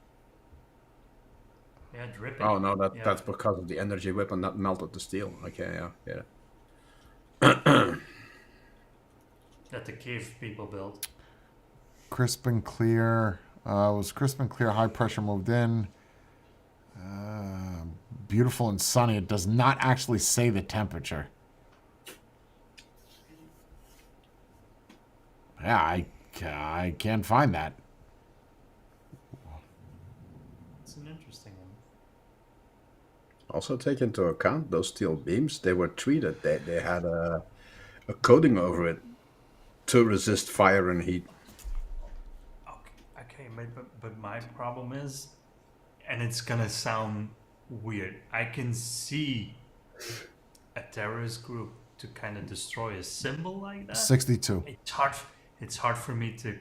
Yeah, dripping. Oh no, that's because of the energy weapon that melted the steel. Okay, yeah. That the cave people built. Crisp and clear. Was crisp and clear. High pressure moved in. Beautiful and sunny. It does not actually say the temperature. Yeah, I can't find that. It's an interesting one. Also take into account those steel beams. They were treated. They had a coating over it to resist fire and heat. Okay, but my problem is, and it's gonna sound weird, I can see a terrorist group to kind of destroy a symbol like that. 62. It's hard for me to.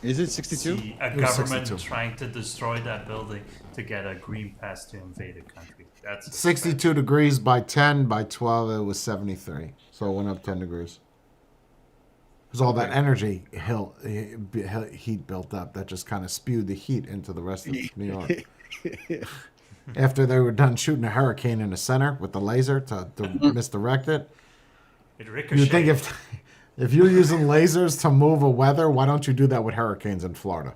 Is it 62? See a government trying to destroy that building to get a green pass to invade a country. That's 62 degrees by 10, by 12, it was 73. So it went up 10 degrees. Because all that energy heat built up, that just kind of spewed the heat into the rest of New York. After they were done shooting a hurricane in the center with the laser to misdirect it. It ricocheted. You think if you're using lasers to move a weather, why don't you do that with hurricanes in Florida?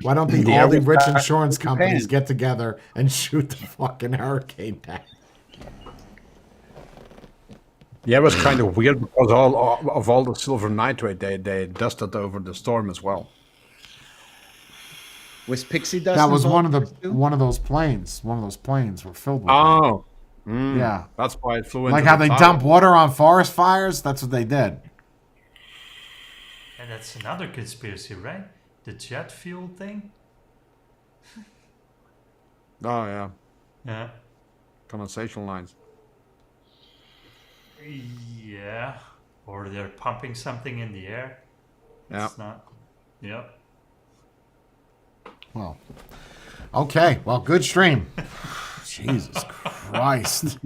Why don't all the rich insurance companies get together and shoot the fucking hurricane down? Yeah, it was kind of weird because all the silver nitrate they dusted over the storm as well. Was pixie dust? That was one of those planes. One of those planes were filled with. Oh, yeah. That's why it flew into like how the they tower. dump water on forest fires. That's what they did. And that's another conspiracy, right? The jet fuel thing? Oh, yeah. Yeah. Condensation lines. Yeah. Or they're pumping something in the air. Yeah. It's not. Yep. Well, okay. Well, good stream. Jesus Christ.